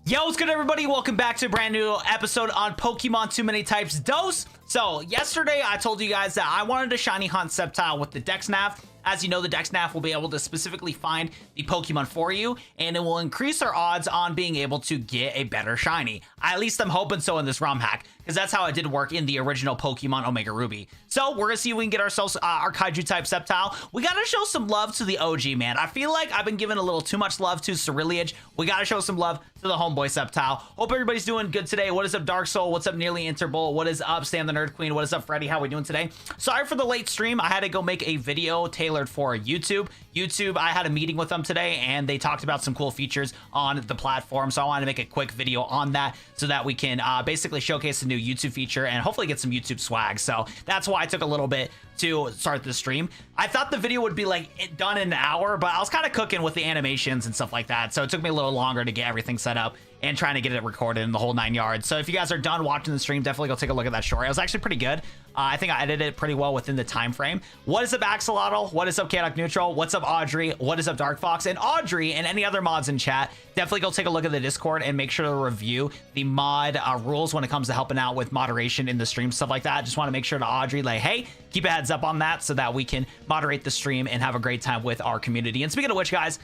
Yo, what's good, everybody? Welcome back to a brand new episode on Pokemon Too Many Types Dose. So yesterday I told you guys that I wanted to shiny hunt Sceptile with the Dex Nav. As you know, the Dex Nav will be able to specifically find the Pokemon for you, and it will increase our odds on being able to get a better shiny. At least I'm hoping so in this ROM hack, because that's how it did work in the original Pokemon Omega Ruby. So we're gonna see if we can get ourselves our Kaiju type Sceptile. We gotta show some love to the OG, man. I feel like I've been giving a little too much love to Cerulean. We gotta show some love to the homeboy Sceptile. Hope everybody's doing good today. What is up, Dark Soul? What's up, Nearly Interbolt? What is up, Stan the Nerd Queen? What is up, Freddy? How we doing today? Sorry for the late stream. I had to go make a video tailored for YouTube. I had a meeting with them today, and they talked about some cool features on the platform. So I wanted to make a quick video on that so that we can basically showcase the new YouTube feature and hopefully get some YouTube swag. So that's why I took a little bit to start the stream. I thought the video would be like done in an hour, but I was kind of cooking with the animations and stuff like that. So it took me a little longer to get everything set up and trying to get it recorded in the whole 9 yards. So if you guys are done watching the stream, definitely go take a look at that short. It was actually pretty good. I think I edited it pretty well within the time frame. What is up, Axolotl? What is up, Chaotic Neutral? What's up, Audrey? What is up, Dark Fox? And Audrey and any other mods in chat, definitely go take a look at the Discord and make sure to review the mod rules when it comes to helping out with moderation in the stream, stuff like that. Just want to make sure to Audrey, like, hey, keep a heads up on that so that we can moderate the stream and have a great time with our community. And speaking of which, guys,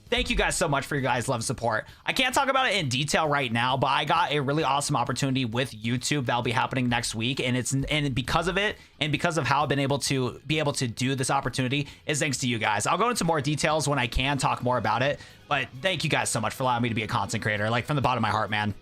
thank you guys so much for your guys' love and support. I can't talk about it in detail right now, but I got a really awesome opportunity with YouTube that'll be happening next week, and because of it and because of how I've been able to do this opportunity is thanks to you guys. I'll go into more details when I can talk more about it, but thank you guys so much for allowing me to be a content creator. Like, from the bottom of my heart, man.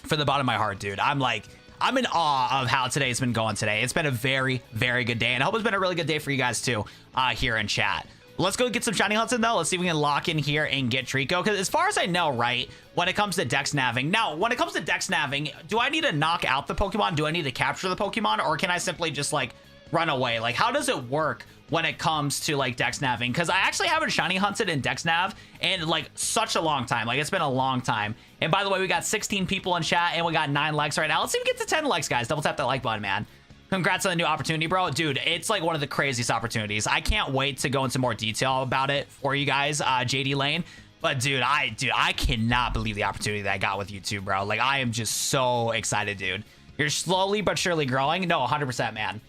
From the bottom of my heart, dude. I'm in awe of how today's been going today. It's been a very, very good day, and I hope it's been a really good day for you guys too here in chat. Let's go get some shiny hunts in, though. Let's see if we can lock in here and get Trico. Because as far as I know, right, when it comes to Dex Naving, now, when it comes to Dex Naving, do I need to knock out the Pokemon? Do I need to capture the Pokemon? Or can I simply just, like, run away? Like, how does it work when it comes to, like, Dex Naving? Because I actually haven't shiny hunted in Dex Nav in, like, such a long time. Like, it's been a long time. And by the way, we got 16 people in chat, and we got 9 likes right now. Let's see if we get to 10 likes, guys. Double tap that like button, man. Congrats on the new opportunity, bro. Dude, it's like one of the craziest opportunities. I can't wait to go into more detail about it for you guys, JD Lane. But dude, I cannot believe the opportunity that I got with YouTube, bro. Like, I am just so excited, dude. You're slowly but surely growing. No, 100%, man.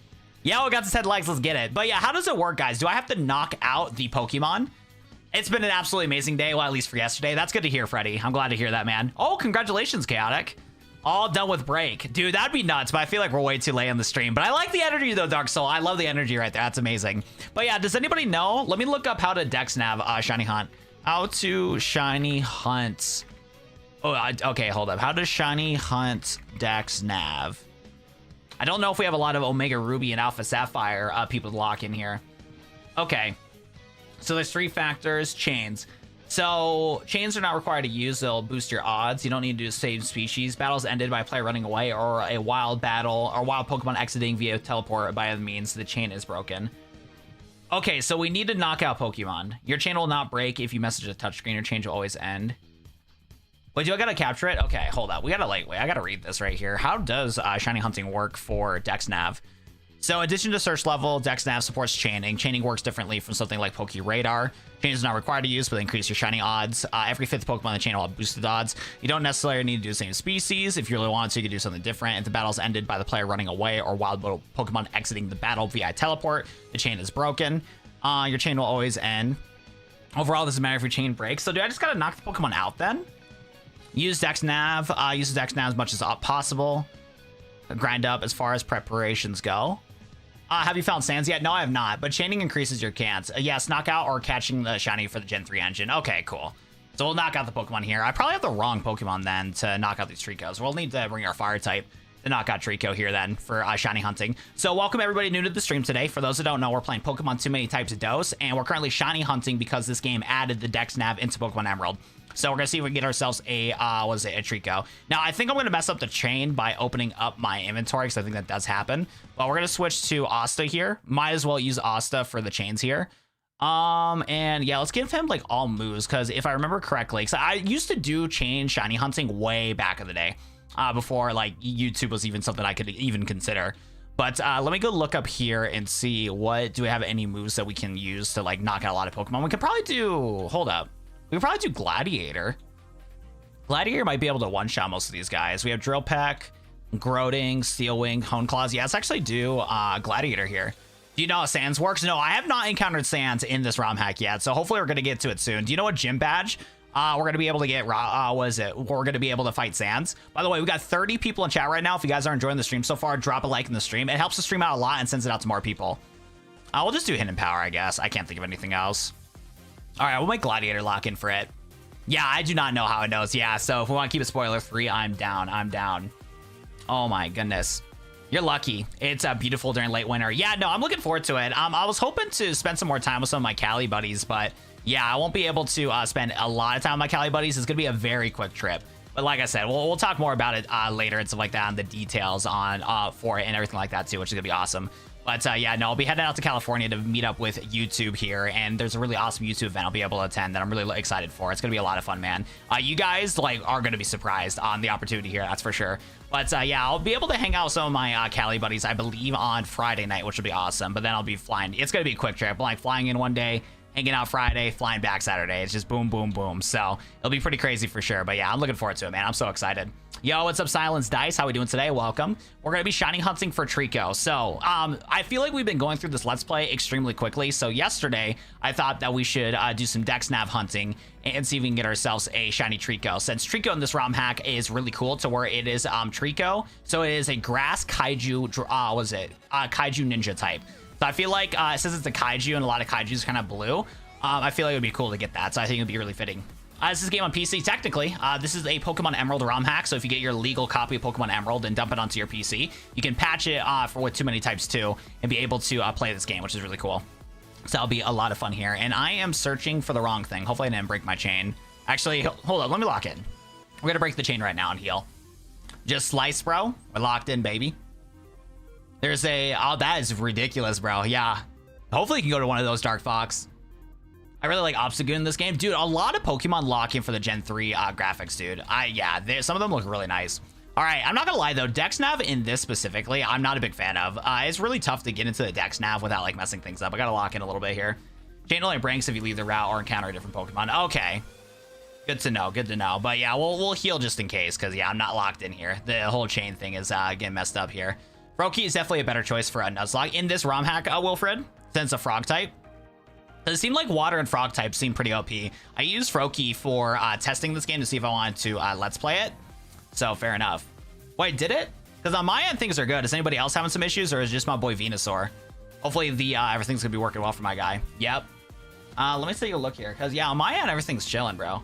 Yeah, we got to 10 likes. Let's get it. But yeah, how does it work, guys? Do I have to knock out the Pokemon? It's been an absolutely amazing day. Well, at least for yesterday. That's good to hear, Freddy. I'm glad to hear that, man. Oh, congratulations, Chaotic. All done with break. Dude, that'd be nuts, but I feel like we're way too late on the stream. But I like the energy, though, Dark Soul. I love the energy right there. That's amazing. But yeah, does anybody know? Let me look up how to Dex Nav Shiny Hunt. How to Shiny Hunt. Oh, okay, hold up. How to Shiny Hunt Dex Nav. I don't know if we have a lot of Omega Ruby and Alpha Sapphire people to lock in here. Okay. So there's 3 factors. Chains. So chains are not required to use. They'll boost your odds. You don't need to do save species. Battles ended by a player running away or a wild battle or wild Pokemon exiting via teleport by other means. The chain is broken. Okay, so we need to knock out Pokemon. Your chain will not break if you message a touchscreen. Your chain will always end. Wait, do I gotta capture it? Okay, hold up. We gotta wait, I gotta read this right here. How does shiny hunting work for Dex Nav? So in addition to search level, Dex Nav supports chaining. Chaining works differently from something like Poke Radar. Chain is not required to use, but increase your shiny odds. Every 5th Pokemon in the chain will have boosted odds. You don't necessarily need to do the same species. If you really want to, you can do something different. If the battle's ended by the player running away or wild Pokemon exiting the battle via teleport, the chain is broken. Your chain will always end. Overall, it doesn't matter if your chain breaks. So do I just gotta knock the Pokemon out then? Use Dex Nav. Use Dex Nav as much as possible. Grind up as far as preparations go. Have you found Sands yet? No, I have not, but chaining increases your chance. Yes, knockout or catching the shiny for the Gen 3 engine. Okay, cool. So we'll knock out the Pokemon here. I probably have the wrong Pokemon then to knock out these Tricos. We'll need to bring our fire type to knock out Trico here then for shiny hunting. So welcome everybody new to the stream today. For those that don't know, we're playing Pokemon Too Many Types of Dose, and we're currently shiny hunting because this game added the Dex Nav into Pokemon Emerald. So we're gonna see if we can get ourselves a what is it, a Trico. Now I think I'm gonna mess up the chain by opening up my inventory because I think that does happen. But we're gonna switch to Asta here. Might as well use Asta for the chains here. And yeah, let's give him like all moves because if I remember correctly, because I used to do chain shiny hunting way back in the day, before like YouTube was even something I could even consider. But let me go look up here and see what do we have any moves that we can use to like knock out a lot of Pokemon. We could probably do, hold up. We could probably do Gladiator. Gladiator might be able to one-shot most of these guys. We have Drill Peck, Groding, Steel Wing, Hone Claws. Yeah, let's actually do Gladiator here. Do you know how Sands works? No, I have not encountered Sands in this ROM hack yet, so hopefully we're going to get to it soon. Do you know what gym badge we're going to be able to get? What is it? We're going to be able to fight Sands. By the way, we got 30 people in chat right now. If you guys are enjoying the stream so far, drop a like in the stream. It helps the stream out a lot and sends it out to more people. We'll just do Hidden Power, I guess. I can't think of anything else. All right, we'll make Gladiator lock in for it. Yeah, I do not know how it knows. Yeah, so if we want to keep it spoiler free, I'm down. I'm down. Oh my goodness. You're lucky. It's beautiful during late winter. Yeah, no, I'm looking forward to it. I was hoping to spend some more time with some of my Cali buddies, but yeah, I won't be able to spend a lot of time with my Cali buddies. It's going to be a very quick trip. But like I said, we'll talk more about it later and stuff like that, and the details on for it and everything like that too, which is going to be awesome. But yeah, no, I'll be heading out to California to meet up with YouTube here, and there's a really awesome YouTube event I'll be able to attend that I'm really excited for. It's gonna be a lot of fun, man. You guys like are gonna be surprised on the opportunity here, that's for sure. But yeah, I'll be able to hang out with some of my Cali buddies, I believe, on Friday night, which will be awesome. But then I'll be flying. It's gonna be a quick trip, like flying in one day, hanging out Friday, flying back Saturday. It's just boom, boom, boom. So it'll be pretty crazy for sure. But yeah, I'm looking forward to it, man. I'm so excited. Yo, what's up, Silence Dice? How we doing today? Welcome. We're going to be shiny hunting for Trico. So I feel like we've been going through this Let's Play extremely quickly. So yesterday, I thought that we should do some Dex Nav hunting and see if we can get ourselves a shiny Trico. Since Trico in this ROM hack is really cool to where it is Trico. So it is a grass Kaiju, Kaiju ninja type. So I feel like since it's a Kaiju and a lot of Kaijus kind of blue, I feel like it would be cool to get that. So I think it would be really fitting. This is a game on PC. Technically, this is a Pokemon Emerald ROM hack. So if you get your legal copy of Pokemon Emerald and dump it onto your PC, you can patch it with too many types too and be able to play this game, which is really cool. So that'll be a lot of fun here. And I am searching for the wrong thing. Hopefully I didn't break my chain. Actually, hold on. Let me lock in. We're going to break the chain right now and heal. Just slice, bro. We're locked in, baby. There's a... Oh, that is ridiculous, bro. Yeah. Hopefully you can go to one of those, Dark Fox. I really like Obstagoon in this game. Dude, a lot of Pokemon lock in for the Gen 3 graphics, dude. Yeah, some of them look really nice. All right, I'm not gonna lie though, Dex Nav in this specifically, I'm not a big fan of. It's really tough to get into the Dex Nav without like messing things up. I gotta lock in a little bit here. Chain only breaks if you leave the route or encounter a different Pokemon. Okay, good to know, good to know. But yeah, we'll heal just in case, because yeah, I'm not locked in here. The whole chain thing is getting messed up here. Froakie is definitely a better choice for a Nuzlocke in this ROM hack, Wilfred, since a frog type. It seemed like water and frog types seem pretty OP. I used Froakie for testing this game to see if I wanted to let's play it. So fair enough. Wait, did it? Because on my end, things are good. Is anybody else having some issues, or is it just my boy Venusaur? Hopefully the everything's gonna be working well for my guy. Yep. Let me take a look here, because yeah, on my end, everything's chilling, bro.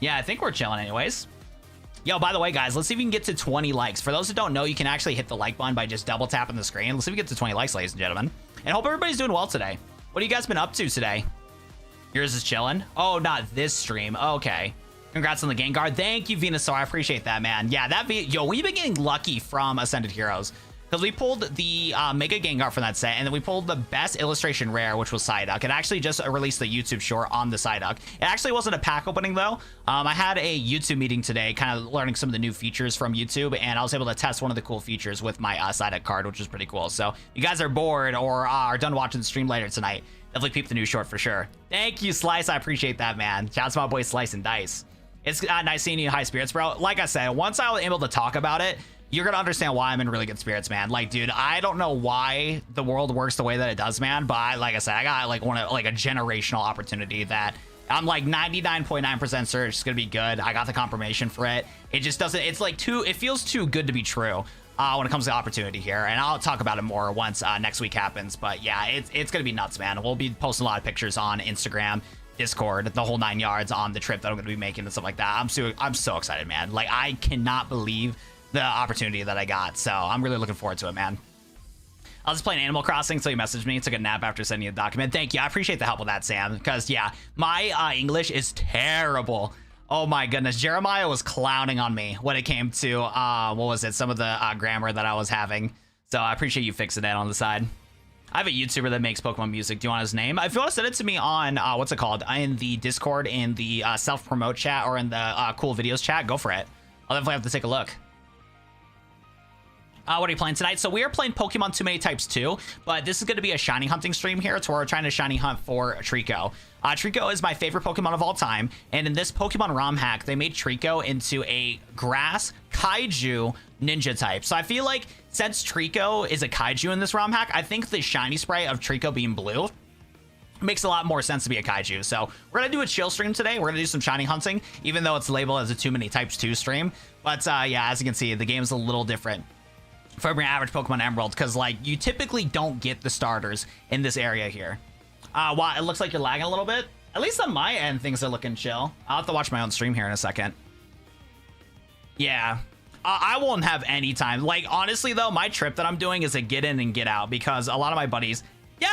Yeah, I think we're chilling anyways. Yo, by the way, guys, let's see if we can get to 20 likes. For those who don't know, you can actually hit the like button by just double tapping the screen. Let's see if we get to 20 likes, ladies and gentlemen. And hope everybody's doing well today. What have you guys been up to today? Yours is chilling? Oh, not this stream. Okay. Congrats on the Gengar. Thank you, Venusaur. I appreciate that, man. Yeah, yo, we've been getting lucky from Ascended Heroes. Because we pulled the Mega Gengar from that set, and then we pulled the best illustration rare, which was Psyduck. It actually just released the YouTube short on the Psyduck. It actually wasn't a pack opening, though. I had a YouTube meeting today, kind of learning some of the new features from YouTube, and I was able to test one of the cool features with my Psyduck card, which is pretty cool. So if you guys are bored or are done watching the stream later tonight, definitely peep the new short for sure. Thank you, Slice. I appreciate that, man. Shout out to my boy Slice and Dice. It's nice seeing you in high spirits, bro. Like I said, once I was able to talk about it, you're gonna understand why I'm in really good spirits, man. Like, dude, I don't know why the world works the way that it does, man, but like I said, I got like a generational opportunity that I'm like 99.9% sure it's gonna be good. I got the confirmation for it. It just doesn't, it's like it feels too good to be true when it comes to opportunity here, and I'll talk about it more once next week happens. But yeah, it's gonna be nuts, man. We'll be posting a lot of pictures on Instagram, Discord, the whole 9 yards on the trip that I'm gonna be making and stuff like that. I'm so excited, man. Like, I cannot believe the opportunity that I got, so I'm really looking forward to it, man. I was just playing Animal Crossing, so he messaged me, took a nap after sending you the document. Thank you, I appreciate the help with that, Sam, because yeah, my English is terrible. Oh my goodness, Jeremiah was clowning on me when it came to what was it, some of the grammar that I was having, so I appreciate you fixing that on the side. I have a YouTuber that makes Pokemon music. Do you want his name? If you want to send it to me on what's it called, in the Discord, in the self-promote chat, or in the cool videos chat, go for it. I'll definitely have to take a look. What are you playing tonight? So we are playing Pokemon Too Many Types 2, but this is going to be a shiny hunting stream here. It's where we're trying to shiny hunt for Trico. Trico is my favorite Pokemon of all time, and in this Pokemon ROM hack, they made Trico into a grass Kaiju ninja type. So I feel like since Trico is a Kaiju in this ROM hack, I think the shiny sprite of Trico being blue makes a lot more sense to be a Kaiju. So we're gonna do a chill stream today. We're gonna do some shiny hunting, even though it's labeled as a Too Many Types 2 stream. But yeah, as you can see, the game's a little different from your average Pokemon Emerald, because like you typically don't get the starters in this area here. Wow, it looks like you're lagging a little bit. At least on my end, things are looking chill. I'll have to watch my own stream here in a second. Yeah, I won't have any time. Like, honestly though, my trip that I'm doing is a get in and get out, because a lot of my buddies... Yo,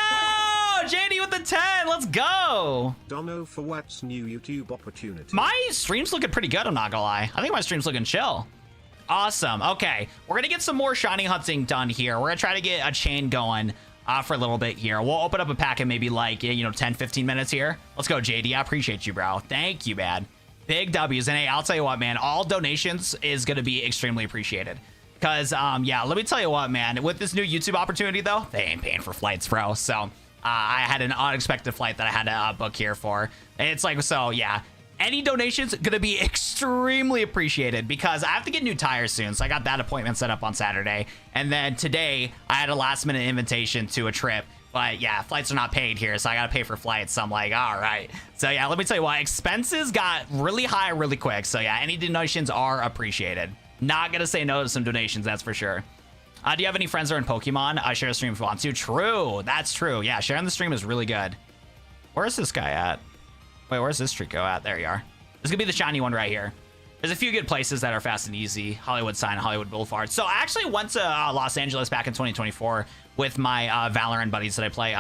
JD with the 10, let's go. Dono for what's new YouTube opportunity. My stream's looking pretty good, I'm not gonna lie. I think my stream's looking chill. Awesome. Okay, we're gonna get some more shiny hunting done here. We're gonna try to get a chain going for a little bit here. We'll open up a pack in maybe like 10-15 minutes here. Let's go, JD. I appreciate you, bro. Thank you, man. Big W's. And hey, I'll tell you what, man, all donations is gonna be extremely appreciated, because yeah, let me tell you what, man, with this new YouTube opportunity though, they ain't paying for flights, bro. So I had an unexpected flight that I had to book here for. It's like, so yeah, any donations gonna be extremely appreciated, because I have to get new tires soon. So I got that appointment set up on Saturday. And then today I had a last minute invitation to a trip. But yeah, flights are not paid here, so I gotta pay for flights. So I'm like, all right. So yeah, let me tell you what, expenses got really high really quick. So yeah, any donations are appreciated. Not gonna say no to some donations, that's for sure. Do you have any friends that are in Pokemon? Share a stream if you want to. True, that's true. Yeah, sharing the stream is really good. Where's this guy at? Wait, where's this Trico at? There you are. This is gonna be the shiny one right here. There's a few good places that are fast and easy. Hollywood Sign, Hollywood Boulevard. So I actually went to Los Angeles back in 2024 with my Valorant buddies that I play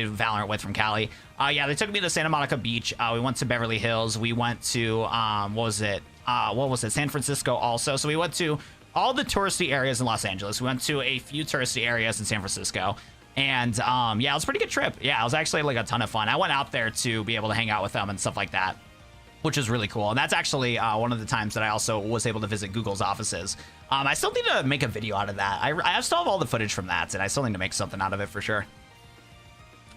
Valorant with from Cali. Yeah, they took me to Santa Monica Beach. We went to Beverly Hills. We went to, what was it? San Francisco also. So we went to all the touristy areas in Los Angeles. We went to a few touristy areas in San Francisco. And yeah, it was a pretty good trip. Yeah, it was actually like a ton of fun. I went out there to be able to hang out with them and stuff like that, which is really cool. And that's actually one of the times that I also was able to visit Google's offices. I still need to make a video out of that. I still have all the footage from that, and I still need to make something out of it for sure.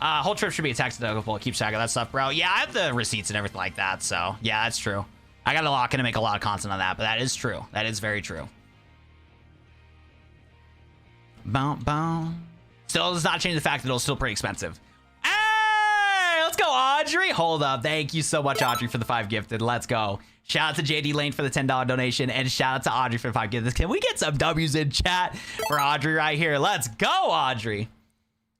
Whole trip should be a tax deductible. Keep track of that stuff, bro. Yeah, I have the receipts and everything like that. So yeah, that's true. I got to lock in and make a lot of content on that, but that is true. That is very true. Boom, boom. Still does not change the fact that it was still pretty expensive. Hey, let's go, Audrey. Hold up. Thank you so much, Audrey, for the 5 gifted. Let's go. Shout out to JD Lane for the $10 donation, and shout out to Audrey for the 5 gifted. Can we get some W's in chat for Audrey right here? Let's go, Audrey.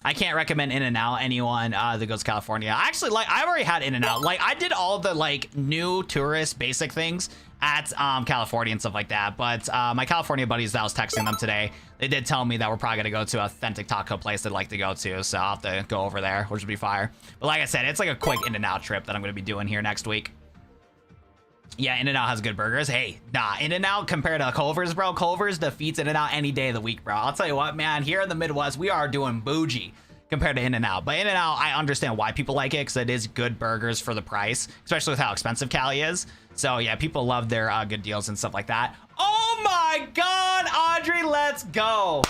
I can't recommend In-N-Out anyone that goes to California. Actually, like, I've already had In-N-Out. Like, I did all the like new tourist basic things at California and stuff like that. But my California buddies that I was texting them today, they did tell me that we're probably gonna go to an authentic taco place they'd like to go to. So I'll have to go over there, which would be fire. But like I said, it's like a quick In-N-Out trip that I'm gonna be doing here next week. Yeah, In-N-Out has good burgers. Hey, nah, In-N-Out compared to Culver's, bro. Culver's defeats In-N-Out any day of the week, bro. I'll tell you what, man, here in the Midwest, we are doing bougie compared to In-N-Out. But In-N-Out, I understand why people like it, because it is good burgers for the price, especially with how expensive Cali is. So yeah, people love their good deals and stuff like that. Oh my God, Audrey, let's go.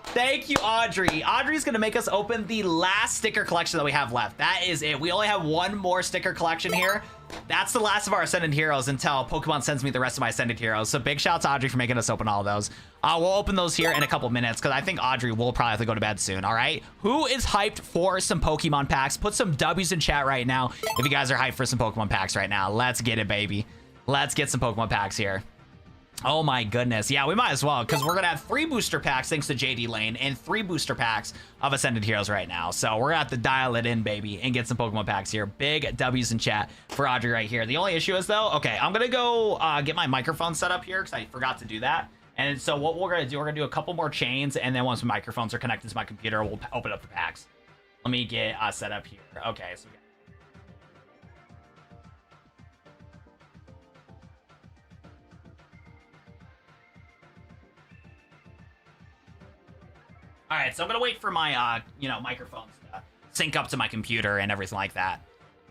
Thank you, Audrey. Audrey's gonna make us open the last sticker collection that we have left. That is it. We only have one more sticker collection here. That's the last of our Ascended Heroes until Pokemon sends me the rest of my Ascended Heroes. So big shout out to Audrey for making us open all of those. We'll open those here in a couple minutes, because I think Audrey will probably have to go to bed soon. All right. Who is hyped for some Pokemon packs? Put some W's in chat right now if you guys are hyped for some Pokemon packs right now. Let's get it, baby. Let's get some Pokemon packs here. Oh my goodness. Yeah, we might as well, because we're gonna have 3 booster packs thanks to JD Lane, and 3 booster packs of Ascended Heroes right now. So we're gonna have to dial it in, baby, and get some Pokemon packs here. Big W's in chat for Audrey right here. The only issue is though, okay, I'm gonna go get my microphone set up here, because I forgot to do that. And so what we're gonna do, we're gonna do a couple more chains, and then once the microphones are connected to my computer, we'll open up the packs. Let me get set up here. Okay, so we got... All right, so I'm gonna wait for my, microphones to sync up to my computer and everything like that.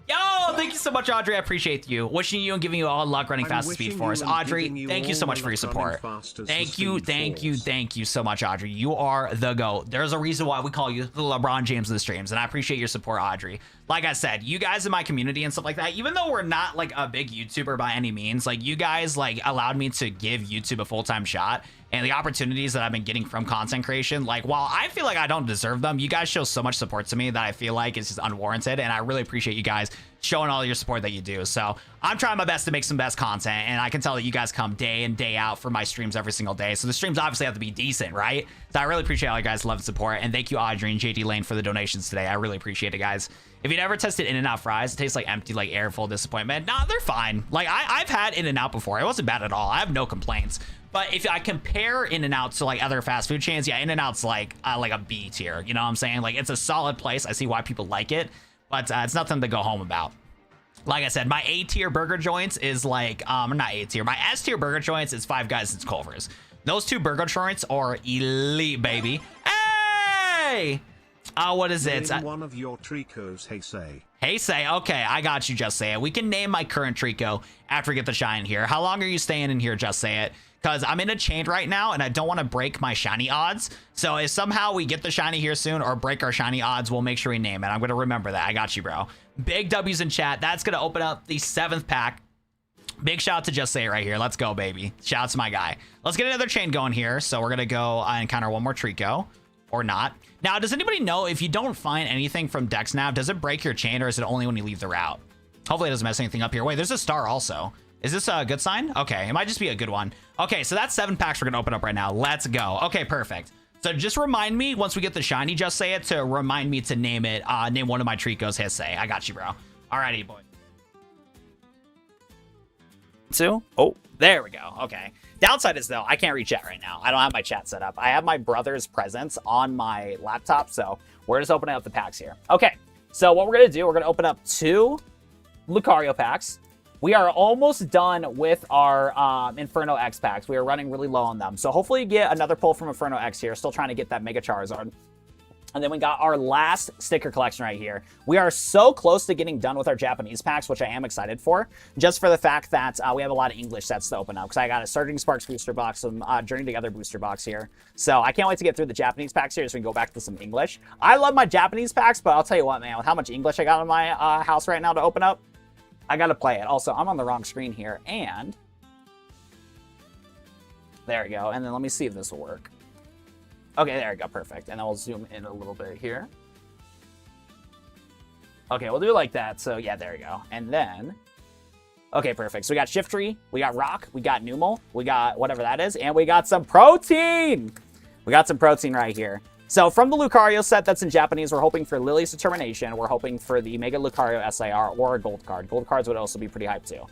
Yo, thank you so much, Audrey. I appreciate you. Wishing you and giving you all luck running fast as Speed Force. Audrey, thank you so much for your support. Thank you so much, Audrey. You are the GOAT. There's a reason why we call you the LeBron James of the streams, and I appreciate your support, Audrey. Like I said, you guys in my community and stuff like that, even though we're not like a big YouTuber by any means, like you guys like allowed me to give YouTube a full-time shot. And the opportunities that I've been getting from content creation, like while I feel like I don't deserve them, you guys show so much support to me that I feel like it's just unwarranted. And I really appreciate you guys showing all your support that you do. So I'm trying my best to make some best content. And I can tell that you guys come day in, day out for my streams every single day. So the streams obviously have to be decent, right? So I really appreciate all you guys' love and support. And thank you, Audrey and JD Lane, for the donations today. I really appreciate it, guys. If you never tested In-N-Out fries, it tastes like empty, like air, full of disappointment. Nah, they're fine. Like I've had In-N-Out before. It wasn't bad at all. I have no complaints. But if I compare In-N-Out to like other fast food chains, yeah, In-N-Out's like a B tier. You know what I'm saying? Like it's a solid place. I see why people like it, but it's nothing to go home about. Like I said, my A tier burger joints is like, not A tier. My S tier burger joints is Five Guys and Culver's. Those two burger joints are elite, baby. Hey! What is it? Name one of your Tricos, hey say. Hey say, okay, I got you, Just Say It. We can name my current Trico after we get the shine here. How long are you staying in here, Just Say It? Because I'm in a chain right now and I don't want to break my shiny odds. So if somehow we get the shiny here soon or break our shiny odds, we'll make sure we name it. I'm going to remember that. I got you, bro. Big W's in chat. That's going to open up the 7th pack. Big shout out to Just Say It right here. Let's go, baby. Shout out to my guy. Let's get another chain going here. So we're going to go encounter one more Trico or not. Now, does anybody know if you don't find anything from DexNav, does it break your chain or is it only when you leave the route? Hopefully it doesn't mess anything up here. Wait, there's a star also. Is this a good sign? Okay, it might just be a good one. Okay, so that's 7 packs we're gonna open up right now. Let's go. Okay, perfect. So just remind me once we get the shiny, Just Say It, to remind me to name it, name one of my Tricos his say. I got you, bro. Alrighty, boy. So, oh, there we go. Okay. Downside is though, I can't read chat right now. I don't have my chat set up. I have my brother's presence on my laptop, so we're just opening up the packs here. Okay, so what we're gonna do, we're gonna open up 2 Lucario packs. We are almost done with our Inferno X packs. We are running really low on them. So hopefully you get another pull from Inferno X here. Still trying to get that Mega Charizard. And then we got our last sticker collection right here. We are so close to getting done with our Japanese packs, which I am excited for. Just for the fact that we have a lot of English sets to open up. Because I got a Surging Sparks booster box, some Journey Together booster box here. So I can't wait to get through the Japanese packs here so we can go back to some English. I love my Japanese packs, but I'll tell you what, man. With how much English I got in my house right now to open up, I gotta play it. Also, I'm on the wrong screen here, and there we go. And then let me see if this will work. Okay, there we go, perfect. And then we'll zoom in a little bit here. Okay, we'll do it like that. So yeah, there we go. And then, okay, perfect. So we got Shiftry, we got Rock, we got Numel, we got whatever that is, and we got some protein. We got some protein right here. So from the Lucario set that's in Japanese, we're hoping for Lily's Determination. We're hoping for the Mega Lucario SIR or a Gold card. Gold cards would also be pretty hyped too.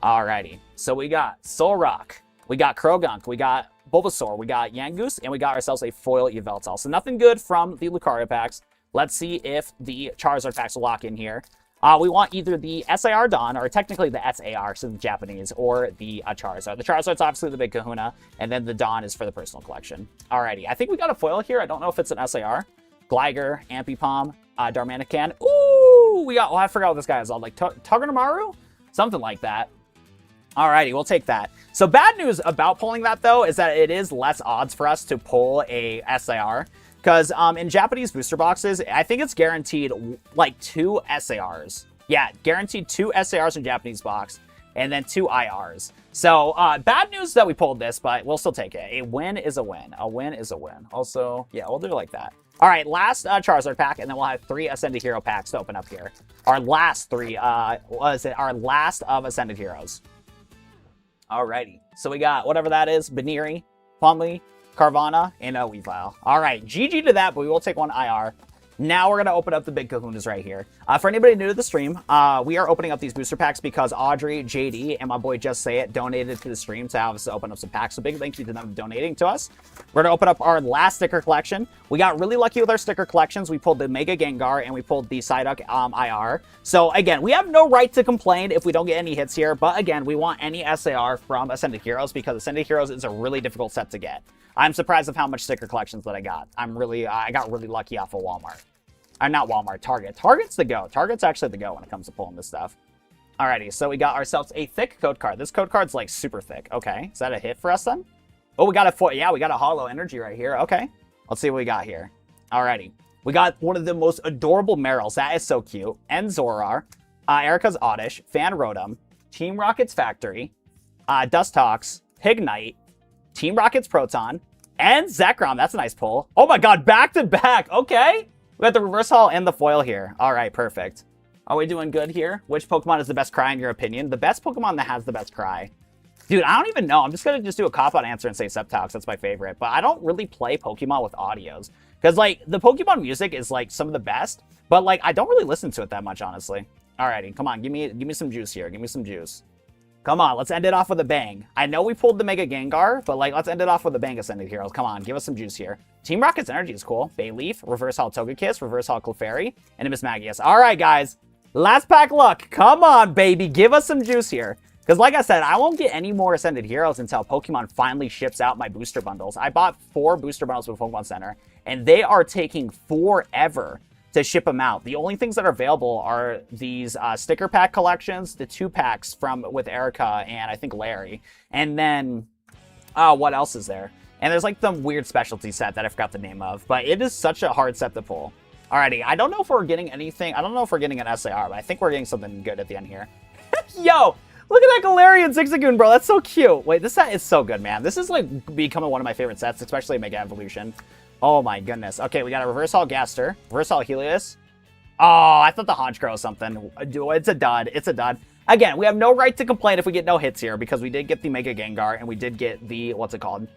Alrighty. So we got Solrock. We got Krogunk. We got Bulbasaur. We got Yangoose. And we got ourselves a foil Yveltal. So nothing good from the Lucario packs. Let's see if the Charizard packs will lock in here. We want either the SIR Dawn, or technically the SAR, so the Japanese, or the Charizard. The Charizard's obviously the big kahuna, and then the Dawn is for the personal collection. Alrighty, I think we got a foil here. I don't know if it's an SAR. Gligar, Ampipom, Darmanican. Ooh, we got, oh, I forgot what this guy is called, like Togedemaru? Something like that. Alrighty, we'll take that. So bad news about pulling that, though, is that it is less odds for us to pull a SAR. Because in Japanese booster boxes, I think it's guaranteed like 2 SARs. Yeah, guaranteed 2 SARs in Japanese box, and then 2 IRs. So bad news that we pulled this, but we'll still take it. A win is a win. A win is a win. Also, yeah, we'll do it like that. All right, last Charizard pack, and then we'll have 3 Ascended Hero packs to open up here. Our last 3, our last of Ascended Heroes. Alrighty, so we got whatever that is, Baniri, Plumley, Carvana, and a Weavile. All right, GG to that, but we will take 1 IR. Now we're going to open up the big kahunas right here. For anybody new to the stream, we are opening up these booster packs because Audrey, JD, and my boy Just Say It donated to the stream to have us open up some packs. So big thank you to them for donating to us. We're going to open up our last sticker collection. We got really lucky with our sticker collections. We pulled the Mega Gengar and we pulled the Psyduck IR. So again, we have no right to complain if we don't get any hits here. But again, we want any SAR from Ascended Heroes because Ascended Heroes is a really difficult set to get. I'm surprised of how much sticker collections that I got. I got really lucky off of Walmart. Not Walmart, Target. Target's the go. Target's actually the go when it comes to pulling this stuff. Alrighty, so we got ourselves a thick code card. This code card's like super thick. Okay, is that a hit for us then? Oh, we got a yeah, we got a hollow energy right here. Okay, let's see what we got here. Alrighty, we got one of the most adorable Merrills. That is so cute. And Zorar, Erica's Oddish, Fan Rotom, Team Rocket's Factory, Dustox, Pignite, Team Rocket's Proton, and Zekrom. That's a nice pull. Oh my god, back to back. Okay. We got the reverse hall and the foil here. All right, perfect. Are we doing good here? Which Pokemon is the best cry in your opinion? The best Pokemon that has the best cry. Dude, I don't even know. I'm just going to do a cop-out answer and say Sceptox. That's my favorite. But I don't really play Pokemon with audios. Because, like, the Pokemon music is, like, some of the best. But, like, I don't really listen to it that much, honestly. Alrighty, come on. Give me some juice here. Give me some juice. Come on, let's end it off with a bang. I know we pulled the Mega Gengar, but, like, let's end it off with a bang, Ascended Heroes. Come on, give us some juice here. Team Rocket's Energy is cool. Bayleaf, Reverse Hall Togekiss, Reverse Hall Clefairy, and a Miss Magius. All right, guys. Last pack luck. Come on, baby. Give us some juice here. Because, like I said, I won't get any more Ascended Heroes until Pokemon finally ships out my booster bundles. I bought 4 booster bundles with Pokemon Center, and they are taking forever to ship them out. The only things that are available are these sticker pack collections, the 2 packs with Erica and I think Larry. And then, what else is there? And there's like some weird specialty set that I forgot the name of, but it is such a hard set to pull. Alrighty, I don't know if we're getting anything. I don't know if we're getting an SAR, but I think we're getting something good at the end here. Yo, look at that Galarian Zigzagoon, bro. That's so cute. Wait, this set is so good, man. This is like becoming one of my favorite sets, especially Mega Evolution. Oh my goodness. Okay, we got a Reverse Hall Gaster, Reverse Hall Helios. Oh, I thought the Honchkrow was something. It's a dud. It's a dud. Again, we have no right to complain if we get no hits here because we did get the Mega Gengar and we did get the, what's it called?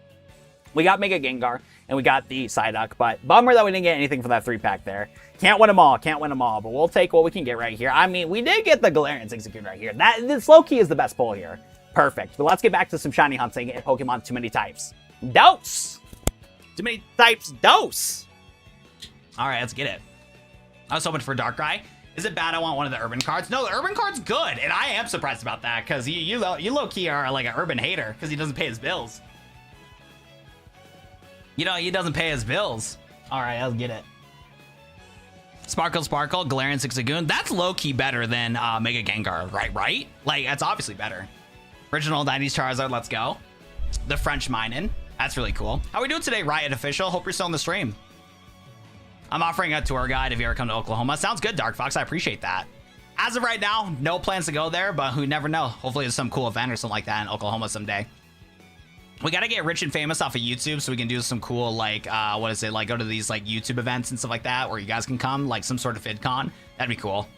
We got Mega Gengar and we got the Psyduck, but bummer that we didn't get anything for that 3-pack there. Can't win them all. Can't win them all, but we'll take what we can get right here. I mean, we did get the Galarian Zigzagoon right here. This low-key is the best pull here. Perfect. But let's get back to some shiny hunting in Pokemon Too Many Types. Dose! Too Many Types, dose! All right, let's get it. I was hoping for Darkrai. Is it bad I want one of the urban cards? No, the urban card's good, and I am surprised about that, because you low-key are like an urban hater, because he doesn't pay his bills. You know, he doesn't pay his bills. All right, let's get it. Sparkle, Galarian Zigzagoon. That's low-key better than Mega Gengar, right? Like, that's obviously better. Original 90s Charizard, let's go. The French Minun. That's really cool. How are we doing today, Riot Official? Hope you're still on the stream. I'm offering a tour guide if you ever come to Oklahoma. Sounds good, Dark Fox. I appreciate that. As of right now, no plans to go there, but who never know. Hopefully there's some cool event or something like that in Oklahoma someday. We got to get rich and famous off of YouTube so we can do some cool, like, what is it? Like, go to these, like, YouTube events and stuff like that where you guys can come, like, some sort of VidCon. That'd be cool.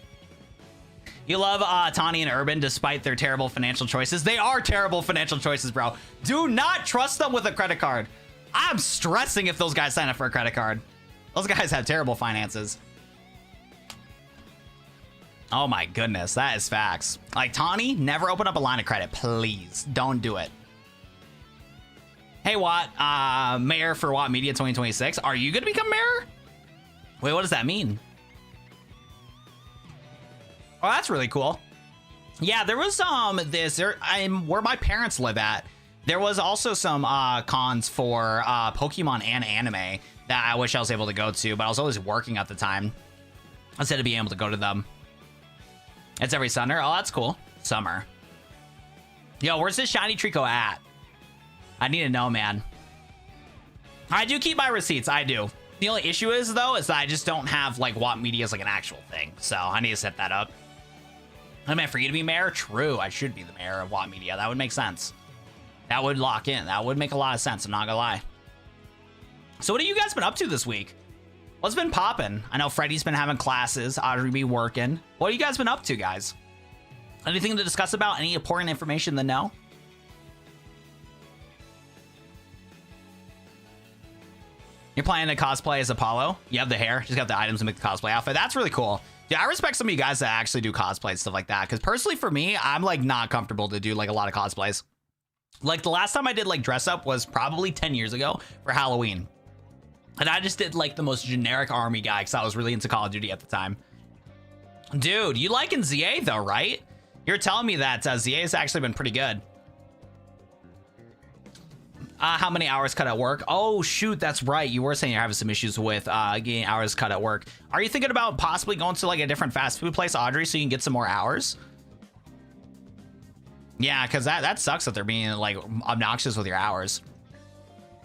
You love Tawny and Urban despite their terrible financial choices. They are terrible financial choices, bro. Do not trust them with a credit card. I'm stressing if those guys sign up for a credit card. Those guys have terrible finances. Oh my goodness, that is facts. Like, Tawny, never open up a line of credit, please. Don't do it. Hey, Watt, mayor for Watt Media 2026. Are you gonna become mayor? Wait, what does that mean? Oh, that's really cool. Yeah, there was where my parents live at. There was also some cons for Pokemon and anime that I wish I was able to go to, but I was always working at the time instead of being able to go to them. It's every summer. Oh, that's cool. Summer. Yo, where's this shiny Trico at? I need to know, man. I do keep my receipts. I do. The only issue is, though, is that I just don't have, like, Watt Media as, like, an actual thing. So I need to set that up. I meant for you to be mayor? True. I should be the mayor of Watt Media. That would make sense. That would lock in. That would make a lot of sense. I'm not gonna lie. So what have you guys been up to this week? What's been popping? I know Freddy's been having classes. Audrey be working. What have you guys been up to, guys? Anything to discuss about? Any important information to know? You're planning to cosplay as Apollo? You have the hair, just got the items to make the cosplay outfit. That's really cool. Yeah, I respect some of you guys that actually do cosplay and stuff like that. Because personally, for me, I'm like not comfortable to do like a lot of cosplays. Like the last time I did like dress up was probably 10 years ago for Halloween. And I just did like the most generic army guy because I was really into Call of Duty at the time. Dude, you liking ZA though, right? You're telling me that ZA has actually been pretty good. How many hours cut at work? Oh, shoot, that's right. You were saying you're having some issues with getting hours cut at work. Are you thinking about possibly going to like a different fast food place, Audrey, so you can get some more hours? Yeah, because that sucks that they're being like obnoxious with your hours.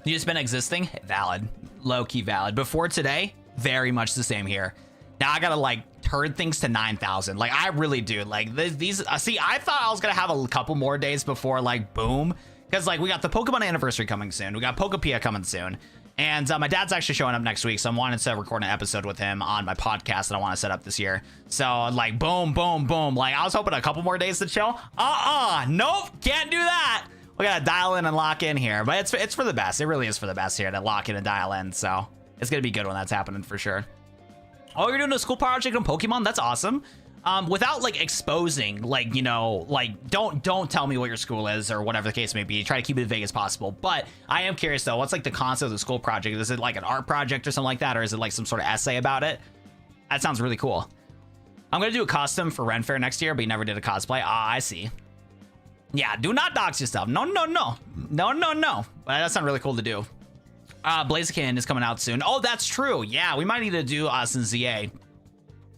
You just been existing? Valid. Low-key valid. Before today, very much the same here. Now I gotta like turn things to 9,000. Like I really do. Like these see, I thought I was gonna have a couple more days before like boom. Because like we got the Pokemon anniversary coming soon. We got Pokepia coming soon. And my dad's actually showing up next week. So I'm wanting to record an episode with him on my podcast that I want to set up this year. So like boom, boom, boom. Like I was hoping a couple more days to chill. Nope, can't do that. We gotta dial in and lock in here. But it's for the best. It really is for the best here to lock in and dial in. So it's gonna be good when that's happening for sure. Oh, you're doing a school project on Pokemon? That's awesome. Without like exposing, like, you know, like don't tell me what your school is or whatever the case may be. Try to keep it as vague as possible. But I am curious though, what's like the concept of the school project? Is it like an art project or something like that? Or is it like some sort of essay about it? That sounds really cool. I'm gonna do a costume for Ren Fair next year, but you never did a cosplay. I see. Yeah, do not dox yourself. No. But that sounds really cool to do. Blaziken is coming out soon. Oh, that's true. Yeah, we might need to do some ZA.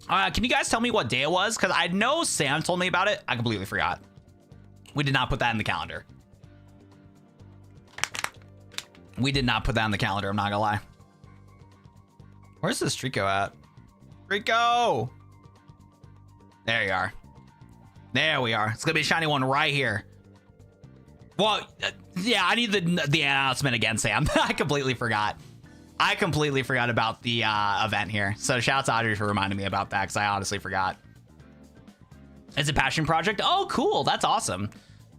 Can you guys tell me what day it was? Because I know Sam told me about it. I completely forgot. We did not put that in the calendar. We did not put that in the calendar. I'm not gonna lie. Where's this Trico at? Trico! There you are. There we are. It's gonna be a shiny one right here. Well, yeah, I need the announcement again, Sam. I completely forgot. I completely forgot about the event here. So shout out to Audrey for reminding me about that because I honestly forgot. It's a passion project. Oh, cool. That's awesome.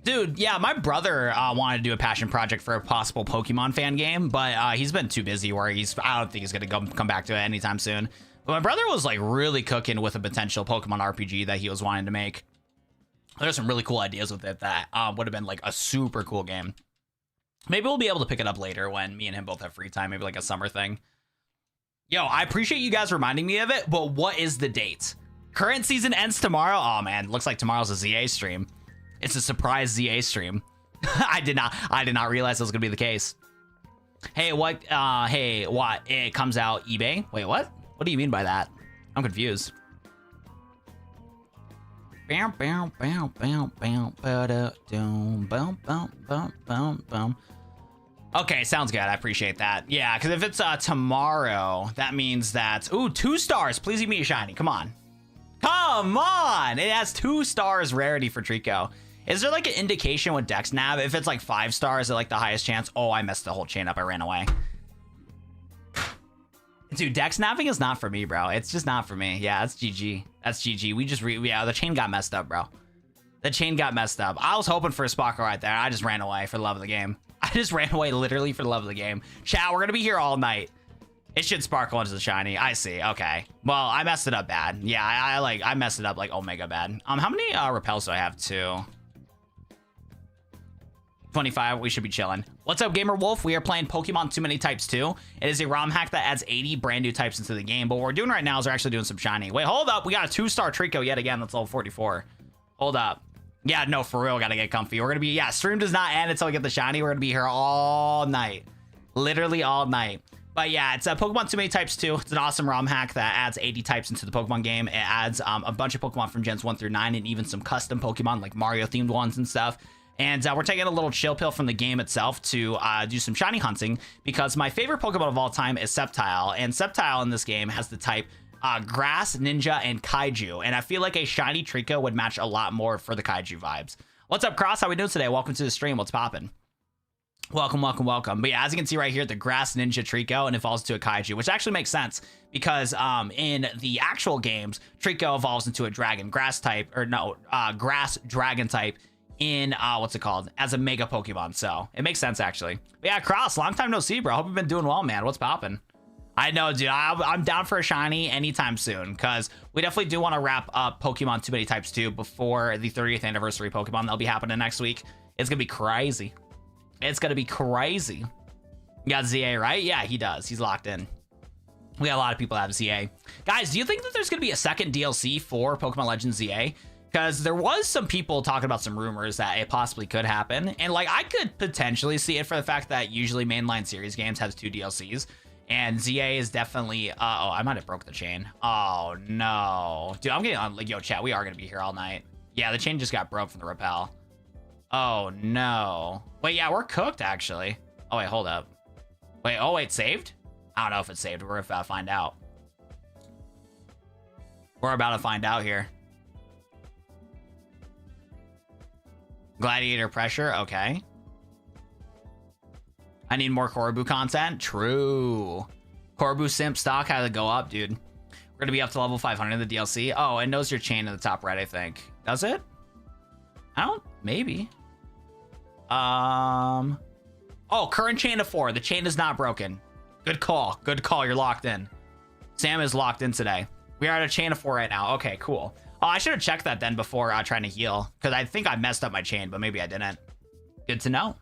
Dude, yeah, my brother wanted to do a passion project for a possible Pokemon fan game, but he's been too busy where I don't think he's going to come back to it anytime soon. But my brother was like really cooking with a potential Pokemon RPG that he was wanting to make. There's some really cool ideas with it that would have been like a super cool game. Maybe we'll be able to pick it up later when me and him both have free time, maybe like a summer thing. Yo, I appreciate you guys reminding me of it, but what is the date? Current season ends tomorrow? Oh man, looks like tomorrow's a ZA stream. It's a surprise ZA stream. I did not realize that was gonna be the case. Hey, what? Hey, what? It comes out eBay? Wait, what? What do you mean by that? I'm confused. Okay, sounds good. I appreciate that. Yeah, because if it's tomorrow, that means that... Ooh, 2 stars. Please give me a shiny. Come on. Come on! It has 2 stars rarity for Trico. Is there like an indication with Dex Nav? If it's like 5 stars at like the highest chance... Oh, I messed the whole chain up. I ran away. Dude, Dex Napping is not for me, bro. It's just not for me. Yeah, that's GG. That's GG. We just... Yeah, the chain got messed up, bro. The chain got messed up. I was hoping for a sparkle right there. I just ran away for the love of the game. I just ran away literally for the love of the game. Chat, we're gonna be here all night. It should sparkle into the shiny. I see. Okay. Well, I messed it up bad. Yeah, I messed it up like Omega bad. How many repels do I have? 2. 25. We should be chilling. What's up, Gamer Wolf? We are playing Pokemon Too Many Types 2. It is a ROM hack that adds 80 brand new types into the game. But what we're doing right now is we're actually doing some shiny. Wait, hold up. We got a 2-star Trico yet again. That's level 44. Hold up. Yeah, no, for real, gotta get comfy. We're gonna be, yeah, stream does not end until we get the shiny. We're gonna be here all night. Literally all night. But yeah, it's Pokemon Too Many Types 2. It's an awesome ROM hack that adds 80 types into the Pokemon game. It adds a bunch of Pokemon from Gens 1 through 9 and even some custom Pokemon like Mario-themed ones and stuff. And we're taking a little chill pill from the game itself to do some shiny hunting because my favorite Pokemon of all time is Sceptile. And Sceptile in this game has the type Grass, Ninja, and Kaiju. And I feel like a shiny Trico would match a lot more for the Kaiju vibes. What's up, Cross? How we doing today? Welcome to the stream. What's poppin'? Welcome, welcome, welcome. But yeah, as you can see right here, the Grass Ninja Trico, and evolves to a Kaiju, which actually makes sense because in the actual games, Trico evolves into a Dragon Grass type, or no, Grass Dragon type in, what's it called, as a Mega Pokemon. So it makes sense, actually. But yeah, Cross, long time no see, bro. Hope you've been doing well, man. What's poppin'? I know, dude. I'm down for a shiny anytime soon because we definitely do want to wrap up Pokemon Too Many Types 2 before the 30th anniversary Pokemon that'll be happening next week. It's gonna be crazy. It's gonna be crazy. You got ZA, right? Yeah, he does. He's locked in. We got a lot of people that have ZA. Guys, do you think that there's gonna be a second DLC for Pokemon Legends ZA? because there was some people talking about some rumors that it possibly could happen. And like, I could potentially see it for the fact that usually mainline series games has 2 DLCs. And ZA is definitely, oh, I might have broke the chain. Oh no. Dude, I'm getting on, like, yo, chat, we are going to be here all night. Yeah, the chain just got broke from the rappel. Oh no. Wait, yeah, we're cooked actually. Oh wait, hold up. Wait, oh wait, saved? I don't know if it's saved. We're about to find out. We're about to find out here. Gladiator pressure, okay. I need more Korobu content. True. Korobu simp stock had to go up, dude. We're gonna be up to level 500 in the DLC. Oh, it knows your chain in the top right, I think. Does it? I don't, maybe. Oh, current chain of 4. The chain is not broken. Good call. Good call. You're locked in. Sam is locked in today. We are at a chain of 4 right now. Okay, cool. Oh, I should have checked that then before trying to heal, because I think I messed up my chain, but maybe I didn't. Good to know.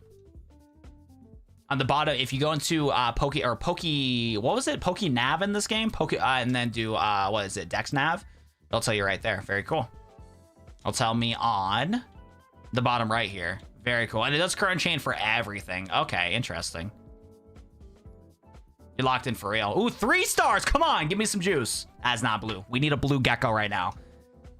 On the bottom, if you go into what was it? Poke Nav in this game? And then do, what is it? Dex Nav? It'll tell you right there. Very cool. It'll tell me on the bottom right here. Very cool. And it does current chain for everything. Okay, interesting. You're locked in for real. Ooh, 3 stars. Come on, give me some juice. That's not blue. We need a blue gecko right now.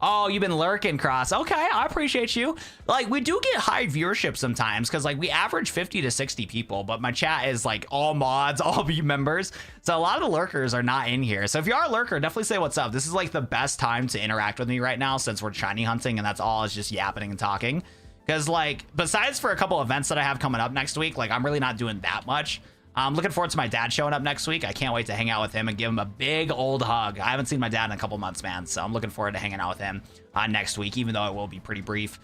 Oh, you've been lurking, Cross. Okay, I appreciate you. Like, we do get high viewership sometimes because, like, we average 50 to 60 people, but my chat is, like, all mods, all members. So a lot of the lurkers are not in here. So if you are a lurker, definitely say what's up. This is, like, the best time to interact with me right now since we're shiny hunting, and that's all is just yapping and talking. Because, like, besides for a couple events that I have coming up next week, like, I'm really not doing that much. I'm looking forward to my dad showing up next week. I can't wait to hang out with him and give him a big old hug. I haven't seen my dad in a couple months, man. So I'm looking forward to hanging out with him next week, even though it will be pretty brief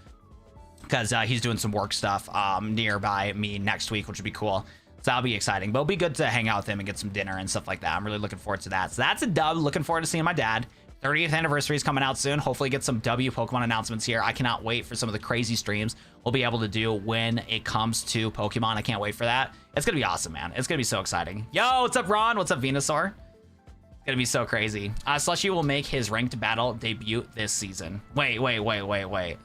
because he's doing some work stuff nearby me next week, which would be cool. So that'll be exciting, but it'll be good to hang out with him and get some dinner and stuff like that. I'm really looking forward to that. So that's a dub. Looking forward to seeing my dad. 30th anniversary is coming out soon. Hopefully get some W Pokemon announcements here. I cannot wait for some of the crazy streams we'll be able to do when it comes to Pokemon. I can't wait for that. It's going to be awesome, man. It's going to be so exciting. Yo, what's up, Ron? What's up, Venusaur? It's going to be so crazy. Slushy will make his ranked battle debut this season. Wait.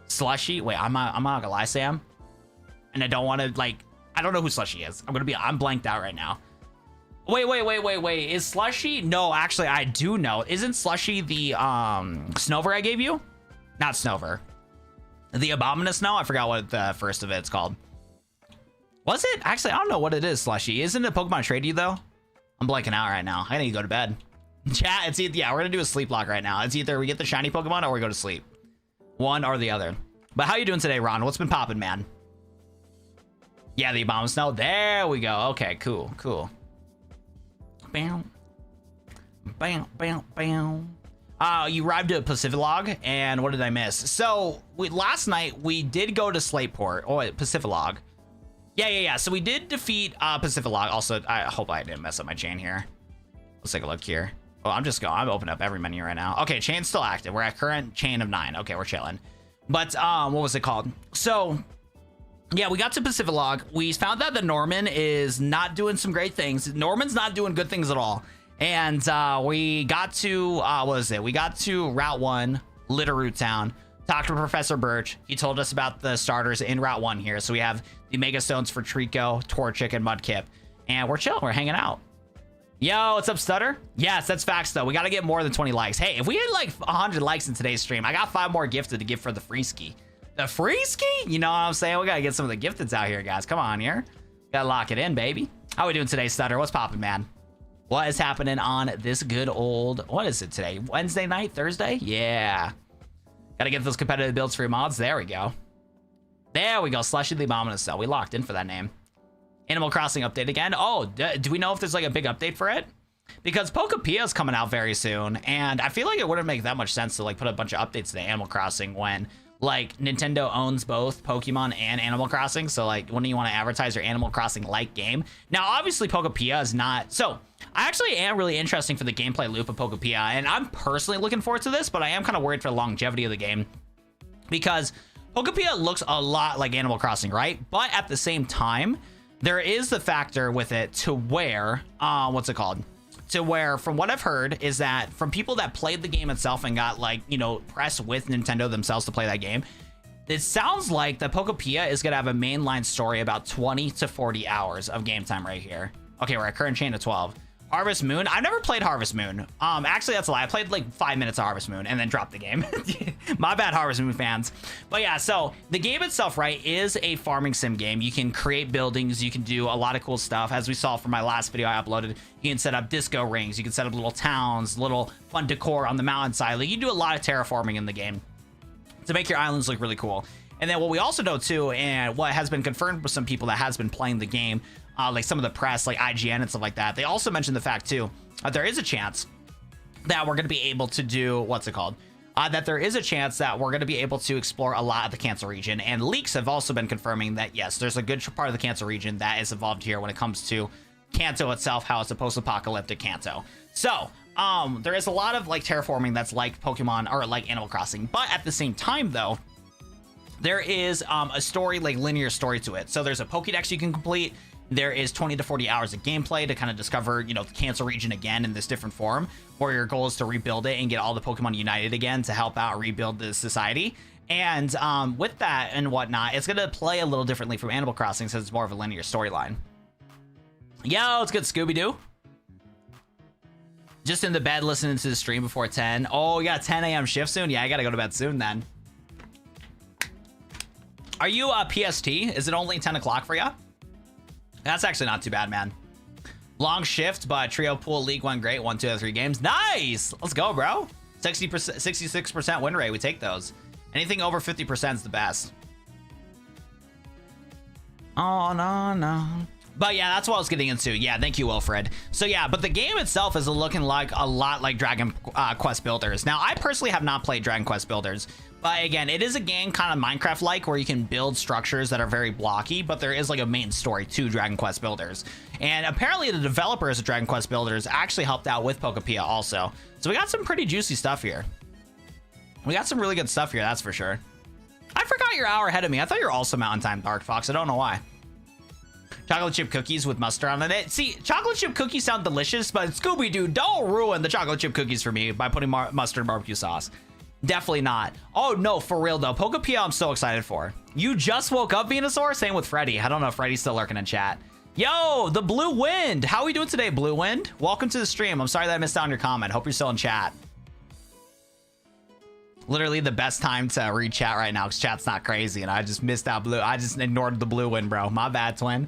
Slushy? Wait, I'm not going to lie, Sam. And I don't want to, like, I don't know who Slushy is. I'm blanked out right now. Wait. Is Slushy? No, actually, I do know. Isn't Slushy the Snover I gave you? Not Snover. The Abominous Snow? I forgot what the first of it's called. Was it? Actually, I don't know what it is, Slushy. Isn't it Pokemon Trade You, though? I'm blanking out right now. I need to go to bed. Chat, it's either, yeah, we're going to do a sleep block right now. It's either we get the shiny Pokemon or we go to sleep. One or the other. But how you doing today, Ron? What's been popping, man? Yeah, the Abominous Snow. There we go. Okay, cool. Bam. You arrived at Pacificlog, and what did I miss? So last night we did go to Slateport. Oh, Pacificlog. Yeah. So we did defeat Pacificlog. Also, I hope I didn't mess up my chain here. Let's take a look here. Oh, I'm opening up every menu right now. Okay, chain's still active. We're at current chain of 9. Okay, we're chilling. But what was it called? So yeah, we got to Pacificlog. We found out that Norman is not doing some great things. Norman's not doing good things at all. And we got to, we got to Route 1, Litterroot Town, talked to Professor Birch. He told us about the starters in Route 1 here. So we have the Mega Stones for Trico, Torchic, and Mudkip. And we're chilling. We're hanging out. Yo, what's up, Stutter? Yes, that's facts, though. We got to get more than 20 likes. Hey, if we had like 100 likes in today's stream, I got 5 more gifted to give for the free ski. The free ski? You know what I'm saying? We got to get some of the gifteds out here, guys. Come on here. Got to lock it in, baby. How we doing today, Stutter? What's popping, man? What is happening on this good old, what is it today? Wednesday night? Thursday? Yeah. Got to get those competitive builds for your mods. There we go. There we go. Slushy the Abominous Cell. We locked in for that name. Animal Crossing update again. Oh, do we know if there's like a big update for it? Because Pokepia is coming out very soon, and I feel like it wouldn't make that much sense to like put a bunch of updates to Animal Crossing when like Nintendo owns both Pokemon and Animal Crossing. So like, when do you want to advertise your Animal Crossing like game? Now, obviously Pokepia is not. So I actually am really interested for the gameplay loop of Pokepia, and I'm personally looking forward to this, but I am kind of worried for the longevity of the game because Pokepia looks a lot like Animal Crossing, right? But at the same time, there is the factor with it to where, what's it called? to where, from what I've heard, is that from people that played the game itself and got like, you know, pressed with Nintendo themselves to play that game, it sounds like the Pokopia is gonna have a mainline story about 20 to 40 hours of game time right here. Okay, we're at current chain of 12. Harvest Moon. I've never played Harvest Moon. Actually, that's a lie. I played like 5 minutes of Harvest Moon and then dropped the game. My bad, Harvest Moon fans. But yeah, so the game itself, right, is a farming sim game. You can create buildings. You can do a lot of cool stuff. As we saw from my last video I uploaded, you can set up disco rings. You can set up little towns, little fun decor on the mountainside. Like, you can do a lot of terraforming in the game to make your islands look really cool. And then what we also know too, and what has been confirmed with some people that has been playing the game, like some of the press, like IGN and stuff like that, they also mentioned the fact too, that there is a chance that we're going to be able to do, what's it called? That there is a chance that we're going to be able to explore a lot of the Kanto region. And leaks have also been confirming that, yes, there's a good part of the Kanto region that is involved here when it comes to Kanto itself, how it's a post-apocalyptic Kanto. So, there is a lot of like terraforming that's like Pokemon or like Animal Crossing. But at the same time, though, there is a story, like linear story to it. So there's a Pokédex you can complete. There is 20 to 40 hours of gameplay to kind of discover, you know, the Kanto region again in this different form, where your goal is to rebuild it and get all the Pokemon united again to help out rebuild the society. And with that and whatnot, it's going to play a little differently from Animal Crossing since it's more of a linear storyline. Yo, it's good, Scooby-Doo. Just in the bed listening to the stream before 10. Oh, you got a 10 a.m. shift soon? Yeah, I got to go to bed soon then. Are you PST? Is it only 10 o'clock for you? That's actually not too bad, man. Long shift, but trio pool league went great. 1, 2, 3 games. Nice. Let's go, bro. 60%, 66% win rate. We take those. Anything over 50% is the best. Oh, no. But yeah, that's what I was getting into. Yeah, thank you, Wilfred. So yeah, but the game itself is looking like a lot like Dragon Quest Builders. Now, I personally have not played Dragon Quest Builders, but again, it is a game kind of Minecraft-like where you can build structures that are very blocky, but there is like a main story to Dragon Quest Builders. And apparently the developers of Dragon Quest Builders actually helped out with Pokopia also. So we got some pretty juicy stuff here. We got some really good stuff here, that's for sure. I forgot you're an hour ahead of me. I thought you were also Mountain Time, Dark Fox. I don't know why. Chocolate chip cookies with mustard on it. See, chocolate chip cookies sound delicious, but Scooby-Doo, don't ruin the chocolate chip cookies for me by putting mustard and barbecue sauce. Definitely not. Oh, no, for real, though. Pokopia, I'm so excited for. You just woke up, Venusaur? Same with Freddy. I don't know if Freddy's still lurking in chat. Yo, the Blue Wind. How are we doing today, Blue Wind? Welcome to the stream. I'm sorry that I missed out on your comment. Hope you're still in chat. Literally the best time to read chat right now because chat's not crazy, and I just missed out Blue. I just ignored the Blue Wind, bro. My bad, twin.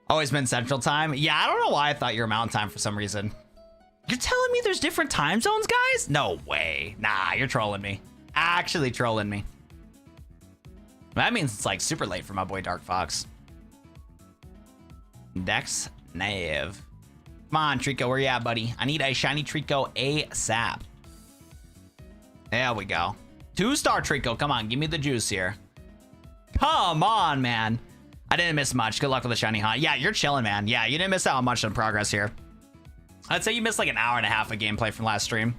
Always been Central Time. Yeah, I don't know why I thought you were Mountain Time for some reason. You're telling me there's different time zones, guys? No way. Nah, you're trolling me. Actually trolling me. That means it's like super late for my boy Dark Fox. Dex Nav. Come on, Trico, where you at, buddy? I need a shiny Trico ASAP. There we go. 2-star Trico. Come on, give me the juice here. Come on, man. I didn't miss much. Good luck with the shiny hunt. Yeah, you're chilling, man. Yeah, you didn't miss out on much on progress here. I'd say you missed like an hour and a half of gameplay from last stream.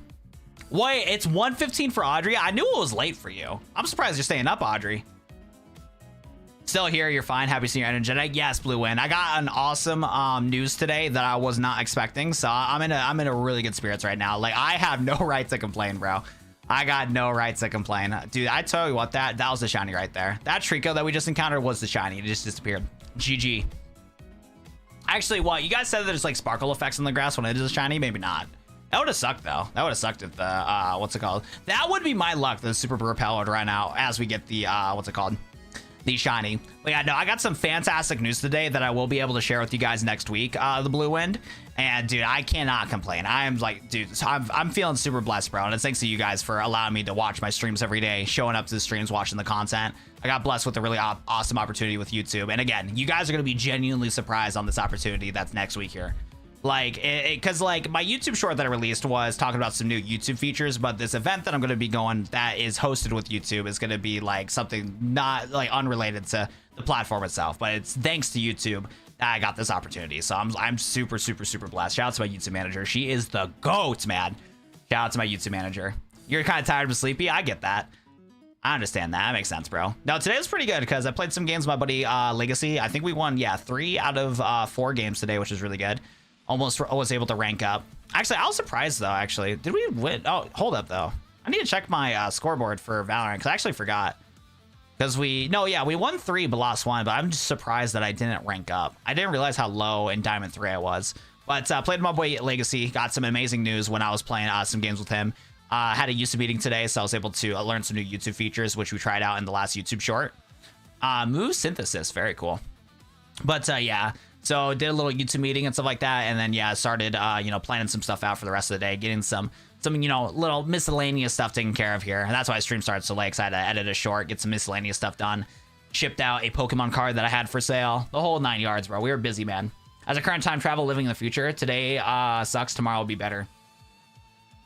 Wait, it's 1:15 for Audrey? I knew it was late for you. I'm surprised you're staying up, Audrey. Still here, you're fine. Happy to see you're energetic. Yes, Blue Wind. I got an awesome news today that I was not expecting, so I'm in a really good spirits right now. Like, I have no right to complain, bro. I got no right to complain. Dude, I tell you what, that was the shiny right there. That Trico that we just encountered was the shiny. It just disappeared. GG. Actually, what? You guys said that there's like sparkle effects on the grass when it is a shiny? Maybe not. That would have sucked, though. That would have sucked if the, what's it called? That would be my luck, the Super Repel would run out as we get the, what's it called? The shiny. But yeah, no, I got some fantastic news today that I will be able to share with you guys next week, the Blue Wind. And dude, I cannot complain. I am like, dude, I'm feeling super blessed, bro. And it's thanks to you guys for allowing me to watch my streams every day, showing up to the streams, watching the content. I got blessed with a really awesome opportunity with YouTube. And again, you guys are going to be genuinely surprised on this opportunity that's next week here. Like, because like my YouTube short that I released was talking about some new YouTube features, but this event that I'm going to be going that is hosted with YouTube is going to be like something not like unrelated to the platform itself, but it's thanks to YouTube that I got this opportunity. So I'm super, super, super blessed. Shout out to my YouTube manager. She is the GOAT, man. Shout out to my YouTube manager. You're kind of tired but sleepy. I get that. I understand that. That makes sense, bro. Now, today was pretty good because I played some games with my buddy Legacy. I think we won, yeah, 3 out of 4 games today, which is really good. almost was able to rank up. Actually, I was surprised though. Actually, did we win? Oh, hold up though. I need to check my scoreboard for Valorant because I actually forgot. Because we won 3 but lost 1. But I'm just surprised that I didn't rank up. I didn't realize how low in Diamond 3 I was. But played my boy Legacy. Got some amazing news when I was playing some games with him. Had a YouTube meeting today, so I was able to learn some new YouTube features, which we tried out in the last YouTube short. Move synthesis, very cool. But yeah, so did a little YouTube meeting and stuff like that, and then yeah, started planning some stuff out for the rest of the day, getting some little miscellaneous stuff taken care of here, and that's why stream started so late. Cause I had to edit a short, get some miscellaneous stuff done, shipped out a Pokemon card that I had for sale, the whole 9 yards, bro. We were busy, man. As a current time travel, living in the future. Today sucks. Tomorrow will be better.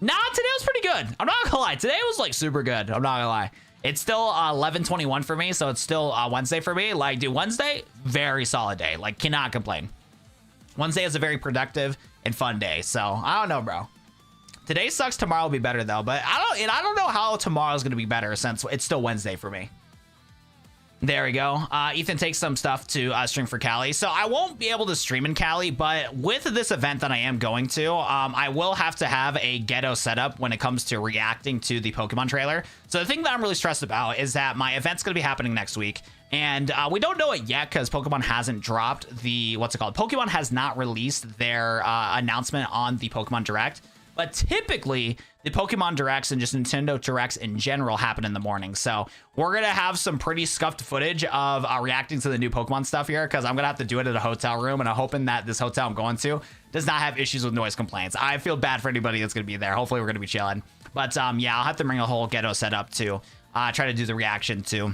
Nah, today was pretty good. I'm not gonna lie. Today was like super good. I'm not gonna lie. It's still 11:21 for me, so it's still Wednesday for me. Like, dude, Wednesday, very solid day. Like, cannot complain. Wednesday is a very productive and fun day. So I don't know, bro. Today sucks. Tomorrow will be better though. But I don't know how tomorrow's gonna be better since it's still Wednesday for me. There we go. Ethan takes some stuff to stream for Cali. So I won't be able to stream in Cali, but with this event that I am going to, I will have to have a ghetto setup when it comes to reacting to the Pokemon trailer. So the thing that I'm really stressed about is that my event's going to be happening next week. And we don't know it yet because Pokemon hasn't dropped the, Pokemon has not released their announcement on the Pokemon Direct. But typically, the Pokemon Directs and just Nintendo Directs in general happen in the morning. So we're going to have some pretty scuffed footage of reacting to the new Pokemon stuff here because I'm going to have to do it at a hotel room. And I'm hoping that this hotel I'm going to does not have issues with noise complaints. I feel bad for anybody that's going to be there. Hopefully, we're going to be chilling. But yeah, I'll have to bring a whole ghetto setup to try to do the reaction to,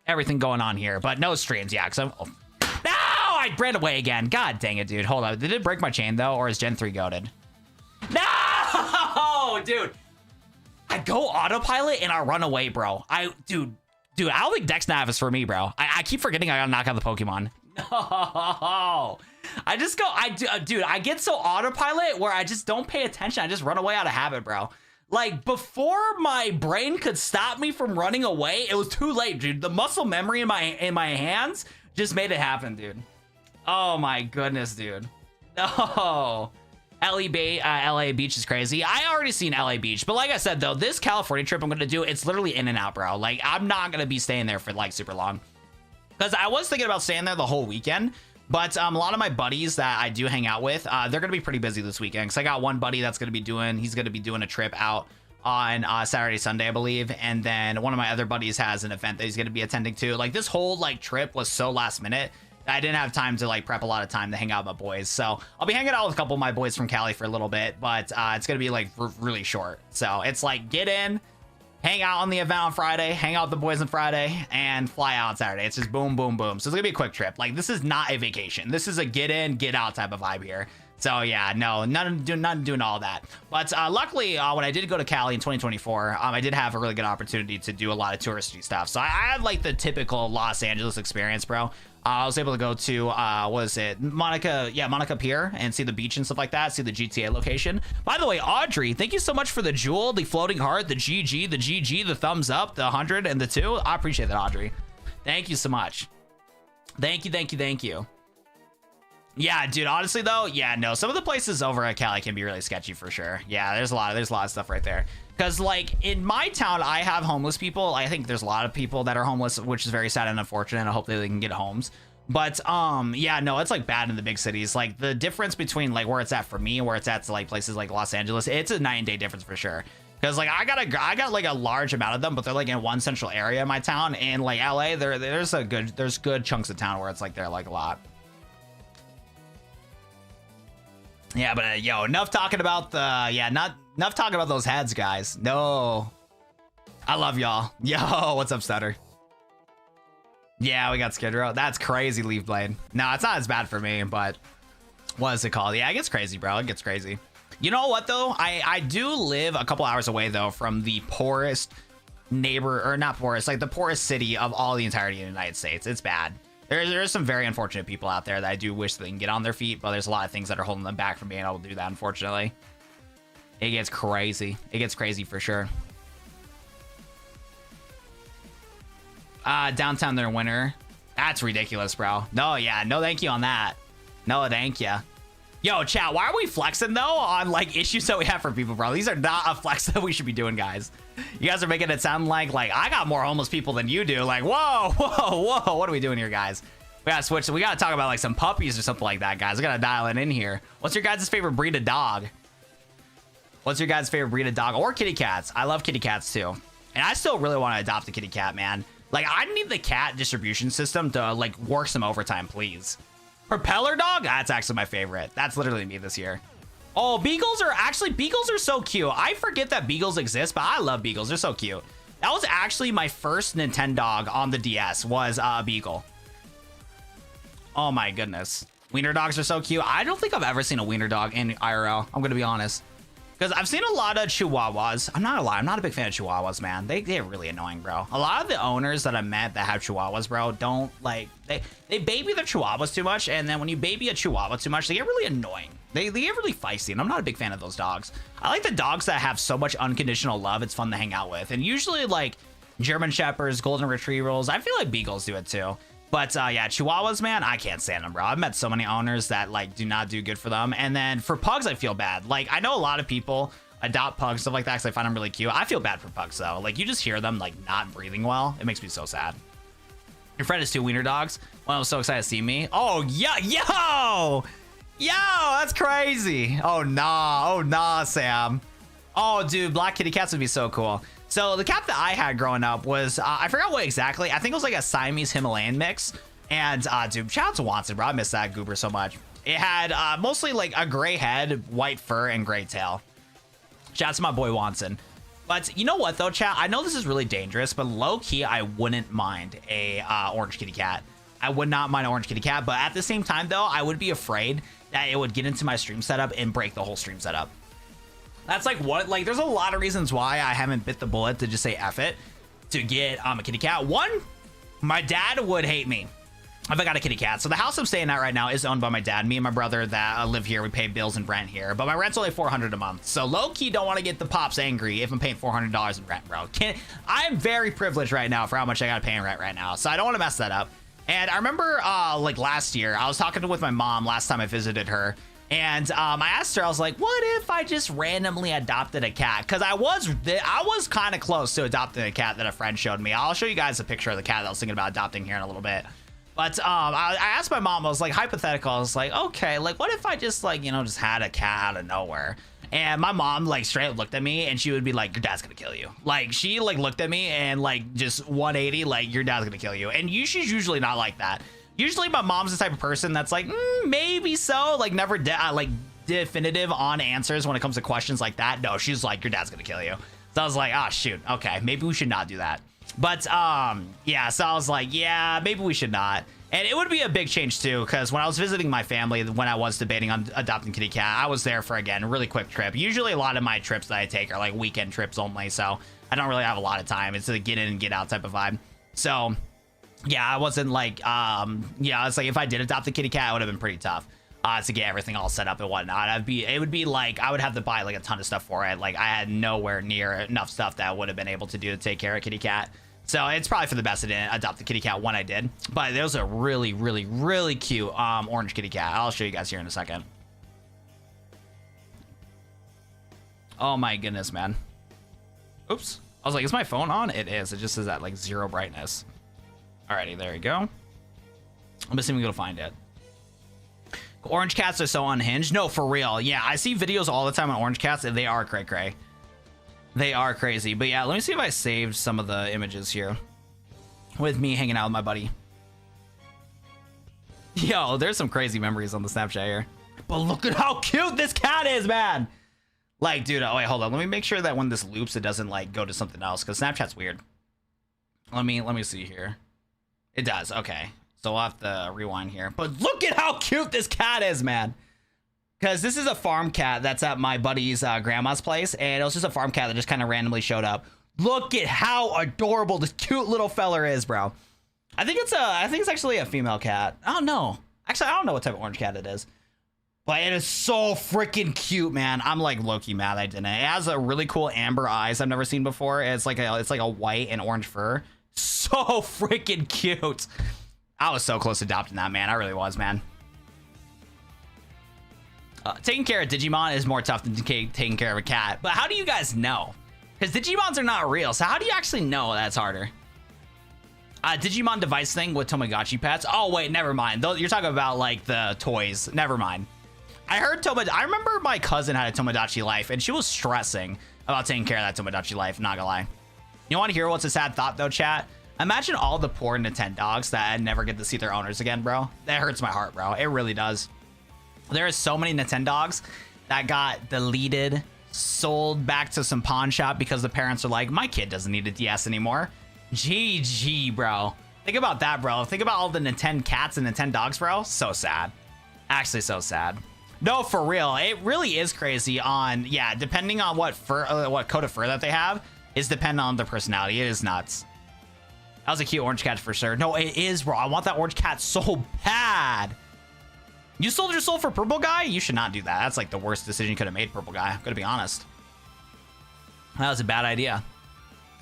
everything going on here. But no streams, yeah. Because no! I ran away again. God dang it, dude. Hold on. Did it break my chain, though? Or is Gen 3 goated? No, dude. I go autopilot and I run away, bro. Dude, I don't think Dex Nav is for me, bro. I keep forgetting I gotta knock out the Pokemon. No. Dude, I get so autopilot where I just don't pay attention. I just run away out of habit, bro. Like, before my brain could stop me from running away, it was too late, dude. The muscle memory in my hands just made it happen, dude. Oh my goodness, dude. No. LA Beach is crazy. I already seen LA Beach, but like I said, though, this California trip I'm going to do, it's literally in and out, bro. Like, I'm not going to be staying there for, like, super long. Because I was thinking about staying there the whole weekend, but a lot of my buddies that I do hang out with, they're going to be pretty busy this weekend. Because I got one buddy that's going to be doing a trip out on Saturday, Sunday, I believe. And then one of my other buddies has an event that he's going to be attending to. Like, this whole, like, trip was so last minute. I didn't have time to like prep a lot of time to hang out with my boys. So I'll be hanging out with a couple of my boys from Cali for a little bit, but it's going to be like really short. So it's like get in, hang out on the event on Friday, hang out with the boys on Friday and fly out on Saturday. It's just boom, boom, boom. So it's gonna be a quick trip. Like this is not a vacation. This is a get in, get out type of vibe here. So yeah, no, none doing all that. But luckily, when I did go to Cali in 2024, I did have a really good opportunity to do a lot of touristy stuff. So I had like the typical Los Angeles experience, bro. I was able to go to, Monica Pier and see the beach and stuff like that, see the GTA location. By the way, Audrey, thank you so much for the jewel, the floating heart, the GG, the thumbs up, the 100 and the 2. I appreciate that, Audrey. Thank you so much. Thank you. Yeah, dude, honestly though, yeah, no, some of the places over at Cali can be really sketchy for sure. Yeah, there's a lot of stuff right there. Because like in my town, I have homeless people. I think there's a lot of people that are homeless, which is very sad and unfortunate. I hope that they can get homes. But yeah, no, it's like bad in the big cities. Like the difference between like where it's at for me and where it's at to like places like Los Angeles, it's a night and day difference for sure. Because like I got like a large amount of them, but they're like in one central area in my town. And like LA, there's good chunks of town where it's like they're like a lot. Yeah, but yo, enough talking about enough talking about those heads, guys. No, I love y'all. Yo, what's up, Stutter? Yeah, we got Skid Row. That's crazy, Leaf Blade. No, it's not as bad for me, but what is it called? Yeah, it gets crazy, bro. It gets crazy. You know what though? I do live a couple hours away though from the poorest the poorest city of all the entirety of the United States. It's bad. There's some very unfortunate people out there that I do wish they can get on their feet, but there's a lot of things that are holding them back from being able to do that, unfortunately. It gets crazy. It gets crazy for sure. Downtown their winter. That's ridiculous, bro. No, yeah, no thank you on that. No, thank ya. Yo, chat, why are we flexing, though, on, like, issues that we have for people, bro? These are not a flex that we should be doing, guys. You guys are making it sound like, I got more homeless people than you do. Like, whoa, whoa, whoa. What are we doing here, guys? We gotta switch. We gotta talk about, like, some puppies or something like that, guys. We gotta dial it in here. What's your guys' favorite breed of dog? What's your guys' favorite breed of dog? Or kitty cats? I love kitty cats, too. And I still really want to adopt a kitty cat, man. Like, I need the cat distribution system to, like, work some overtime, please. Propeller dog? That's actually my favorite. That's literally me this year. Oh, beagles are so cute. I forget that beagles exist, but I love beagles. They're so cute. That was actually my first Nintendo dog on the DS was a beagle. Oh my goodness. Wiener dogs are so cute. I don't think I've ever seen a wiener dog in IRL. I'm going to be honest. Because I've seen a lot of chihuahuas. I'm not gonna lie, I'm not a big fan of chihuahuas, man. They're really annoying, bro. A lot of the owners that I met that have chihuahuas, bro, don't like, they baby their chihuahuas too much, and then when you baby a chihuahua too much, they get really annoying. They get really feisty, and I'm not a big fan of those dogs. I like the dogs that have so much unconditional love, it's fun to hang out with. And usually, like, German Shepherds, Golden Retrievers, I feel like Beagles do it too. But yeah, Chihuahuas, man, I can't stand them, bro. I've met so many owners that, like, do not do good for them. And then for pugs, I feel bad. Like, I know a lot of people adopt pugs, stuff like that, because I find them really cute. I feel bad for pugs, though. Like, you just hear them, like, not breathing well. It makes me so sad. Your friend has 2 wiener dogs. One was so excited to see me. Oh, yeah, yo! Yo, that's crazy. Oh, nah, Sam. Oh, dude, black kitty cats would be so cool. So the cat that I had growing up was, I forgot what exactly. I think it was like a Siamese Himalayan mix. And dude, shout out to Watson, bro. I miss that goober so much. It had mostly like a gray head, white fur, and gray tail. Shout out to my boy Watson. But you know what though, chat? I know this is really dangerous, but low key, I wouldn't mind a orange kitty cat. I would not mind an orange kitty cat, but at the same time though, I would be afraid that it would get into my stream setup and break the whole stream setup. That's like what, like, there's a lot of reasons why I haven't bit the bullet to just say F it to get a kitty cat. One, my dad would hate me if I got a kitty cat. So the house I'm staying at right now is owned by my dad. Me and my brother that live here, we pay bills and rent here, but my rent's only $400 a month. So low key don't want to get the pops angry if I'm paying $400 in rent, bro. I'm very privileged right now for how much I got to pay in rent right now. So I don't want to mess that up. And I remember like last year, I was talking with my mom last time I visited her. And I asked her, I was like, what if I just randomly adopted a cat? Because I was kind of close to adopting a cat that a friend showed me. I'll show you guys a picture of the cat that I was thinking about adopting here in a little bit. But I asked my mom, I was like, hypothetical. I was like, okay, like, what if I just, like, you know, just had a cat out of nowhere? And my mom, like, straight up looked at me and she would be like, your dad's gonna kill you. Like, she, like, looked at me and, like, just 180, like, your dad's gonna kill you. And she's usually not like that. Usually my mom's the type of person that's like, maybe so, like never like definitive on answers when it comes to questions like that. No, she's like, your dad's gonna kill you. So I was like, oh shoot, okay, maybe we should not do that. But yeah, so I was like, yeah, maybe we should not. And it would be a big change too, because when I was visiting my family, when I was debating on adopting kitty cat, I was there for, again, a really quick trip. Usually a lot of my trips that I take are like weekend trips only, so I don't really have a lot of time. It's a get in and get out type of vibe. So yeah, I wasn't like, yeah, it's like if I did adopt a kitty cat, it would have been pretty tough to get everything all set up and whatnot. It would be like, I would have to buy like a ton of stuff for it. Like I had nowhere near enough stuff that I would have been able to do to take care of a kitty cat. So it's probably for the best I didn't adopt the kitty cat when I did. But there was a really, really, really cute orange kitty cat. I'll show you guys here in a second. Oh my goodness, man. Oops. I was like, is my phone on? It is. It just says that like 0 brightness. Alrighty, there you go. I'm assuming we'll find it. Orange cats are so unhinged. No, for real. Yeah, I see videos all the time on orange cats, and they are cray-cray. They are crazy. But yeah, let me see if I saved some of the images here with me hanging out with my buddy. Yo, there's some crazy memories on the Snapchat here. But look at how cute this cat is, man. Like, dude, oh wait, hold on. Let me make sure that when this loops, it doesn't like go to something else, because Snapchat's weird. Let me see here. It does. Okay. So we'll have to rewind here. But look at how cute this cat is, man. Because this is a farm cat that's at my buddy's grandma's place. And it was just a farm cat that just kind of randomly showed up. Look at how adorable this cute little feller is, bro. I think it's actually a female cat. I don't know. Actually, I don't know what type of orange cat it is. But it is so freaking cute, man. I'm like low-key mad I didn't. It has a really cool amber eyes I've never seen before. It's like a white and orange fur. So freaking cute. I was so close to adopting that, man. I really was, man. Taking care of Digimon is more tough than taking care of a cat. But how do you guys know? Because Digimons are not real. So how do you actually know that's harder? Digimon device thing with Tamagotchi pets. Oh, wait, never mind. You're talking about like the toys. Never mind. I heard I remember my cousin had a Tomodachi Life and she was stressing about taking care of that Tomodachi Life. Not gonna lie. You want to hear what's a sad thought though, chat? Imagine all the poor Nintendogs that never get to see their owners again, bro. That hurts my heart, bro. It really does. There are so many Nintendogs that got deleted, sold back to some pawn shop because the parents are like, my kid doesn't need a DS anymore. GG, bro. Think about that, bro. Think about all the Nintendo cats and Nintendogs, bro. So sad. Actually, so sad. No, for real. It really is crazy on, yeah, depending on what fur, what coat of fur that they have is dependent on their personality. It is nuts. That was a cute orange cat for sure. No, it is, bro. I want that orange cat so bad. You sold your soul for purple guy? You should not do that. That's like the worst decision you could have made, purple guy. I'm gonna be honest. That was a bad idea.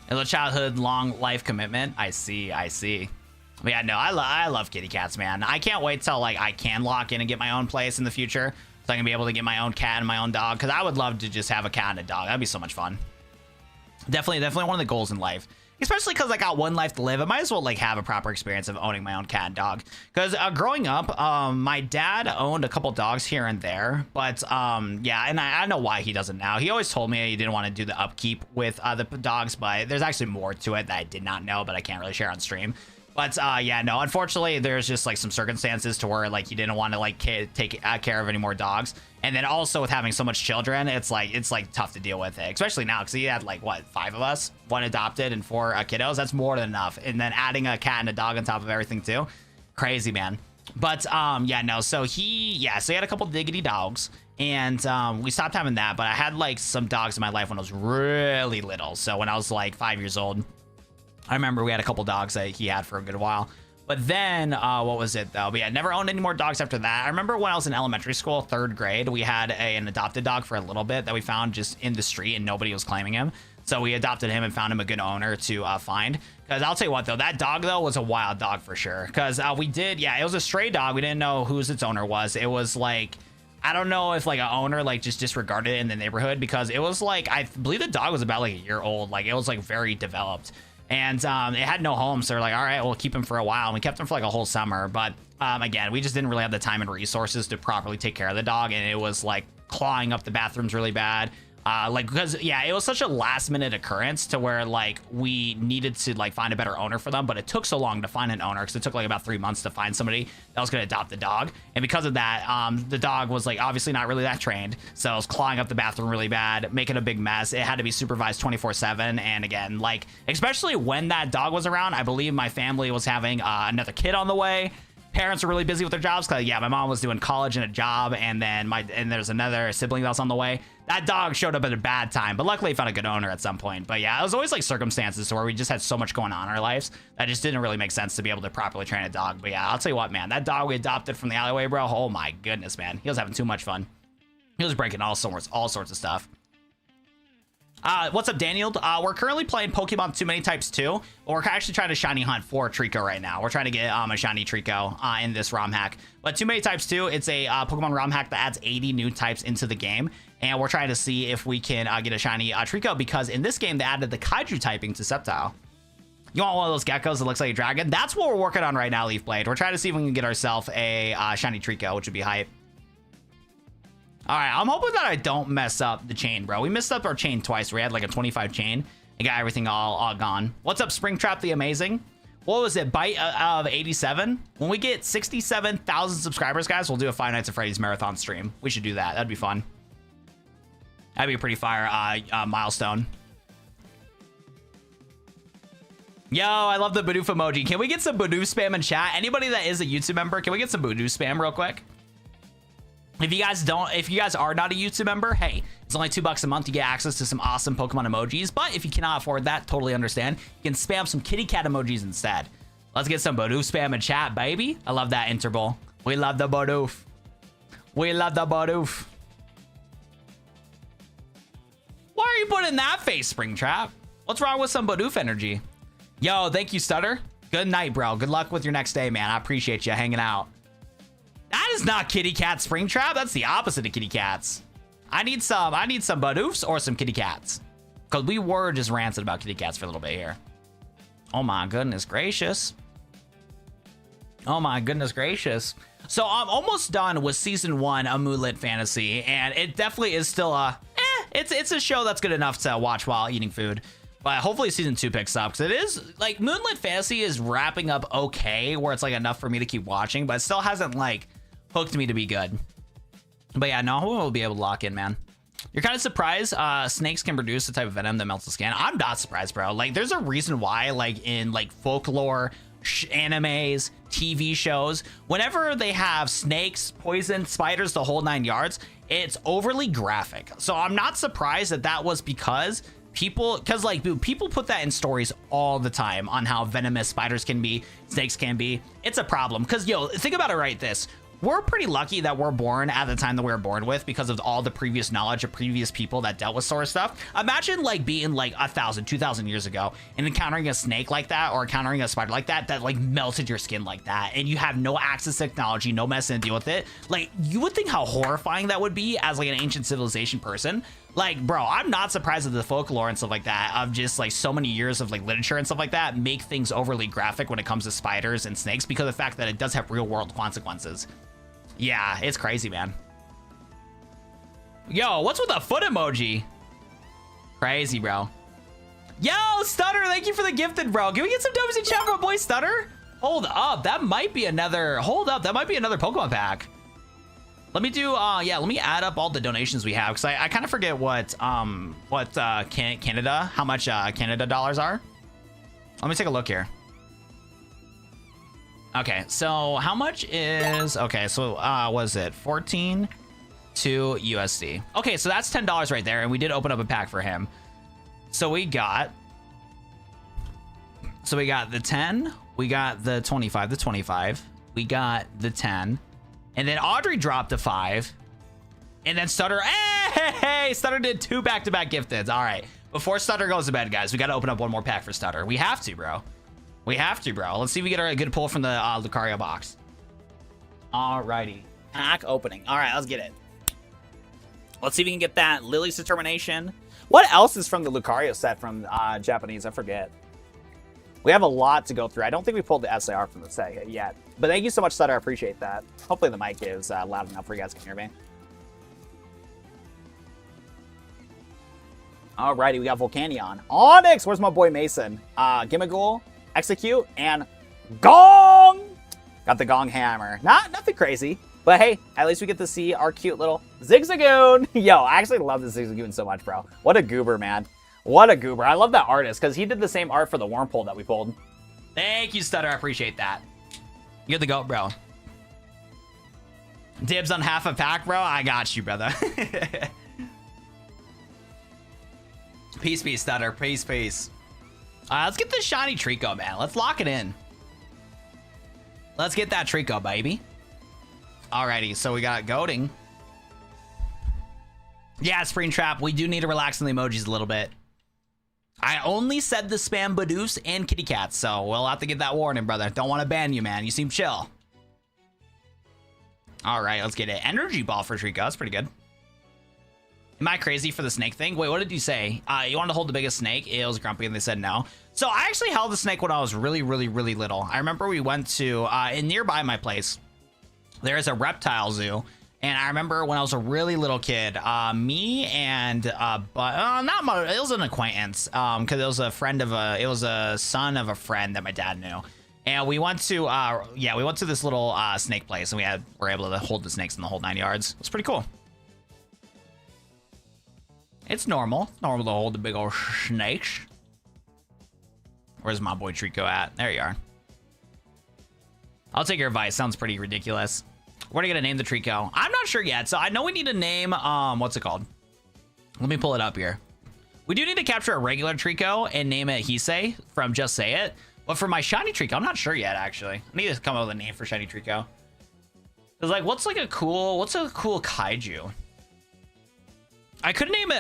A childhood long life commitment. I see. But yeah, no, I love kitty cats, man. I can't wait till like I can lock in and get my own place in the future, so I can be able to get my own cat and my own dog. Because I would love to just have a cat and a dog. That'd be so much fun. Definitely one of the goals in life. Especially because I got one life to live. I might as well like have a proper experience of owning my own cat and dog. Because growing up, my dad owned a couple dogs here and there. But yeah, and I know why he doesn't now. He always told me he didn't want to do the upkeep with the dogs, but there's actually more to it that I did not know, but I can't really share on stream. But yeah, no, unfortunately, there's just like some circumstances to where like he didn't want to like take care of any more dogs. And then also with having so much children, it's like tough to deal with it, especially now because he had like what, 5 of us, 1 adopted and 4 kiddos. That's more than enough. And then adding a cat and a dog on top of everything too, crazy, man. But yeah, no, so he had a couple diggity dogs. And we stopped having that, but I had like some dogs in my life when I was really little. So when I was like 5 years old, I remember we had a couple dogs that he had for a good while. But then, what was it though? But yeah, never owned any more dogs after that. I remember when I was in elementary school, 3rd grade, we had an adopted dog for a little bit that we found just in the street and nobody was claiming him. So we adopted him and found him a good owner to find. Because I'll tell you what though, that dog though was a wild dog for sure. Because it was a stray dog. We didn't know whose its owner was. It was like, I don't know if like an owner like just disregarded it in the neighborhood, because it was like, I believe the dog was about like a year old. Like it was like very developed. And it had no home, so they're like, all right, we'll keep him for a while. And we kept him for like a whole summer. But again, we just didn't really have the time and resources to properly take care of the dog. And it was like clawing up the bathrooms really bad. Because yeah, it was such a last minute occurrence to where like we needed to like find a better owner for them, but it took so long to find an owner because it took like about 3 months to find somebody that was going to adopt the dog. And because of that, the dog was like obviously not really that trained, so it was clawing up the bathroom really bad, making a big mess. It had to be supervised 24/7. And again, like especially when that dog was around, I believe my family was having another kid on the way. Parents were really busy with their jobs because yeah, my mom was doing college and a job, and then there's another sibling that was on the way. That dog showed up at a bad time, but luckily found a good owner at some point. But yeah, it was always like circumstances where we just had so much going on in our lives that just didn't really make sense to be able to properly train a dog. But yeah, I'll tell you what, man, that dog we adopted from the alleyway, bro. Oh my goodness, man, he was having too much fun. He was breaking all sorts of stuff. What's up, Daniel? We're currently playing Pokemon Too Many Types 2, but we're actually trying to shiny hunt for Trico right now. We're trying to get a shiny Trico in this ROM hack. But Too Many Types 2, it's a Pokemon ROM hack that adds 80 new types into the game. And we're trying to see if we can get a shiny Trico, because in this game, they added the Kaiju typing to Sceptile. You want one of those geckos that looks like a dragon? That's what we're working on right now, Leafblade. We're trying to see if we can get ourselves a shiny Trico, which would be hype. All right, I'm hoping that I don't mess up the chain, bro. We messed up our chain twice. We had like a 25 chain and got everything all gone. What's up, Springtrap the Amazing? What was it, Bite of 87? When we get 67,000 subscribers, guys, we'll do a Five Nights at Freddy's marathon stream. We should do that. That'd be fun. That'd be a pretty fire milestone. Yo, I love the Bidoof emoji. Can we get some Bidoof spam in chat? Anybody that is a YouTube member, can we get some Bidoof spam real quick? If you guys are not a YouTube member, hey, it's only $2 a month to get access to some awesome Pokemon emojis. But if you cannot afford that, totally understand. You can spam some kitty cat emojis instead. Let's get some Bidoof spam in chat, baby. I love that interval. We love the Bidoof. We love the Bidoof. Why are you putting that face, Springtrap? What's wrong with some Bidoof energy? Yo, thank you, Stutter. Good night, bro. Good luck with your next day, man. I appreciate you hanging out. That is not kitty cat Springtrap. That's the opposite of kitty cats. I need some Badoofs or some kitty cats. Because we were just ranting about kitty cats for a little bit here. Oh my goodness gracious. Oh my goodness gracious. So I'm almost done with season 1 of Moonlit Fantasy, and it definitely is still it's a show that's good enough to watch while eating food. But hopefully season 2 picks up, because it is like Moonlit Fantasy is wrapping up okay, where it's like enough for me to keep watching, but it still hasn't like hooked me to be good. But yeah, no, we'll be able to lock in, man. You're kind of surprised snakes can produce the type of venom that melts the skin. I'm not surprised, bro. Like, there's a reason why, like in like folklore, animes, TV shows, whenever they have snakes, poison, spiders, the whole 9 yards, it's overly graphic. So I'm not surprised that that was because people put that in stories all the time on how venomous spiders can be, snakes can be. It's a problem because, yo, think about it right this. We're pretty lucky that we're born at the time that we were born with because of all the previous knowledge of previous people that dealt with sort of stuff. Imagine like being like 1,000, 2,000 years ago and encountering a snake like that or encountering a spider like that like melted your skin like that, and you have no access to technology, no medicine to deal with it. Like, you would think how horrifying that would be as like an ancient civilization person. Like, bro, I'm not surprised that the folklore and stuff like that of just like so many years of like literature and stuff like that make things overly graphic when it comes to spiders and snakes, because of the fact that it does have real world consequences. Yeah, it's crazy, man. Yo, what's with the foot emoji? Crazy, bro. Yo, Stutter, thank you for the gifted, bro. Can we get some W's in chat for my boy Stutter? Hold up, that might be another, that might be another Pokemon pack. Let me do, yeah, let me add up all the donations we have, because I kind of forget what Canada, how much Canada dollars are. Let me take a look here. Okay, so how much is, okay, so was it 14 to USD? Okay, so that's $10 right there, and we did open up a pack for him. So we got the 10, we got the 25, we got the 10, and then Audrey dropped a 5, and then Stutter, hey, Stutter did 2 back-to-back gifteds. All right, before Stutter goes to bed, guys, we got to open up one more pack for Stutter. We have to, bro. We have to, bro. Let's see if we get a good pull from the Lucario box. Alrighty. Pack opening. All right, let's get it. Let's see if we can get that Lily's Determination. What else is from the Lucario set from Japanese? I forget. We have a lot to go through. I don't think we pulled the SAR from the set yet. But thank you so much, Sutter. I appreciate that. Hopefully the mic is loud enough for you guys to hear me. Alrighty, we got Volcanion. Onyx! Where's my boy Mason? Gimmighoul, Execute, and Gong! Got the Gong Hammer. Nothing crazy. But hey, at least we get to see our cute little Zigzagoon. Yo, I actually love the Zigzagoon so much, bro. What a goober, man. What a goober. I love that artist, because he did the same art for the Wormhole that we pulled. Thank you, Stutter. I appreciate that. You're the GOAT, bro. Dibs on half a pack, bro? I got you, brother. Peace, Stutter. Peace. Let's get this shiny Trico, man. Let's lock it in. Let's get that Trico, baby. Alrighty, so we got Goading. Yeah, Springtrap. We do need to relax on the emojis a little bit. I only said the spam Badoofs and kitty cats, so we'll have to get that warning, brother. Don't want to ban you, man. You seem chill. Alright, let's get it. Energy Ball for Trico. That's pretty good. Am I crazy for the snake thing? Wait, what did you say? You wanted to hold the biggest snake? It was grumpy, and they said no. So I actually held the snake when I was really little. I remember we went to, in nearby my place, there's a reptile zoo. And I remember when I was a really little kid, me and, it was an acquaintance, because it was a friend of it was a son of a friend that my dad knew. And we went to, we went to this little snake place, and we were able to hold the snakes in the whole 9 yards. It was pretty cool. It's normal to hold the big old snakes. Where's my boy Trico at? There you are. I'll take your advice. Sounds pretty ridiculous. We're gonna name the Trico. I'm not sure yet, so I know we need to name, what's it called? Let me pull it up here. We do need to capture a regular Trico and name it Hisei from Just Say It. But for my shiny Trico, I'm not sure yet, actually. I need to come up with a name for shiny Trico. Cause like, what's a cool Kaiju? I could name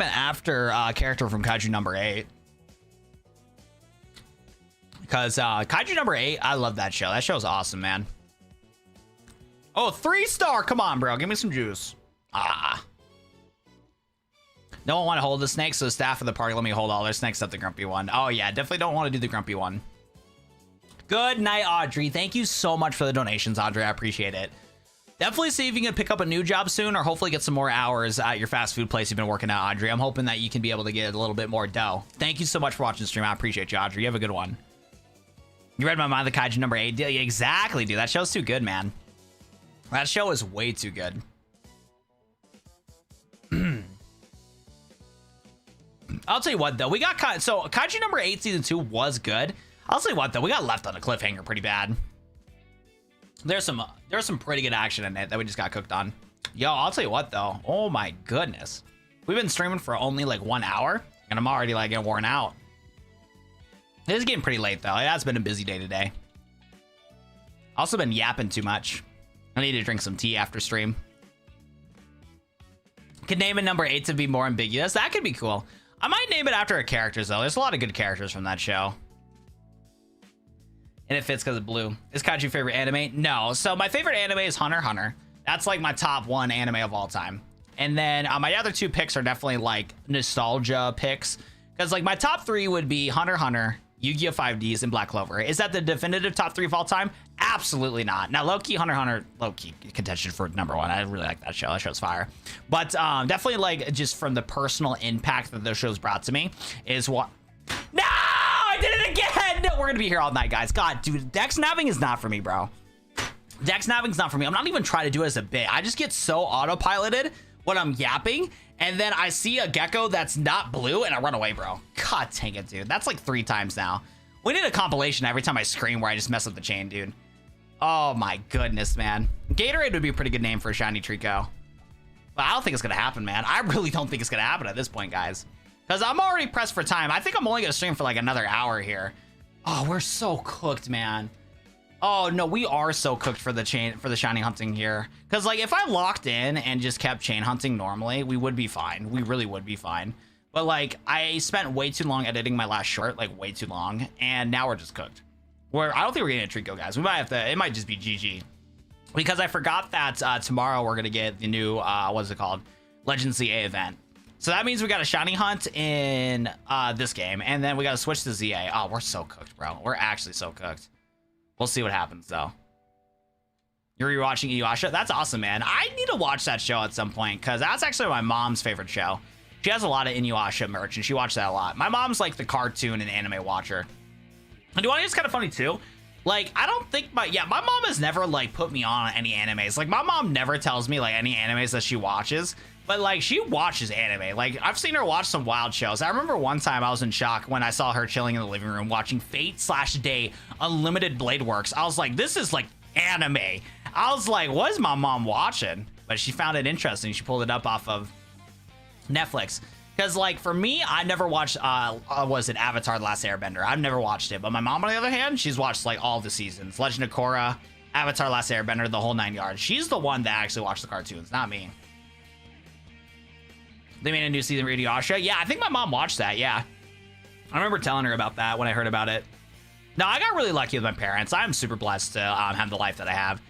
it after a character from Kaiju number 8. Because Kaiju number 8, I love that show. That show's awesome, man. Oh, 3-star. Come on, bro. Give me some juice. Ah. No one want to hold the snake, so staff of the party let me hold all their snakes except the grumpy one. Oh, yeah. Definitely don't want to do the grumpy one. Good night, Audrey. Thank you so much for the donations, Audrey. I appreciate it. Definitely see if you can pick up a new job soon or hopefully get some more hours at your fast food place you've been working at, Audrey. I'm hoping that you can be able to get a little bit more dough. Thank you so much for watching the stream. I appreciate you, Audrey. You have a good one. You read my mind, the Kaiju number 8. Yeah, exactly, dude. That show's too good, man. That show is way too good. I'll tell you what, though. We got... So, Kaiju number 8 season 2 was good. I'll tell you what, though. We got left on a cliffhanger pretty bad. There's some pretty good action in it that we just got cooked on. Yo, I'll tell you what, though. Oh, my goodness. We've been streaming for only, like, 1 hour, and I'm already, like, getting worn out. It is getting pretty late, though. It has been a busy day today. Also been yapping too much. I need to drink some tea after stream. Could name it number 8 to be more ambiguous. That could be cool. I might name it after a character, though. There's a lot of good characters from that show. And it fits because of blue. Is Kaiju your favorite anime? No. So my favorite anime is Hunter x Hunter. That's like my top 1 anime of all time. And then my other 2 picks are definitely like nostalgia picks. Because like my top 3 would be Hunter x Hunter, Yu-Gi-Oh! 5Ds, and Black Clover. Is that the definitive top 3 of all time? Absolutely not. Now, low-key, Hunter x Hunter, low-key contention for number 1. I really like that show. That show's fire. But definitely like just from the personal impact that those shows brought to me is what... No! I did it again! No, we're gonna be here all night, guys. God, dude, dex nabbing is not for me, bro. Dex nabbing's not for me. I'm not even trying to do it as a bit. I just get so autopiloted when I'm yapping, and then I see a gecko that's not blue, and I run away, bro. God dang it, dude. That's like 3 times now. We need a compilation every time I scream where I just mess up the chain, dude. Oh my goodness, man. Gatorade would be a pretty good name for a shiny Trico. But I don't think it's gonna happen, man. I really don't think it's gonna happen at this point, guys. Because I'm already pressed for time. I think I'm only going to stream for like another hour here. Oh, we're so cooked, man. Oh, no, we are so cooked for the shiny hunting here. Because like if I locked in and just kept chain hunting normally, we would be fine. We really would be fine. But like I spent way too long editing my last short, like way too long. And now we're just cooked. I don't think we're getting a Trico, guys. We might have to, it might just be GG. Because I forgot that tomorrow we're going to get the new, what's it called? Legends ZA event. So that means we got a shiny hunt in this game, and then we got to switch to ZA. Oh, we're so cooked, bro. We're actually so cooked. We'll see what happens, though. You're rewatching Inuyasha? That's awesome, man. I need to watch that show at some point, because that's actually my mom's favorite show. She has a lot of Inuyasha merch, and she watches that a lot. My mom's like the cartoon and anime watcher. And do you want to hear it's kind of funny, too? Like, I don't think my mom has never, like, put me on any animes. Like, my mom never tells me, like, any animes that she watches. But, like, she watches anime. Like, I've seen her watch some wild shows. I remember one time I was in shock when I saw her chilling in the living room watching Fate/Day Unlimited Blade Works. I was like, this is, like, anime. I was like, what is my mom watching? But she found it interesting. She pulled it up off of Netflix. Because, like, for me, I never watched, was it Avatar: The Last Airbender? I've never watched it. But my mom, on the other hand, she's watched, like, all the seasons. Legend of Korra, Avatar: The Last Airbender, the whole 9 yards. She's the one that actually watched the cartoons, not me. They made a new season of Inuyasha. Yeah, I think my mom watched that, yeah. I remember telling her about that when I heard about it. No, I got really lucky with my parents. I'm super blessed to have the life that I have.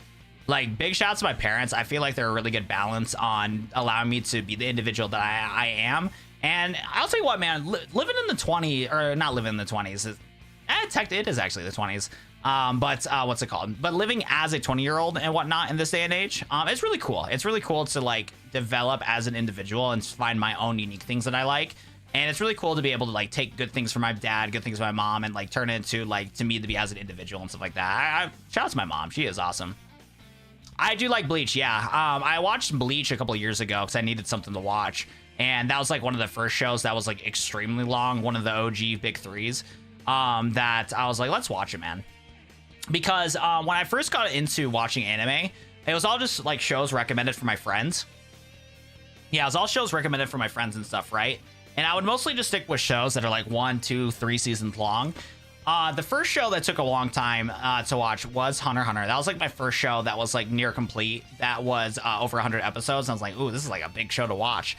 Like, big shouts to my parents. I feel like they're a really good balance on allowing me to be the individual that I am. And I'll tell you what, man, living in the 20s, or not living in the 20s, it is actually the 20s. But what's it called? But living as a 20-year-old and whatnot in this day and age, it's really cool. It's really cool to like develop as an individual and find my own unique things that I like. And it's really cool to be able to like take good things from my dad, good things from my mom, and like turn it into like to me to be as an individual and stuff like that. Shout out to my mom. She is awesome. I do like Bleach. Yeah. I watched Bleach a couple of years ago because I needed something to watch. And that was like one of the first shows that was like extremely long. One of the OG big threes that I was like, let's watch it, man. Because when I first got into watching anime, it was all just like shows recommended for my friends. Yeah, it was all shows recommended for my friends and stuff, right? And I would mostly just stick with shows that are like 1, 2, 3 seasons long. The first show that took a long time to watch was Hunter x Hunter. That was like my first show that was like near complete. That was over 100 episodes. And I was like, ooh, this is like a big show to watch.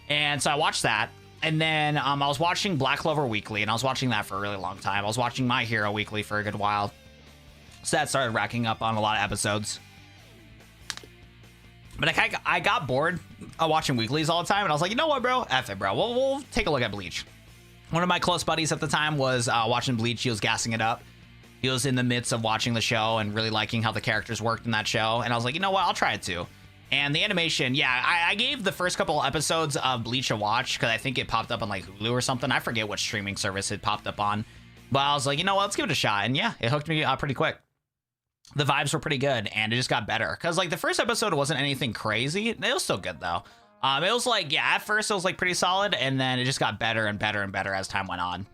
And so I watched that. And then I was watching Black Clover Weekly, and I was watching that for a really long time. I was watching My Hero Weekly for a good while. So that started racking up on a lot of episodes. But I got bored of watching weeklies all the time, and I was like, you know what, bro? F it, bro. We'll take a look at Bleach. One of my close buddies at the time was watching Bleach. He was gassing it up. He was in the midst of watching the show and really liking how the characters worked in that show. And I was like, you know what? I'll try it too. And the animation, yeah, I gave the first couple episodes of Bleach a watch because I think it popped up on like Hulu or something. I forget what streaming service it popped up on. But I was like, you know what? Let's give it a shot. And yeah, it hooked me pretty quick. The vibes were pretty good, and it just got better. Because like the first episode wasn't anything crazy. It was still good though. It was like, yeah, at first it was like pretty solid, and then it just got better and better and better as time went on.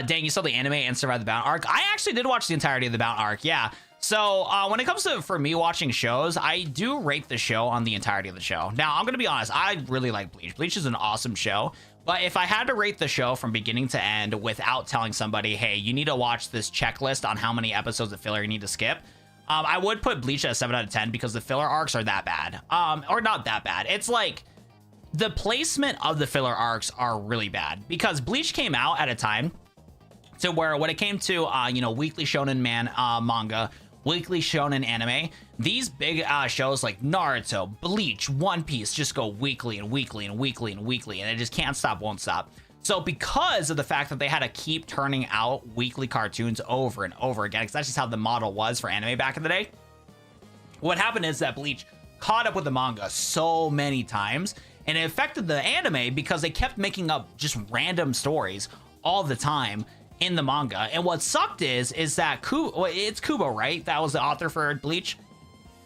Dang, you saw the anime and survived the Bound arc. I actually did watch the entirety of the Bound arc, yeah. So when it comes to, for me, watching shows, I do rate the show on the entirety of the show. Now, I'm going to be honest, I really like Bleach. Bleach is an awesome show. But if I had to rate the show from beginning to end without telling somebody, hey, you need to watch this checklist on how many episodes of filler you need to skip, I would put Bleach at a 7 out of 10 because the filler arcs are that bad. Or not that bad. It's like the placement of the filler arcs are really bad because Bleach came out at a time to where when it came to, weekly shonen manga, weekly shonen anime, these big shows like Naruto, Bleach, One Piece just go weekly and weekly and weekly and weekly, and it just can't stop, won't stop. So because of the fact that they had to keep turning out weekly cartoons over and over again, because that's just how the model was for anime back in the day, what happened is that Bleach caught up with the manga so many times, and it affected the anime because they kept making up just random stories all the time in the manga. And what sucked is that it's Kubo, right? That was the author for Bleach.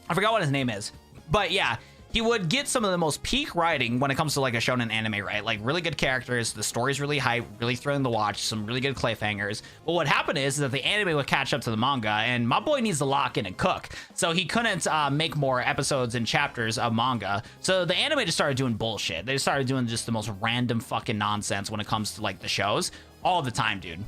I forgot what his name is, but yeah, he would get some of the most peak writing when it comes to like a shonen anime, right? Like really good characters, the story's really hype, really thrilling to watch, some really good cliffhangers. But what happened is that the anime would catch up to the manga, and my boy needs to lock in and cook. So he couldn't make more episodes and chapters of manga. So the anime just started doing bullshit. They started doing just the most random fucking nonsense when it comes to like the shows all the time, dude.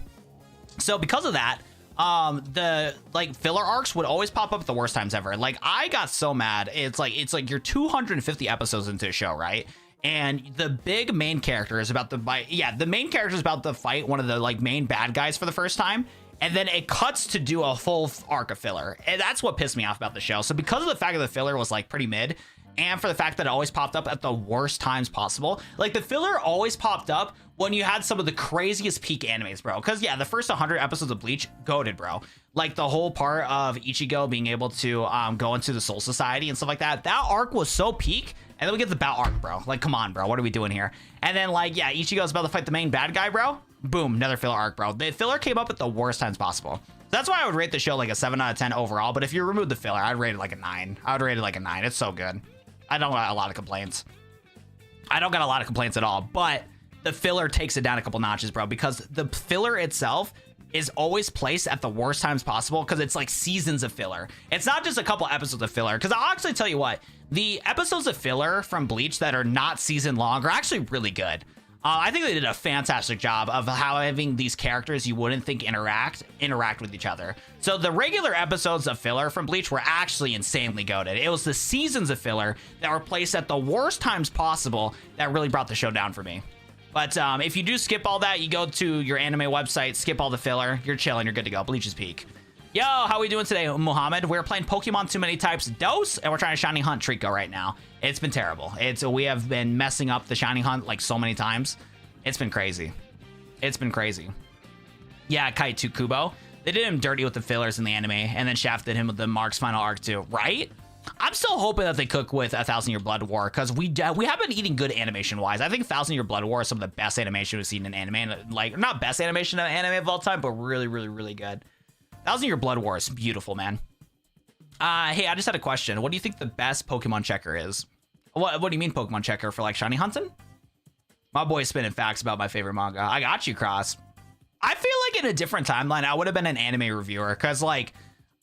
So because of that, the like filler arcs would always pop up at the worst times ever. Like I got so mad. It's like you're 250 episodes into a show, right? And the big main character is about to fight. Yeah, the main character is about to fight one of the like main bad guys for the first time. And then it cuts to do a full arc of filler. And that's what pissed me off about the show. So because of the fact that the filler was like pretty mid, and for the fact that it always popped up at the worst times possible, like the filler always popped up when you had some of the craziest peak animes, bro. Because yeah, the first 100 episodes of Bleach, goated, bro. Like the whole part of Ichigo being able to go into the Soul Society and stuff like that. That arc was so peak. And then we get the Bout arc, bro. Like, come on, bro. What are we doing here? And then like, yeah, Ichigo's about to fight the main bad guy, bro. Boom, another filler arc, bro. The filler came up at the worst times possible. That's why I would rate the show like a 7 out of 10 overall. But if you remove the filler, I'd rate it like a 9. I would rate it like a 9. It's so good. I don't got a lot of complaints. I don't got a lot of complaints at all, but the filler takes it down a couple notches, bro, because the filler itself is always placed at the worst times possible because it's like seasons of filler. It's not just a couple episodes of filler, because I'll actually tell you what, the episodes of filler from Bleach that are not season long are actually really good. I think they did a fantastic job of how having these characters you wouldn't think interact with each other. So the regular episodes of filler from Bleach were actually insanely goated. It was the seasons of filler that were placed at the worst times possible that really brought the show down for me. But if you do skip all that, you go to your anime website, skip all the filler, you're chilling, you're good to go. Bleach is peak. Yo, how we doing today, Muhammad? We're playing Pokemon Too Many Types Dose, and we're trying to Shiny Hunt Trico right now. It's been terrible. We have been messing up the Shiny Hunt like so many times. It's been crazy. It's been crazy. Yeah, Kaiju Kubo. They did him dirty with the fillers in the anime, and then shafted him with the Mark's final arc too, right? I'm still hoping that they cook with 1,000 Year Blood War, because we have been eating good animation-wise. I think 1,000 Year Blood War is some of the best animation we've seen in anime. And, like, not best animation in anime of all time, but really, really, really good. 1,000 Year Blood War is beautiful, man. Hey, I just had a question. What do you think the best Pokemon checker is? What do you mean Pokemon checker for, like, shiny hunting? My boy's spinning facts about my favorite manga. I got you, Cross. I feel like in a different timeline, I would have been an anime reviewer, because, like,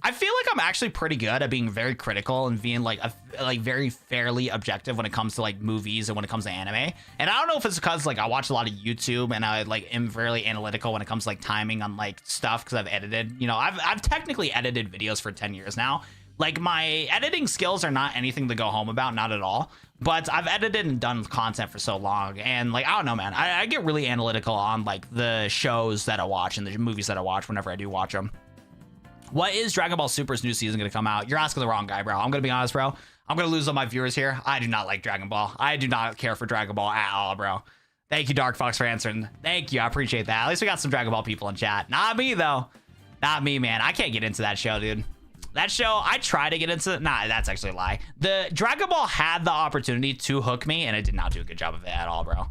I feel like I'm actually pretty good at being very critical and being like very fairly objective when it comes to like movies and when it comes to anime. And I don't know if it's because like I watch a lot of YouTube and I like am fairly analytical when it comes to like timing on like stuff, because I've edited, you know, I've technically edited videos for 10 years now. Like my editing skills are not anything to go home about, not at all. But I've edited and done content for so long, and like I don't know, man, I get really analytical on like the shows that I watch and the movies that I watch whenever I do watch them. What is Dragon Ball Super's new season going to come out? You're asking the wrong guy, bro. I'm going to be honest, bro. I'm going to lose all my viewers here. I do not like Dragon Ball. I do not care for Dragon Ball at all, bro. Thank you, Dark Fox, for answering. Thank you. I appreciate that. At least we got some Dragon Ball people in chat. Not me, though. Not me, man. I can't get into that show, dude. That show, I try to get into. Nah, that's actually a lie. The Dragon Ball had the opportunity to hook me, and it did not do a good job of it at all, bro.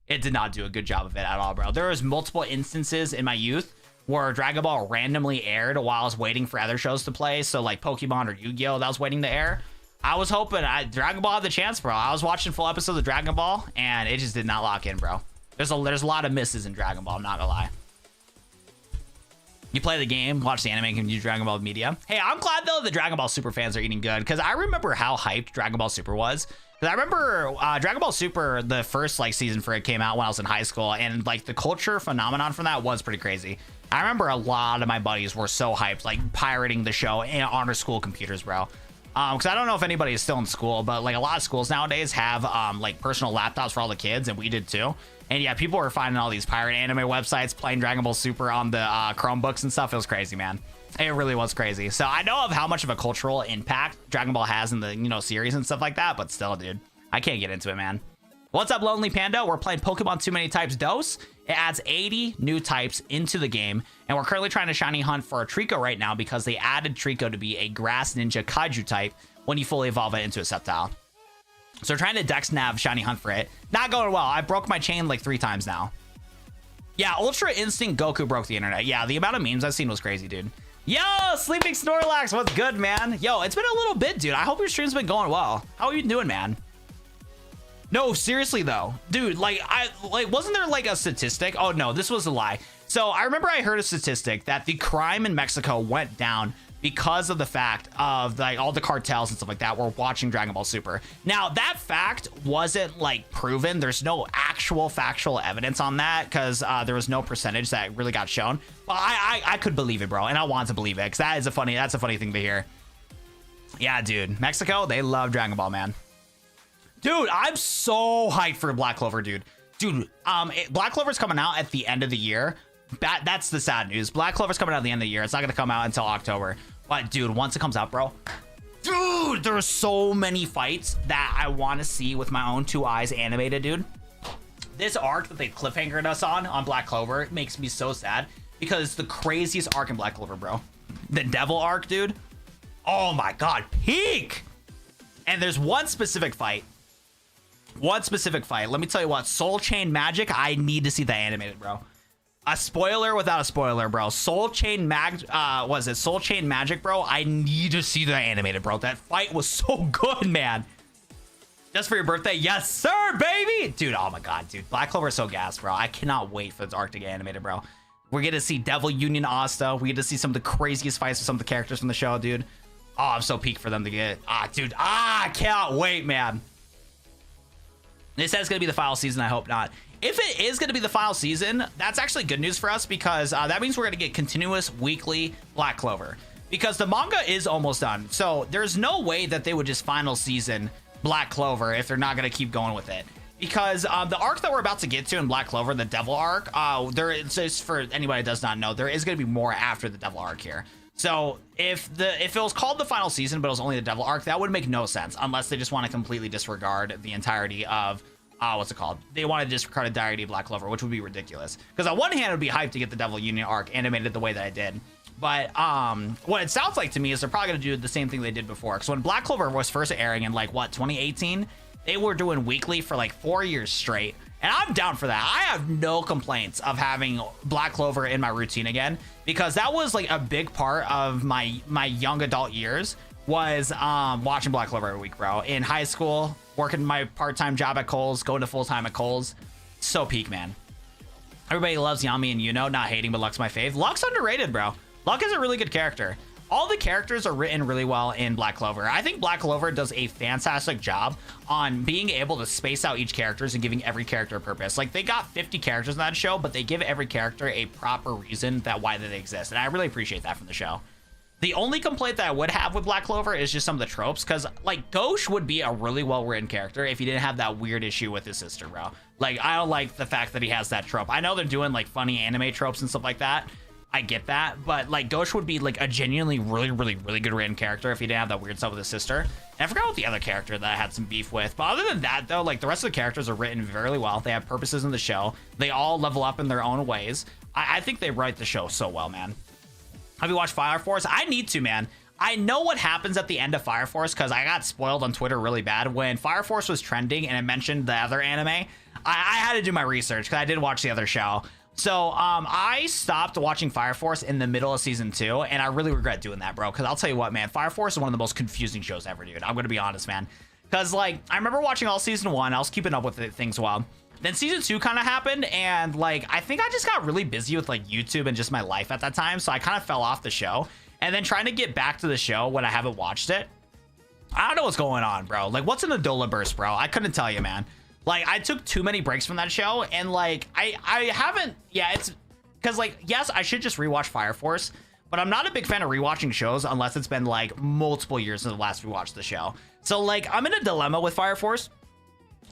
It did not do a good job of it at all, bro. There was multiple instances in my youth where Dragon Ball randomly aired while I was waiting for other shows to play. So like Pokemon or Yu-Gi-Oh! That was waiting to air. I was hoping Dragon Ball had the chance, bro. I was watching full episodes of Dragon Ball, and it just did not lock in, bro. There's a lot of misses in Dragon Ball, I'm not gonna lie. You play the game, watch the anime, and use Dragon Ball media. Hey, I'm glad, though, the Dragon Ball Super fans are eating good, because I remember how hyped Dragon Ball Super was. Because I remember Dragon Ball Super, the first like season for it came out when I was in high school, and like the culture phenomenon from that was pretty crazy. I remember a lot of my buddies were so hyped, like pirating the show on our school computers, bro. Because I don't know if anybody is still in school, but like a lot of schools nowadays have like personal laptops for all the kids, and we did too. And yeah, people were finding all these pirate anime websites playing Dragon Ball Super on the Chromebooks and stuff. It was crazy, man. It really was crazy. So I know of how much of a cultural impact Dragon Ball has in the, you know, series and stuff like that, but still, dude, I can't get into it, man. What's up, Lonely Panda? We're playing Pokemon Too Many Types Dose. It adds 80 new types into the game, and we're currently trying to shiny hunt for a Trico right now because they added Trico to be a Grass Ninja Kaiju type when you fully evolve it into a Sceptile. So we're trying to Dex Nav shiny hunt for it. Not going well. I broke my chain like 3 times now. Yeah, Ultra Instinct Goku broke the internet. Yeah, the amount of memes I've seen was crazy, dude. Yo, Sleeping Snorlax, what's good, man? Yo, it's been a little bit, dude. I hope your stream's been going well. How are you doing, man? No, seriously though, dude, wasn't there like a statistic? Oh no, this was a lie. So I remember I heard a statistic that the crime in Mexico went down because of the fact of like all the cartels and stuff like that were watching Dragon Ball Super. Now that fact wasn't like proven. There's no actual factual evidence on that because there was no percentage that really got shown. But I could believe it, bro, and I want to believe it because that's a funny thing to hear. Yeah, dude, Mexico, they love Dragon Ball, man. Dude, I'm so hyped for Black Clover, dude. Dude, Black Clover's coming out at the end of the year. That's the sad news. Black Clover's coming out at the end of the year. It's not going to come out until October. But, dude, once it comes out, bro. Dude, there are so many fights that I want to see with my own 2 eyes animated, dude. This arc that they cliffhangered us on Black Clover makes me so sad. Because it's the craziest arc in Black Clover, bro. The Devil arc, dude. Oh, my God. Peak! And there's one specific fight. Let me tell you what, Soul Chain Magic, I need to see that animated, bro. A spoiler without a spoiler, bro. Soul Chain Magic, bro? I need to see that animated, bro. That fight was so good, man. Just for your birthday? Yes, sir, baby! Dude, oh my God, dude. Black Clover is so gassed, bro. I cannot wait for this arc to get animated, bro. We're gonna see Devil Union Asta. We get to see some of the craziest fights with some of the characters from the show, dude. Oh, I'm so peaked for them to get. Dude, I can't wait, man. They said it's going to be the final season. I hope not. If it is going to be the final season, that's actually good news for us because that means we're going to get continuous weekly Black Clover because the manga is almost done. So there's no way that they would just final season Black Clover if they're not going to keep going with it. Because the arc that we're about to get to in Black Clover, the Devil arc, just for anybody who does not know, there is going to be more after the Devil arc here. So if it was called the final season, but it was only the Devil arc, that would make no sense unless they just want to completely disregard the entirety of what's it called? They want to disregard the entirety of Black Clover, which would be ridiculous. Because on one hand, it would be hyped to get the Devil Union arc animated the way that I did. But what it sounds like to me is they're probably going to do the same thing they did before. Because when Black Clover was first airing in like what 2018, they were doing weekly for like 4 years straight. And I'm down for that. I have no complaints of having Black Clover in my routine again, because that was like a big part of my young adult years was watching Black Clover every week, bro. In high school, working my part-time job at Kohl's, going to full-time at Kohl's. So peak, man. Everybody loves Yami and Yuno, not hating, but Luck's my fave. Luck's underrated, bro. Luck is a really good character. All the characters are written really well in Black Clover. I think Black Clover does a fantastic job on being able to space out each characters and giving every character a purpose. Like, they got 50 characters in that show, but they give every character a proper reason why they exist. And I really appreciate that from the show. The only complaint that I would have with Black Clover is just some of the tropes, because, like, Ghosh would be a really well-written character if he didn't have that weird issue with his sister, bro. Like, I don't like the fact that he has that trope. I know they're doing, like, funny anime tropes and stuff like that, I get that, but like Ghosh would be like a genuinely really good written character if he didn't have that weird stuff with his sister. And I forgot what the other character that I had some beef with, but other than that though, like the rest of the characters are written very well. They have purposes in the show. They all level up in their own ways. I think they write the show so well, man. Have you watched Fire Force? I need to, man. I know what happens at the end of Fire Force because I got spoiled on Twitter really bad when Fire Force was trending and it mentioned the other anime. I had to do my research because I did watch the other show. So I stopped watching Fire Force in the middle of season 2, and I really regret doing that, bro. Because I'll tell you what, man, Fire Force is one of the most confusing shows ever, dude. I'm gonna be honest, man. Because like I remember watching all season 1, I was keeping up with things well. Then season 2 kind of happened, and like I think I just got really busy with like YouTube and just my life at that time, so I kind of fell off the show. And then trying to get back to the show when I haven't watched it, I don't know what's going on, bro. Like, what's an Adola burst, bro? I couldn't tell you, man. Like, I took too many breaks from that show, and like I haven't. Yeah, it's because like yes, I should just rewatch Fire Force, but I'm not a big fan of rewatching shows unless it's been like multiple years since the last we watched the show. So like I'm in a dilemma with Fire Force.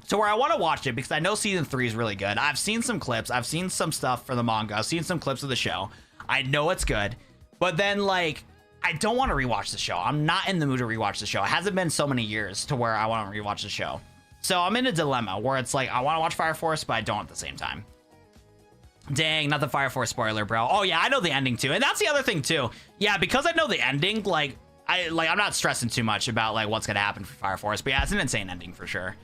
So where I want to watch it because I know season 3 is really good. I've seen some clips. I've seen some stuff for the manga. I've seen some clips of the show. I know it's good. But then, like, I don't want to rewatch the show. I'm not in the mood to rewatch the show. It hasn't been so many years to where I want to rewatch the show. So I'm in a dilemma where it's like, I want to watch Fire Force, but I don't at the same time. Dang, not the Fire Force spoiler, bro. Oh, yeah, I know the ending, too. And that's the other thing, too. Yeah, because I know the ending, I'm not stressing too much about, like, what's going to happen for Fire Force. But yeah, it's an insane ending for sure.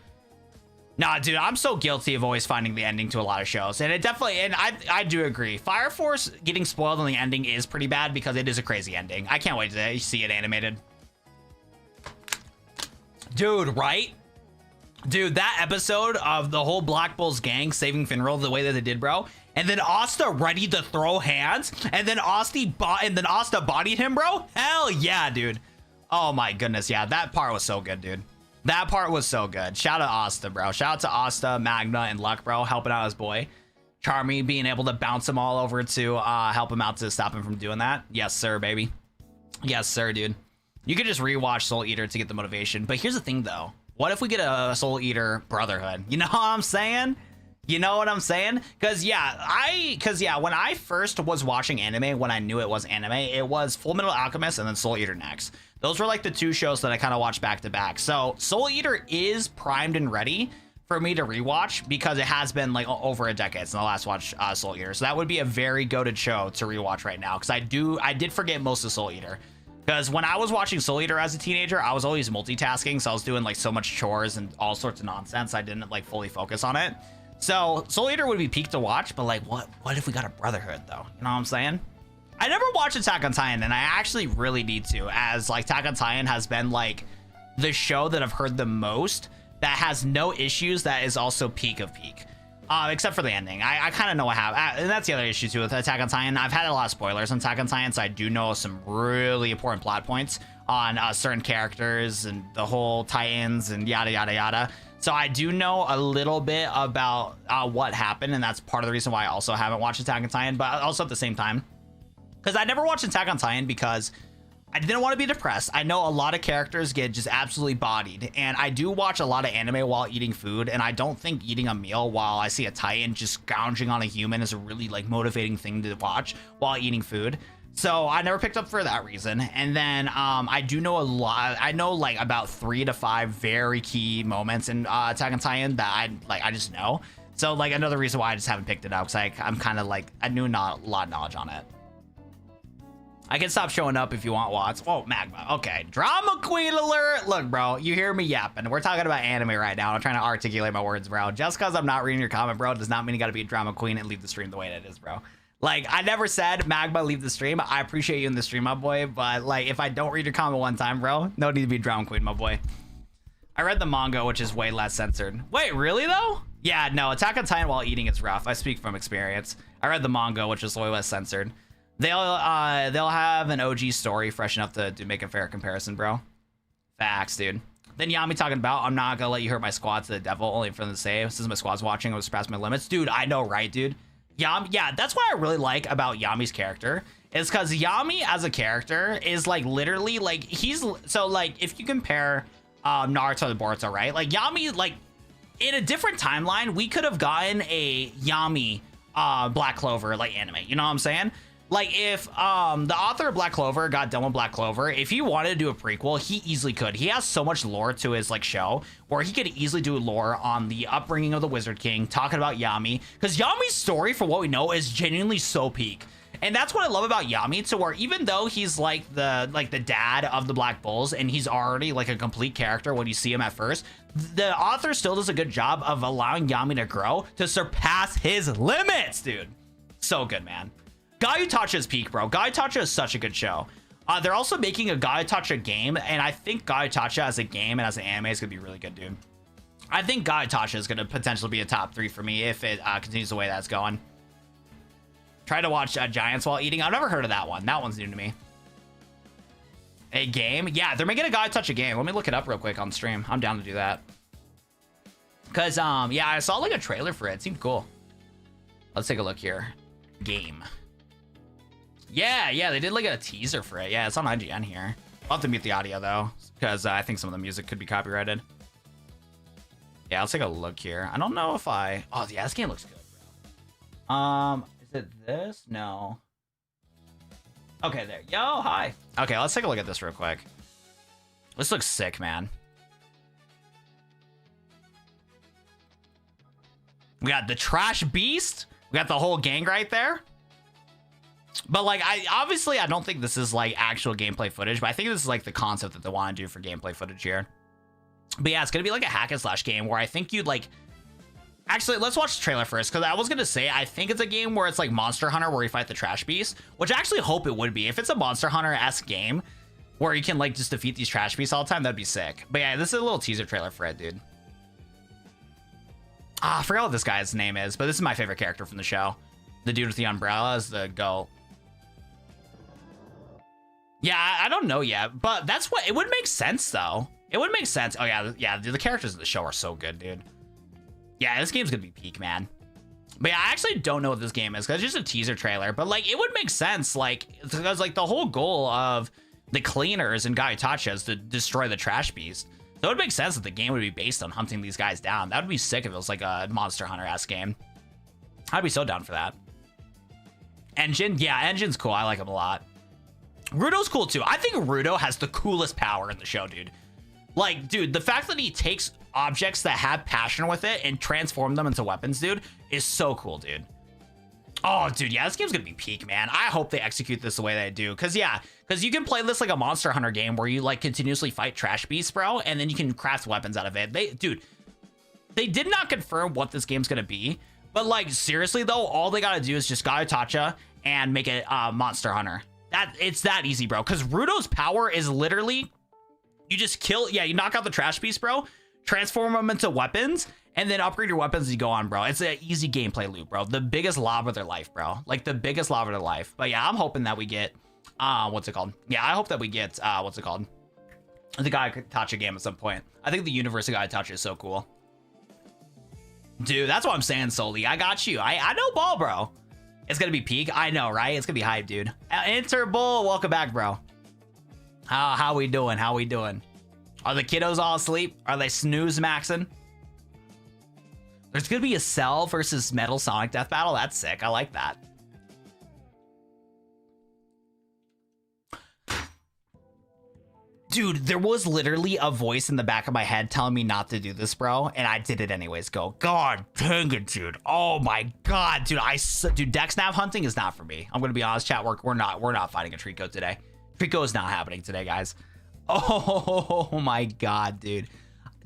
Nah, dude, I'm so guilty of always finding the ending to a lot of shows. And it definitely, and I do agree. Fire Force getting spoiled on the ending is pretty bad because it is a crazy ending. I can't wait to see it animated. Dude, right? Dude, that episode of the whole Black Bulls gang saving Finral the way that they did, bro. And then Asta ready to throw hands. And then Asta bodied him, bro. Hell yeah, dude. Oh my goodness. Yeah, that part was so good, dude. That part was so good. Shout out to Asta, bro. Shout out to Asta, Magna, and Luck, bro, helping out his boy. Charmy being able to bounce him all over to help him out to stop him from doing that. Yes, sir, baby. Yes, sir, dude. You could just rewatch Soul Eater to get the motivation. But here's the thing, though. What if we get a Soul Eater Brotherhood? You know what I'm saying? You know what I'm saying? Because, yeah, when I first was watching anime, when I knew it was anime, it was Full Metal Alchemist and then Soul Eater next. Those were like the 2 shows that I kind of watched back to back. So Soul Eater is primed and ready for me to rewatch because it has been like over a decade since I last watched Soul Eater. So that would be a very goated show to rewatch right now because I did forget most of Soul Eater. Because when I was watching Soul Eater as a teenager, I was always multitasking. So I was doing like so much chores and all sorts of nonsense. I didn't like fully focus on it. So Soul Eater would be peak to watch, but like what if we got a Brotherhood though? You know what I'm saying? I never watched Attack on Titan, and I actually really need to, as like Attack on Titan has been like the show that I've heard the most that has no issues, that is also peak of peak, except for the ending. I kind of know what happened, and that's the other issue too with Attack on Titan. I've had a lot of spoilers on Attack on Titan, so I do know some really important plot points on certain characters and the whole Titans and yada yada yada. So I do know a little bit about what happened, and that's part of the reason why I also haven't watched Attack on Titan, but also at the same time, because I never watched Attack on Titan because I didn't want to be depressed. I know a lot of characters get just absolutely bodied, and I do watch a lot of anime while eating food, and I don't think eating a meal while I see a Titan just gouging on a human is a really like motivating thing to watch while eating food. So I never picked up for that reason. And then I do know a lot. I know like about 3 to 5 very key moments in Attack on Titan that I just know. So like another reason why I just haven't picked it up, because I'm kind of like, I knew not a lot of knowledge on it. I can stop showing up if you want, Watts. Oh, Magma. Okay. Drama queen alert. Look, bro, you hear me yapping. We're talking about anime right now. I'm trying to articulate my words, bro. Just because I'm not reading your comment, bro, does not mean you got to be a drama queen and leave the stream the way it is, bro. Like, I never said Magma leave the stream. I appreciate you in the stream, my boy. But, like, if I don't read your comment one time, bro, no need to be a drama queen, my boy. I read the manga, which is way less censored. Wait, really, though? Yeah, no. Attack on Titan while eating is rough. I speak from experience. I read the manga, which is way less censored. They'll have an OG story fresh enough to make a fair comparison, bro. Facts, dude. Then Yami talking about, I'm not gonna let you hurt my squad to the devil, only for them to say, since my squad's watching, I was past my limits. Dude, I know, right, dude? Yami, yeah, that's what I really like about Yami's character, is because Yami as a character is like literally like he's so like if you compare Naruto to Boruto, right? Like Yami, like in a different timeline, we could have gotten a Yami Black Clover like anime, you know what I'm saying? Like, if the author of Black Clover got done with Black Clover, if he wanted to do a prequel, he easily could. He has so much lore to his like show where he could easily do lore on the upbringing of the Wizard King, talking about Yami, because Yami's story, for what we know, is genuinely so peak. And that's what I love about Yami, to where even though he's like the dad of the Black Bulls and he's already like a complete character when you see him at first, the author still does a good job of allowing Yami to grow to surpass his limits, dude. So good, man. Gayutacha's peak, bro. Gayutacha is such a good show. They're also making a Gayutacha game, and I think Gayutacha as a game and as an anime is gonna be really good, dude. I think Gayutacha is gonna potentially be a top 3 for me if it continues the way that's going. Try to watch Giants while eating. I've never heard of that one. That one's new to me. A game? Yeah, they're making a Gayutacha game. Let me look it up real quick on stream. I'm down to do that. Cause yeah, I saw like a trailer for it. It seemed cool. Let's take a look here. Game. Yeah, they did like a teaser for it. Yeah, it's on IGN here. I'll have to mute the audio though, because I think some of the music could be copyrighted. Yeah, let's take a look here. I don't know if oh yeah, this game looks good, bro. Is it this? No. Okay, there. Yo, hi. Okay, let's take a look at this real quick. This looks sick, man. We got the Trash Beast. We got the whole gang right there. But like, I don't think this is like actual gameplay footage, but I think this is like the concept that they want to do for gameplay footage here. But yeah, it's gonna be like a hack and slash game where I think you'd like. Actually, let's watch the trailer first, because I was gonna say I think it's a game where it's like Monster Hunter, where you fight the Trash Beast, which I actually hope it would be. If it's a Monster Hunter-esque game where you can like just defeat these Trash Beasts all the time, that'd be sick. But yeah, this is a little teaser trailer for it, dude. I forgot what this guy's name is, but this is my favorite character from the show. The dude with the umbrella is the goat. Yeah, I don't know yet, but that's what it would make sense though. It would make sense. Oh yeah, dude, the characters in the show are so good, dude. Yeah, this game's gonna be peak, man. But yeah, I actually don't know what this game is because it's just a teaser trailer. But like, it would make sense, like, because like the whole goal of the cleaners and Gayutacha is to destroy the Trash Beast. So it would make sense that the game would be based on hunting these guys down. That would be sick if it was like a Monster Hunter-esque game. I'd be so down for that. Engine, yeah, Engine's cool. I like him a lot. Rudo's cool too. I think Rudo has the coolest power in the show, dude. Like, dude, the fact that he takes objects that have passion with it and transform them into weapons, dude, is so cool, dude. Oh, dude, yeah, this game's gonna be peak, man. I hope they execute this the way they do. Because you can play this like a Monster Hunter game where you like continuously fight Trash Beasts, bro, and then you can craft weapons out of it. They did not confirm what this game's gonna be, but like, seriously though, all they gotta do is just Gayutacha and make it Monster Hunter. It's that easy, bro. Because Rudo's power is literally, you just kill, you knock out the Trash Beast, bro, transform them into weapons, and then upgrade your weapons as you go on, bro. It's an easy gameplay loop, bro. The biggest lob of their life, bro. Like, the biggest lob of their life. But yeah, I'm hoping that we get, what's it called? Yeah, I hope that we get, what's it called? The Gayutacha game at some point. I think the universe of Gayutacha is so cool. Dude, that's what I'm saying, Soli. I got you. I know ball, bro. It's gonna be peak. I know, right? It's gonna be hype, dude. Enter Bull, welcome back, bro. How we doing? How we doing? Are the kiddos all asleep? Are they snooze maxing? There's gonna be a Cell versus Metal Sonic death battle. That's sick. I like that. Dude, there was literally a voice in the back of my head telling me not to do this, bro, and I did it anyways. God dang it, dude. Oh my god, dude. Dude, Dex Nav hunting is not for me. I'm gonna be honest, chat. We're not fighting a Trico today. Trico is not happening today, guys. Oh my god, dude.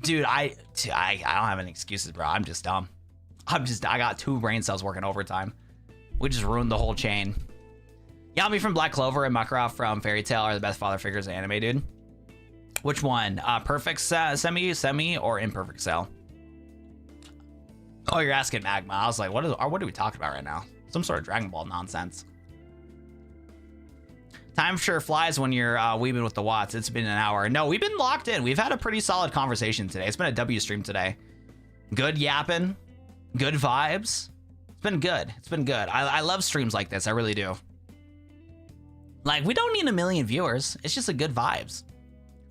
Dude, I don't have any excuses, bro. I'm just dumb. I got 2 brain cells working overtime. We just ruined the whole chain. Yami from Black Clover and Makarov from Fairy Tail are the best father figures in anime, dude. Which one? Perfect semi, or imperfect cell? Oh, you're asking Magma. I was like, what are we talking about right now? Some sort of Dragon Ball nonsense. Time sure flies when you're weebing with the Watts. It's been an hour. No, we've been locked in. We've had a pretty solid conversation today. It's been a W stream today. Good yapping. Good vibes. It's been good. It's been good. I love streams like this. I really do. Like, we don't need a million viewers. It's just a good vibes.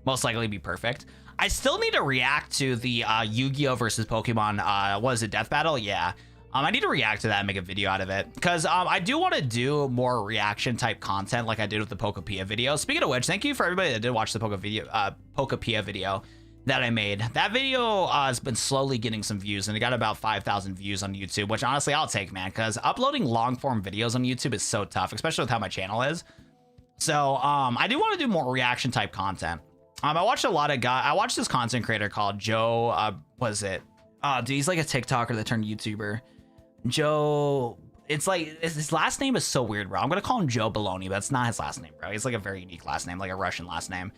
Most likely be perfect. I still need to react to the Yu-Gi-Oh versus Pokemon, what is it, Death Battle? Yeah. I need to react to that and make a video out of it because I do want to do more reaction type content like I did with the Pokopia video. Speaking of which, thank you for everybody that did watch the Pokopia video that I made. That video has been slowly getting some views, and it got about 5,000 views on YouTube, which honestly I'll take, man, because uploading long form videos on YouTube is so tough, especially with how my channel is. So I do want to do more reaction type content. I watched a lot of guys. I watched this content creator called Joe. What is it? Dude, he's like a TikToker that turned YouTuber. Joe, it's like his last name is so weird, bro. I'm gonna call him Joe Baloney, but that's not his last name, bro. He's like a very unique last name, like a Russian last name.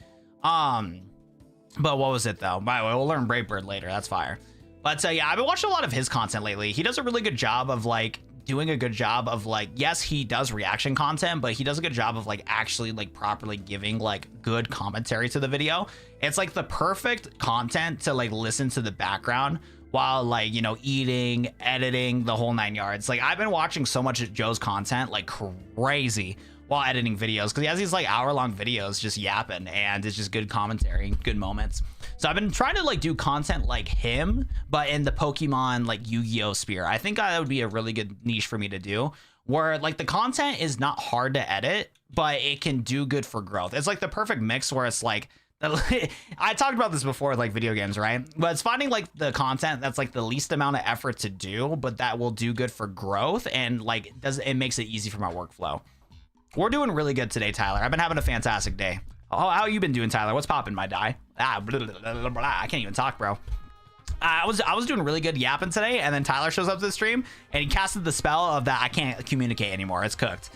But what was it though? By the way, we'll learn Brightbird later. That's fire. But yeah, I've been watching a lot of his content lately. He does a really good job of like doing a good job of like, yes, he does reaction content, but he does a good job of like actually like properly giving like good commentary to the video. It's like the perfect content to like listen to the background while like, you know, eating, editing, the whole 9 yards. Like I've been watching so much of Joe's content like crazy while editing videos because he has these like hour-long videos just yapping, and it's just good commentary, good moments. So I've been trying to like do content like him, but in the Pokemon like Yu-Gi-Oh sphere. I think that would be a really good niche for me to do, where like the content is not hard to edit, but it can do good for growth. It's like the perfect mix where it's like, I talked about this before with like video games, right? But it's finding like the content that's like the least amount of effort to do, but that will do good for growth, and like it makes it easy for my workflow. We're doing really good today, Tyler. I've been having a fantastic day. How you been doing, Tyler? What's popping, my guy? Blah, blah, blah, blah. I can't even talk, bro. I was doing really good yapping today, and then Tyler shows up to the stream and he casted the spell of that I can't communicate anymore. It's cooked.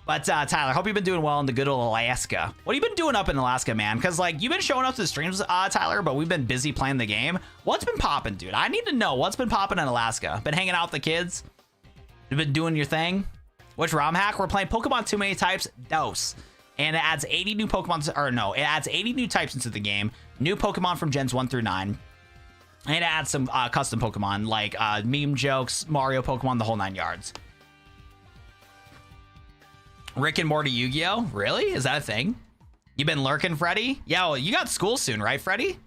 But Tyler, hope you've been doing well in the good old Alaska. What have you been doing up in Alaska, man? Because like you've been showing up to the streams, Tyler, but we've been busy playing the game. What's been popping, dude? I need to know what's been popping in Alaska. Been hanging out with the kids? You've been doing your thing? Which ROM hack? We're playing Pokemon Too Many Types Dose. And it adds 80 new Pokemon, or no, it adds 80 new types into the game. New Pokemon from Gens 1 through 9. And it adds some custom Pokemon like meme jokes, Mario Pokemon, the whole 9 yards. Rick and Morty Yu-Gi-Oh? Really? Is that a thing? You been lurking, Freddy? Yeah, well, you got school soon, right, Freddy?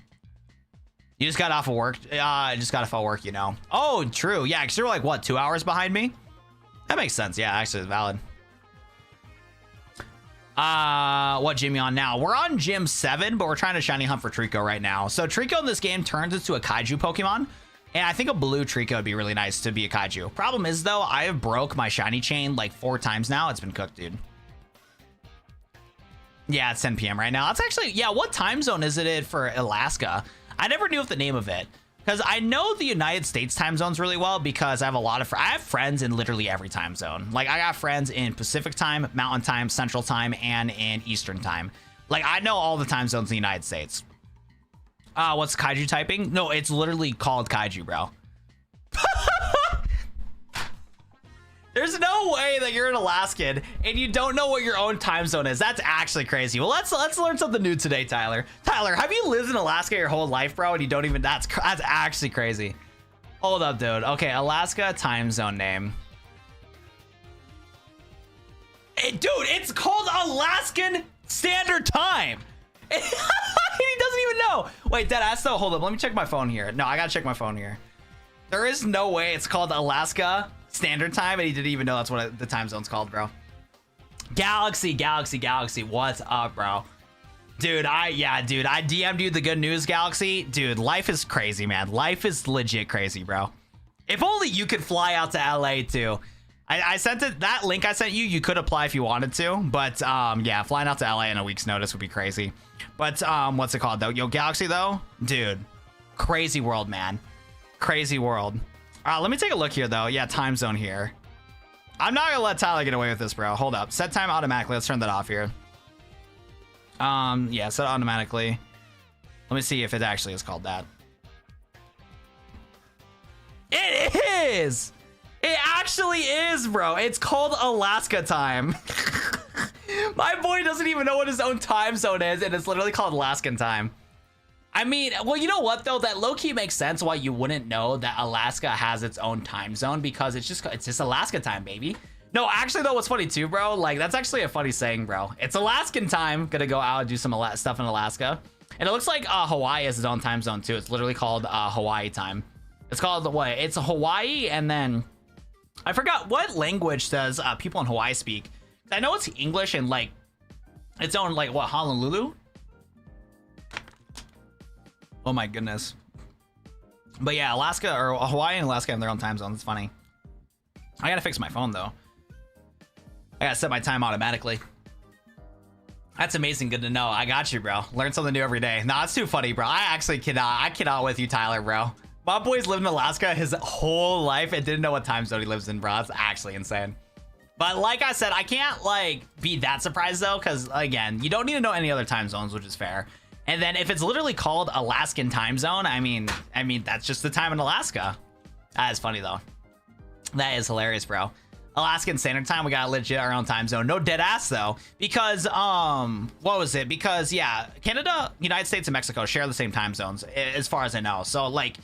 You just got off of work. Just got off of work, you know. Oh, true. Yeah, because you're like, what, 2 hours behind me? That makes sense. Yeah, actually, it's valid. What gym you on now? We're on gym 7, but we're trying to shiny hunt for Trico right now. So Trico in this game turns into a Kaiju Pokemon. And I think a blue Trico would be really nice to be a Kaiju. Problem is, though, I have broke my shiny chain like 4 times now. It's been cooked, dude. Yeah, it's 10 p.m. right now. That's actually, yeah, what time zone is it for Alaska? I never knew the name of it. Because I know the United States time zones really well because I have a lot of, I have friends in literally every time zone. Like, I got friends in Pacific time, Mountain time, Central time, and in Eastern time. Like, I know all the time zones in the United States. What's Kaiju typing? No, it's literally called Kaiju, bro. There's no way that you're an Alaskan and you don't know what your own time zone is. That's actually crazy. Well, let's learn something new today, Tyler. Tyler, have you lived in Alaska your whole life, bro? And you don't even, that's actually crazy. Hold up, dude. Okay, Alaska time zone name. Dude, it's called Alaskan Standard Time. He doesn't even know. Wait, deadass though. Hold up. Let me check my phone here. No, I gotta check my phone here. There is no way it's called Alaska Standard Time, and he didn't even know that's what the time zone's called, bro. Galaxy. What's up, bro? Dude, I DM'd you the good news, Galaxy. Dude, life is crazy, man. Life is legit crazy, bro. If only you could fly out to LA too. I sent it, that link I sent you, you could apply if you wanted to, but yeah, flying out to LA in a week's notice would be crazy. But what's it called though? Yo, Galaxy though, dude, crazy world, man. Crazy world. Let me take a look here though. Yeah, time zone here. I'm not gonna let Tyler get away with this, bro. Hold up. Set time automatically. Let's turn that off here. Yeah, set automatically. Let me see if it actually is called that. It is! It actually is, bro. It's called Alaska time. My boy doesn't even know what his own time zone is, and it's literally called Alaskan time. I mean, well, you know what though? That low-key makes sense why you wouldn't know that Alaska has its own time zone, because it's just Alaska time, baby. No, actually though, what's funny too, bro? Like, that's actually a funny saying, bro. It's Alaskan time. Gonna go out and do some stuff in Alaska. And it looks like Hawaii has its own time zone too. It's literally called Hawaii time. It's called what? It's Hawaii, and then I forgot what language does people in Hawaii speak. I know it's English and like its own like what Honolulu. Oh my goodness. But yeah, Alaska or Hawaii and Alaska have their own time zones. It's funny. I gotta fix my phone though. I gotta set my time automatically. That's amazing. Good to know. I got you, bro. Learn something new every day. Nah, it's too funny, bro. I actually cannot. I cannot with you, Tyler, bro. My boy's lived in Alaska his whole life and didn't know what time zone he lives in, bro. That's actually insane. But like I said, I can't like be that surprised though, because again, you don't need to know any other time zones, which is fair. And then if it's literally called Alaskan time zone, I mean that's just the time in Alaska. That is funny though. That is hilarious, bro. Alaskan Standard Time, we got legit our own time zone. No dead ass though, because what was it? Because yeah, Canada, United States, and Mexico share the same time zones as far as I know. So like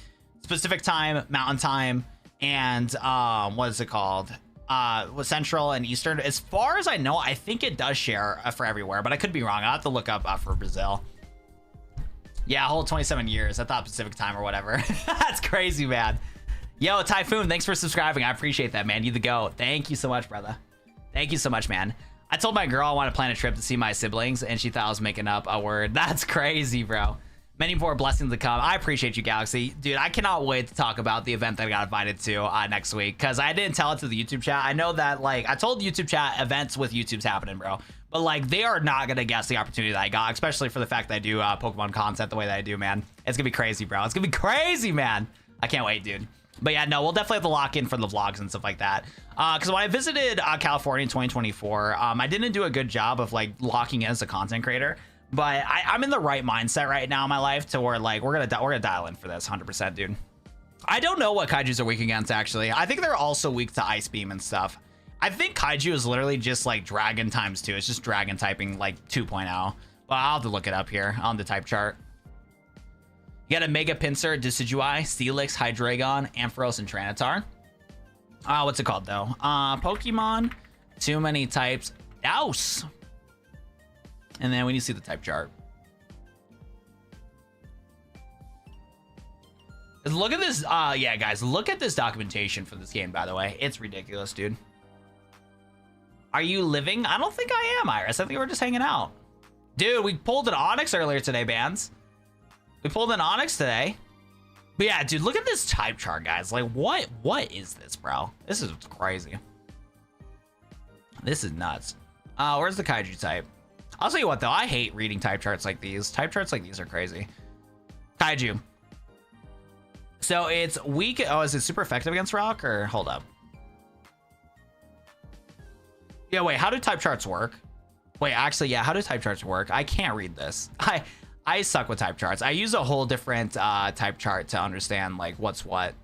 Pacific time, Mountain time, and what is it called? With Central and Eastern. As far as I know, I think it does share for everywhere, but I could be wrong. I'll have to look up for Brazil. Yeah, a whole 27 years. I thought Pacific time or whatever. That's crazy, man. Yo, Typhoon, thanks for subscribing. I appreciate that, man. You the GOAT. Thank you so much, brother. Thank you so much, man. I told my girl I want to plan a trip to see my siblings, and she thought I was making up a word. That's crazy, bro. Many more blessings to come. I appreciate you, Galaxy. Dude, I cannot wait to talk about the event that I got invited to next week, because I didn't tell it to the YouTube chat. I know that, like, I told YouTube chat events with YouTube's happening, bro. But, like, they are not going to guess the opportunity that I got, especially for the fact that I do Pokemon content the way that I do, man. It's going to be crazy, bro. It's going to be crazy, man. I can't wait, dude. But yeah, no, we'll definitely have to lock in for the vlogs and stuff like that. Because when I visited California in 2024, I didn't do a good job of like locking in as a content creator. But I'm in the right mindset right now in my life to where like we're gonna dial in for this 100%, dude. I don't know what Kaijus are weak against actually. I think they're also weak to Ice Beam and stuff. I think Kaiju is literally just like Dragon times 2. It's just Dragon typing like 2.0. Well, I'll have to look it up here on the type chart. You got a Mega Pinsir, Decidueye, Steelix, Hydreigon, Ampharos, and Tranitar. What's it called though? Pokemon, too many types, Douse. And then we need to see the type chart. Look at this. Yeah, guys, look at this documentation for this game, by the way. It's ridiculous, dude. Are you living? I don't think I am, Iris. I think we're just hanging out. Dude, we pulled an Onyx earlier today, Bands. We pulled an Onyx today. But yeah, dude, look at this type chart, guys. Like, what is this, bro? This is crazy. This is nuts. Where's the Kaiju type? I'll tell you what, though. I hate reading type charts like these. Type charts like these are crazy. Kaiju. So it's weak. Oh, is it super effective against rock? Or hold up. Yeah, wait. How do type charts work? Wait, actually, yeah. How do type charts work? I can't read this. I suck with type charts. I use a whole different type chart to understand like what's what.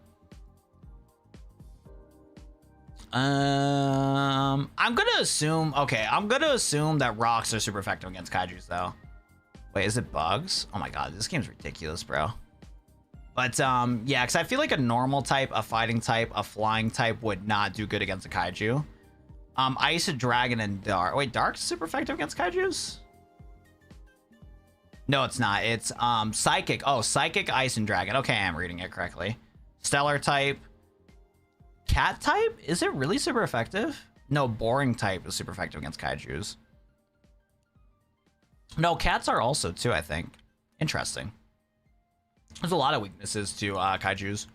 I'm gonna assume. Okay, I'm gonna assume that rocks are super effective against Kaijus though. Wait, is it bugs? Oh my god, this game's ridiculous, bro. But yeah, because I feel like a normal type, a fighting type, a flying type would not do good against a Kaiju. Ice, Dragon, and Dark. Wait, Dark's super effective against Kaijus? No, it's not. It's Psychic. Oh, Psychic, Ice, and Dragon. Okay, I'm reading it correctly. Stellar type. Cat type? Is it really super effective? No, Boring type is super effective against Kaijus. No, cats are also too, I think. Interesting. There's a lot of weaknesses to Kaijus.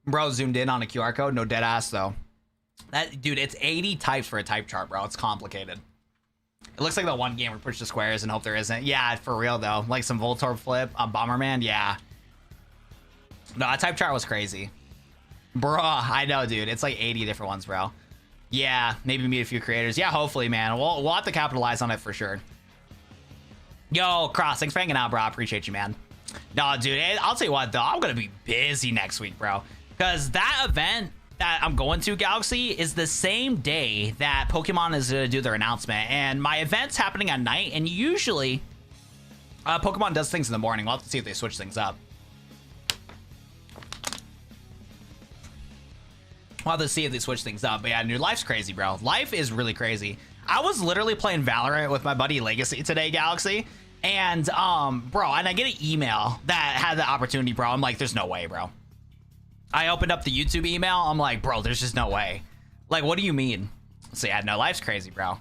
Bro, zoomed in on a QR code. No dead ass, though. That dude, it's 80 types for a type chart, bro. It's complicated. It looks like the one game we push the squares and hope there isn't. Yeah, for real, though. Like some Voltorb flip, Bomberman. Yeah. No, that type chart was crazy. Bro, I know, dude. It's like 80 different ones, bro. Yeah, maybe meet a few creators. Yeah, hopefully, man. We'll have to capitalize on it for sure. Yo, Cross, thanks for hanging out, bro. I appreciate you, man. No, dude, I'll tell you what, though. I'm going to be busy next week, bro. Because that event that I'm going to, Galaxy, is the same day that Pokemon is going to do their announcement. And my event's happening at night. And usually, Pokemon does things in the morning. We'll have to see if they switch things up. We'll have to see if they switch things up. But yeah, dude, life's crazy, bro. Life is really crazy. I was literally playing Valorant with my buddy Legacy today, Galaxy. And, bro, and I get an email that had the opportunity, bro. I'm like, there's no way, bro. I opened up the YouTube email. I'm like, bro, there's just no way. Like, what do you mean? So yeah, no, life's crazy, bro.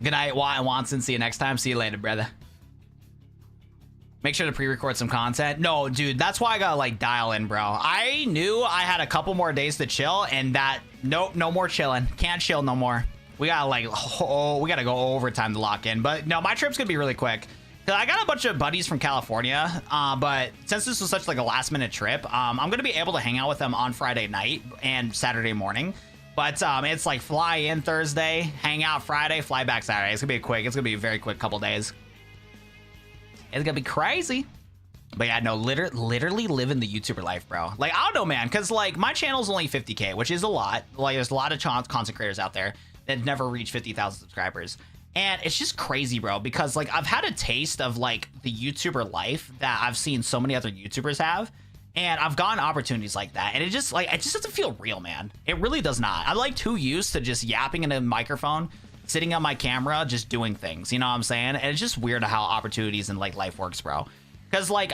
Good night, Watson. See you next time. See you later, brother. Make sure to pre-record some content. No, dude, that's why I gotta like dial in, bro. I knew I had a couple more days to chill, and that nope, no more chilling. Can't chill no more. We gotta like, we gotta go overtime to lock in. But no, my trip's gonna be really quick. Cause I got a bunch of buddies from California, but since this was such like a last minute trip, I'm gonna be able to hang out with them on Friday night and Saturday morning. But it's like fly in Thursday, hang out Friday, fly back Saturday. It's gonna be a very quick couple days. It's gonna be crazy. But yeah, no, literally living the YouTuber life, bro. Like, I don't know, man, because like my channel's only 50K, which is a lot. Like, there's a lot of content creators out there that never reach 50,000 subscribers. And it's just crazy, bro, because like I've had a taste of like the YouTuber life that I've seen so many other YouTubers have. And I've gotten opportunities like that. And it just doesn't feel real, man. It really does not. I'm like too used to just yapping in a microphone, sitting on my camera, just doing things. You know what I'm saying? And it's just weird how opportunities in like life works, bro. Cause like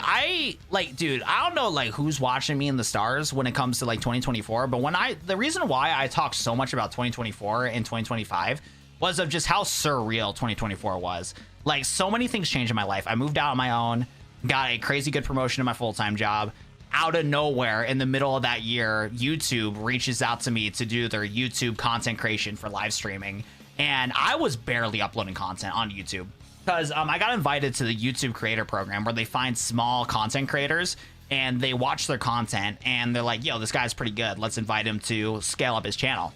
dude, I don't know like who's watching me in the stars when it comes to like 2024. But the reason why I talk so much about 2024 and 2025 was of just how surreal 2024 was. Like, so many things changed in my life. I moved out on my own, got a crazy good promotion in my full-time job. Out of nowhere, in the middle of that year, YouTube reaches out to me to do their YouTube content creation for live streaming. And I was barely uploading content on YouTube because I got invited to the YouTube creator program where they find small content creators and they watch their content and they're like, yo, this guy's pretty good. Let's invite him to scale up his channel.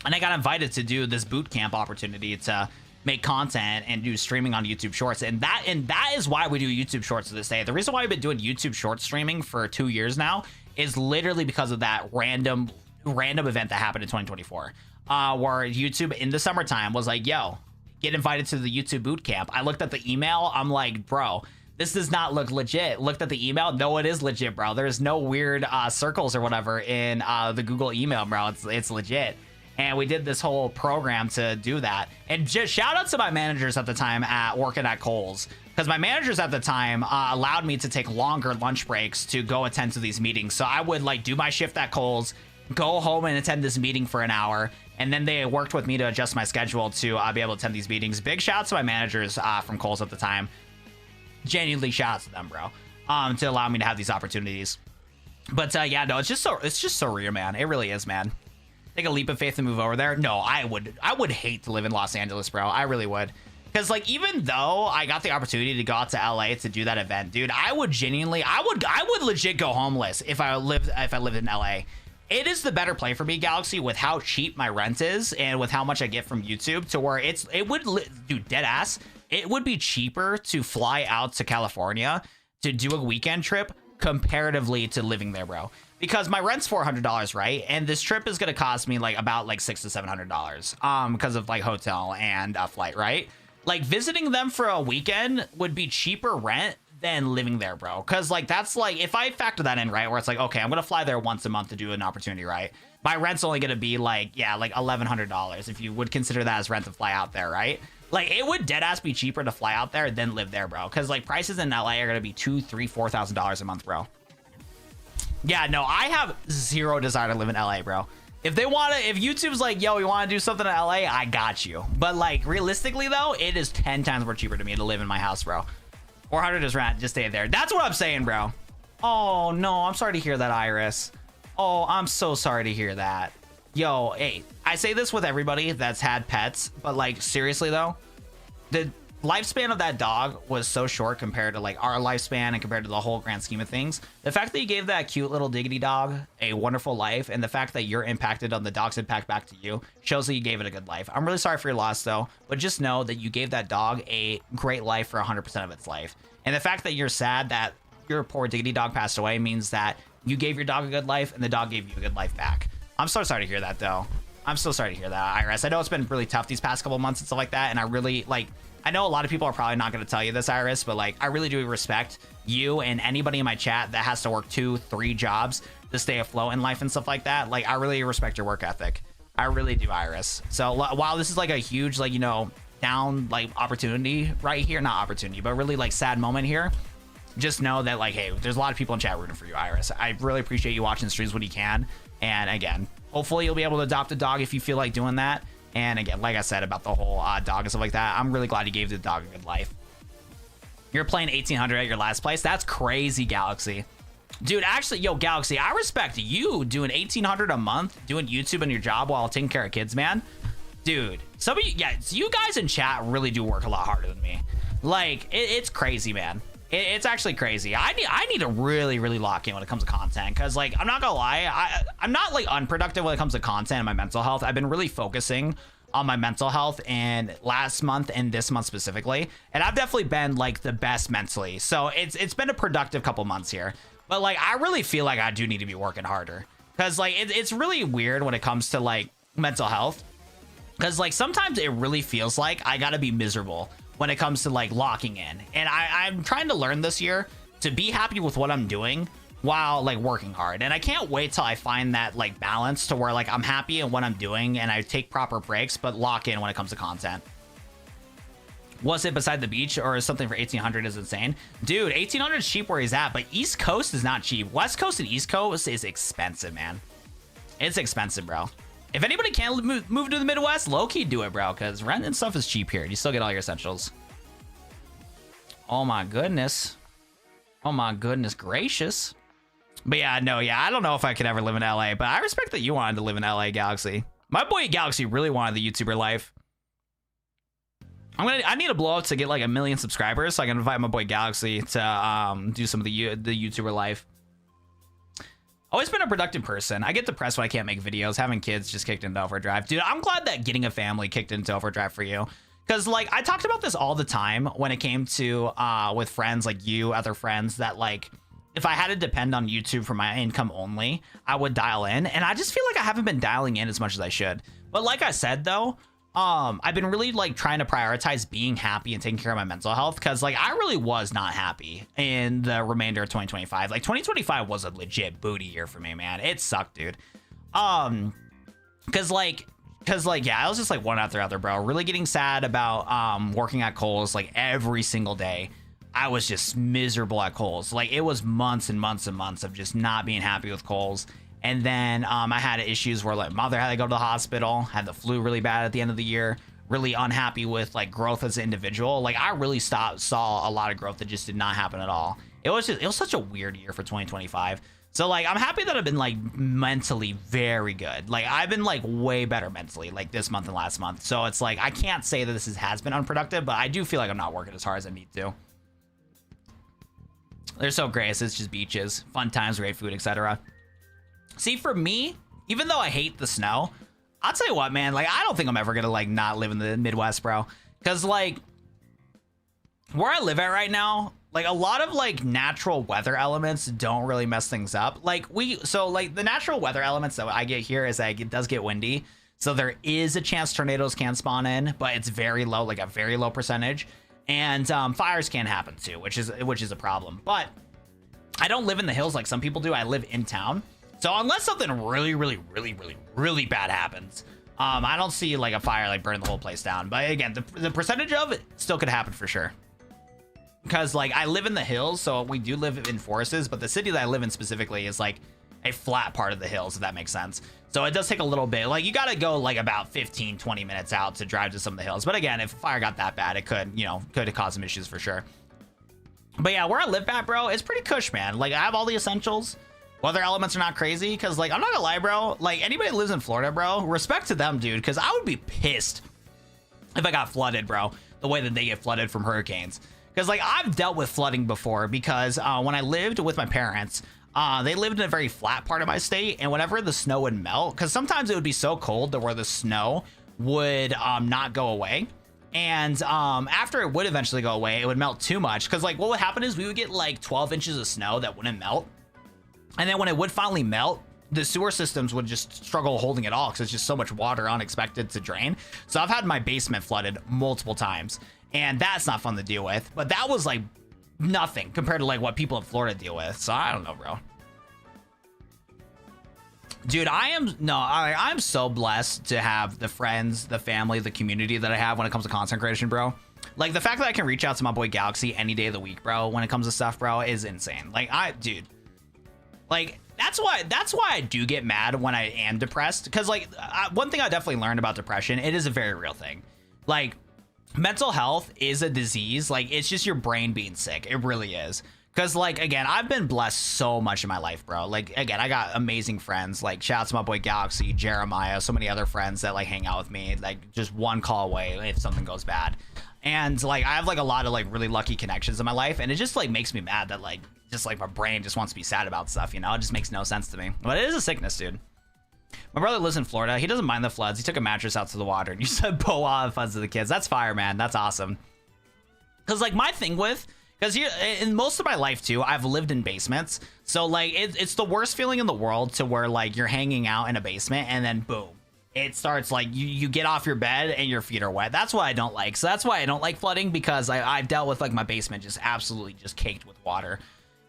And I got invited to do this boot camp opportunity to make content and do streaming on YouTube Shorts. And that is why we do YouTube Shorts to this day. The reason why we've been doing YouTube Short streaming for 2 years now is literally because of that random event that happened in 2024, where YouTube in the summertime was like, yo, get invited to the YouTube boot camp. I looked at the email. I'm like, bro, this does not look legit. Looked at the email. No, it is legit, bro. There's no weird circles or whatever in the Google email, bro. It's legit. And we did this whole program to do that. And just shout out to my managers at the time working at Kohl's. Because my managers at the time allowed me to take longer lunch breaks to go attend to these meetings. So I would like do my shift at Kohl's, go home and attend this meeting for an hour. And then they worked with me to adjust my schedule to be able to attend these meetings. Big shout out to my managers from Kohl's at the time. Genuinely shout out to them, bro, to allow me to have these opportunities. But yeah, no, it's just so real, man. It really is, man. Take a leap of faith and move over there. No, I would hate to live in Los Angeles, bro. I really would. Because like, even though I got the opportunity to go out to LA to do that event, dude, I would legit go homeless if I lived in LA. It is the better play for me, Galaxy, with how cheap my rent is and with how much I get from YouTube, to where dude, dead ass, it would be cheaper to fly out to California to do a weekend trip comparatively to living there, bro. Because my rent's $400, right? And this trip is gonna cost me like about like $600 to $700, because of like hotel and flight, right? Like, visiting them for a weekend would be cheaper rent than living there, bro. Because like, that's like, if I factor that in, right, where it's like, okay, I'm gonna fly there once a month to do an opportunity, right? My rent's only gonna be like, yeah, like $1,100 if you would consider that as rent to fly out there, right? Like, it would dead ass be cheaper to fly out there than live there, bro. Because like, prices in LA are gonna be $2,000, $3,000, $4,000 a month, bro. Yeah, no, I have zero desire to live in LA, bro. If YouTube's like, yo, we want to do something in LA, I got you. But like, realistically though, it is 10 times more cheaper to me to live in my house, bro. 400 is rent, just stay there. That's what I'm saying, bro. Oh no, I'm sorry to hear that, Iris. Oh, I'm so sorry to hear that. Yo, hey, I say this with everybody that's had pets, but like, seriously though, the lifespan of that dog was so short compared to like our lifespan and compared to the whole grand scheme of things. The fact that you gave that cute little diggity dog a wonderful life, and the fact that you're impacted on the dog's impact back to you, shows that you gave it a good life. I'm really sorry for your loss though, but just know that you gave that dog a great life for 100% of its life. And the fact that you're sad that your poor diggity dog passed away means that you gave your dog a good life and the dog gave you a good life back. I'm so sorry to hear that though. I'm so sorry to hear that, Iris. I know it's been really tough these past couple months and stuff like that, and I really like, I know a lot of people are probably not going to tell you this, Iris, but like, I really do respect you and anybody in my chat that has to work 2-3 jobs to stay afloat in life and stuff like that. Like, I really respect your work ethic. I really do, Iris. So while this is like a huge, like, you know, down like opportunity right here, not opportunity, but really like sad moment here, just know that, like, hey, there's a lot of people in chat rooting for you, Iris. I really appreciate you watching streams when you can. And again, hopefully you'll be able to adopt a dog if you feel like doing that. And again, like I said about the whole dog and stuff like that, I'm really glad you gave the dog a good life. You're playing 1800 at your last place. That's crazy, Galaxy. Dude, actually, yo, Galaxy, I respect you doing 1800 a month, doing YouTube and your job while taking care of kids, man. Dude, some of you, yeah, you guys in chat really do work a lot harder than me. Like, it's crazy, man. It's actually crazy. I need to really lock in when it comes to content, because, like, I'm not gonna lie, I'm not, like, unproductive when it comes to content and my mental health. I've been really focusing on my mental health in last month and this month specifically, and I've definitely been, like, the best mentally. So it's been a productive couple months here, but, like, I really feel like I do need to be working harder, because, like, it's really weird when it comes to, like, mental health, because, like, sometimes it really feels like I gotta be miserable when it comes to, like, locking in. And I'm trying to learn this year to be happy with what I'm doing while, like, working hard. And I can't wait till I find that, like, balance to where, like, I'm happy in what I'm doing and I take proper breaks, but lock in when it comes to content. Was it beside the beach, or is something for 1800 is insane? Dude, 1800 is cheap where he's at, but East Coast is not cheap. West Coast and East Coast is expensive, man. It's expensive, bro. If anybody can move to the Midwest, low-key do it, bro, because rent and stuff is cheap here. You still get all your essentials. Oh, my goodness. Oh, my goodness gracious. But yeah, no, yeah, I don't know if I could ever live in LA, but I respect that you wanted to live in LA, Galaxy. My boy Galaxy really wanted the YouTuber life. I need to blow up to get, like, 1 million subscribers so I can invite my boy Galaxy to do some of the YouTuber life. Always been a productive person. I get depressed when I can't make videos. Having kids just kicked into overdrive. Dude, I'm glad that getting a family kicked into overdrive for you. Because, like, I talked about this all the time when it came to, with friends like you, other friends, that, like, if I had to depend on YouTube for my income only, I would dial in. And I just feel like I haven't been dialing in as much as I should. But like I said, though, I've been really, like, trying to prioritize being happy and taking care of my mental health, because, like, I really was not happy in the remainder of 2025. Like, 2025 was a legit booty year for me, man. It sucked, dude. Because yeah, I was just, like, one after the other, bro. Really getting sad about working at Kohl's, like, every single day. I was just miserable at Kohl's. Like, it was months and months and months of just not being happy with Kohl's. And then I had issues where, like, mother had to go to the hospital, had the flu really bad at the end of the year, really unhappy with, like, growth as an individual. Like, I really saw a lot of growth that just did not happen at all. It was such a weird year for 2025. So, like, I'm happy that I've been, like, mentally very good. Like, I've been, like, way better mentally, like, this month and last month. So it's like, I can't say that this has been unproductive, but I do feel like I'm not working as hard as I need to. They're so great. It's just beaches, fun times, great food, etc. See, for me, even though I hate the snow, I'll tell you what, man, like, I don't think I'm ever gonna, like, not live in the Midwest, bro. Because, like, where I live at right now, like, a lot of, like, natural weather elements don't really mess things up. Like, the natural weather elements that I get here is that it does get windy. So there is a chance tornadoes can spawn in, but it's very low, like a very low percentage. And fires can happen too, which is a problem. But I don't live in the hills like some people do. I live in town. So unless something really bad happens, I don't see, like, a fire, like, burn the whole place down. But again, the percentage of it still could happen for sure. Because, like, I live in the hills, so we do live in forests, but the city that I live in specifically is, like, a flat part of the hills, if that makes sense. So it does take a little bit. Like, you got to go, like, about 15-20 minutes out to drive to some of the hills. But again, if fire got that bad, it could cause some issues for sure. But yeah, where I live at, bro, it's pretty cush, man. Like, I have all the essentials. Weather elements are not crazy, because, like, I'm not gonna lie, bro. Like, anybody that lives in Florida, bro, respect to them, dude, because I would be pissed if I got flooded, bro, the way that they get flooded from hurricanes. Because, like, I've dealt with flooding before, because when I lived with my parents, they lived in a very flat part of my state, and whenever the snow would melt, because sometimes it would be so cold that where the snow would not go away. And after it would eventually go away, it would melt too much, because, like, what would happen is we would get, like, 12 inches of snow that wouldn't melt. And then when it would finally melt, the sewer systems would just struggle holding it all, because it's just so much water unexpected to drain. So I've had my basement flooded multiple times, and that's not fun to deal with. But that was, like, nothing compared to, like, what people in Florida deal with. So I don't know, bro. Dude, I'm so blessed to have the friends, the family, the community that I have when it comes to content creation, bro. Like, the fact that I can reach out to my boy Galaxy any day of the week, bro, when it comes to stuff, bro, is insane. Like, dude, like, that's why I do get mad when I am depressed. Because, like, one thing I definitely learned about depression, it is a very real thing. Like, mental health is a disease. Like, it's just your brain being sick. It really is. Because, like, again, I've been blessed so much in my life, bro. Like, again, I got amazing friends. Like, shout out to my boy Galaxy, Jeremiah, so many other friends that, like, hang out with me. Like, just one call away if something goes bad. And, like, I have, like, a lot of, like, really lucky connections in my life. And it just, like, makes me mad that, like, just, like, my brain just wants to be sad about stuff, you know? It just makes no sense to me. But it is a sickness, dude. My brother lives in Florida. He doesn't mind the floods. He took a mattress out to the water. And you said Boa funds to the kids. That's fire, man. That's awesome. Because, like, my thing with... Because in most of my life, too, I've lived in basements. So, like, it's the worst feeling in the world to where, like, you're hanging out in a basement and then, boom, it starts, like, you get off your bed and your feet are wet. That's what I don't like. So that's why I don't like flooding, because I've dealt with, like, my basement just absolutely just caked with water.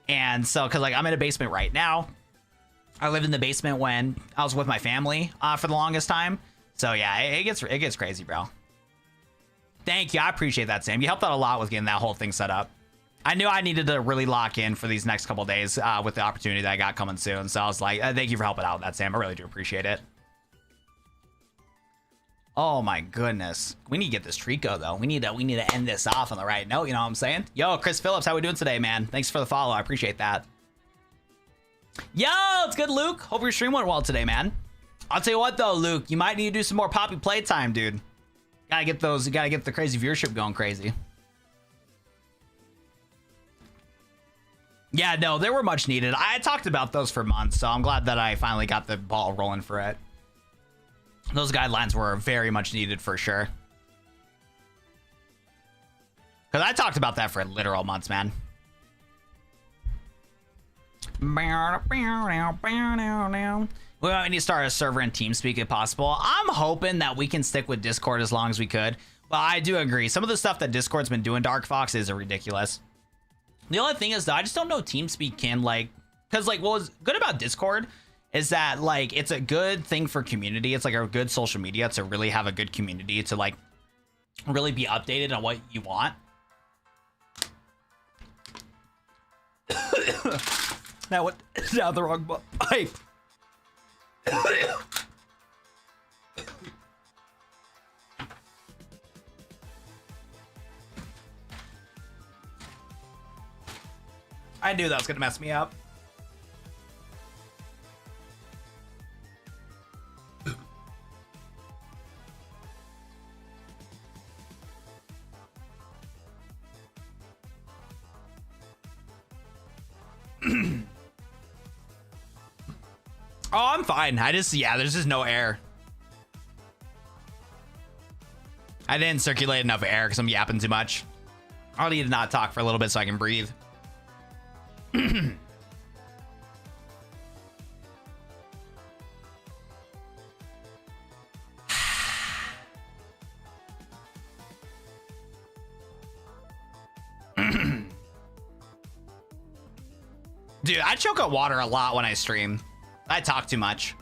And so, because, like, I'm in a basement right now. I lived in the basement when I was with my family for the longest time. So, yeah, it gets crazy, bro. Thank you. I appreciate that, Sam. You helped out a lot with getting that whole thing set up. I knew I needed to really lock in for these next couple of days with the opportunity that I got coming soon. So I was like, thank you for helping out with that, Sam. I really do appreciate it. Oh my goodness. We need to get this Trico though. We need to end this off on the right note. You know what I'm saying? Yo, Chris Phillips, how we doing today, man? Thanks for the follow. I appreciate that. Yo, it's good, Luke. Hope your stream went well today, man. I'll tell you what though, Luke, you might need to do some more Poppy playtime, dude. Gotta get the crazy viewership going crazy. Yeah, no, they were much needed. I talked about those for months, so I'm glad that I finally got the ball rolling for it. Those guidelines were very much needed for sure. Because I talked about that for literal months, man. We need to start a server in TeamSpeak if possible. I'm hoping that we can stick with Discord as long as we could. But I do agree. Some of the stuff that Discord's been doing, Dark Fox, is ridiculous. The only thing is, though, I just don't know TeamSpeak can, like... Because, like, what was good about Discord is that, like, it's a good thing for community. It's, like, a good social media to really have a good community to, like, really be updated on what you want. Now, what? Now the wrong pipe. I knew that was gonna mess me up. Oh, I'm fine. There's just no air. I didn't circulate enough air because I'm yapping too much. I'll need to not talk for a little bit so I can breathe. Dude, I choke on water a lot when I stream. I talk too much.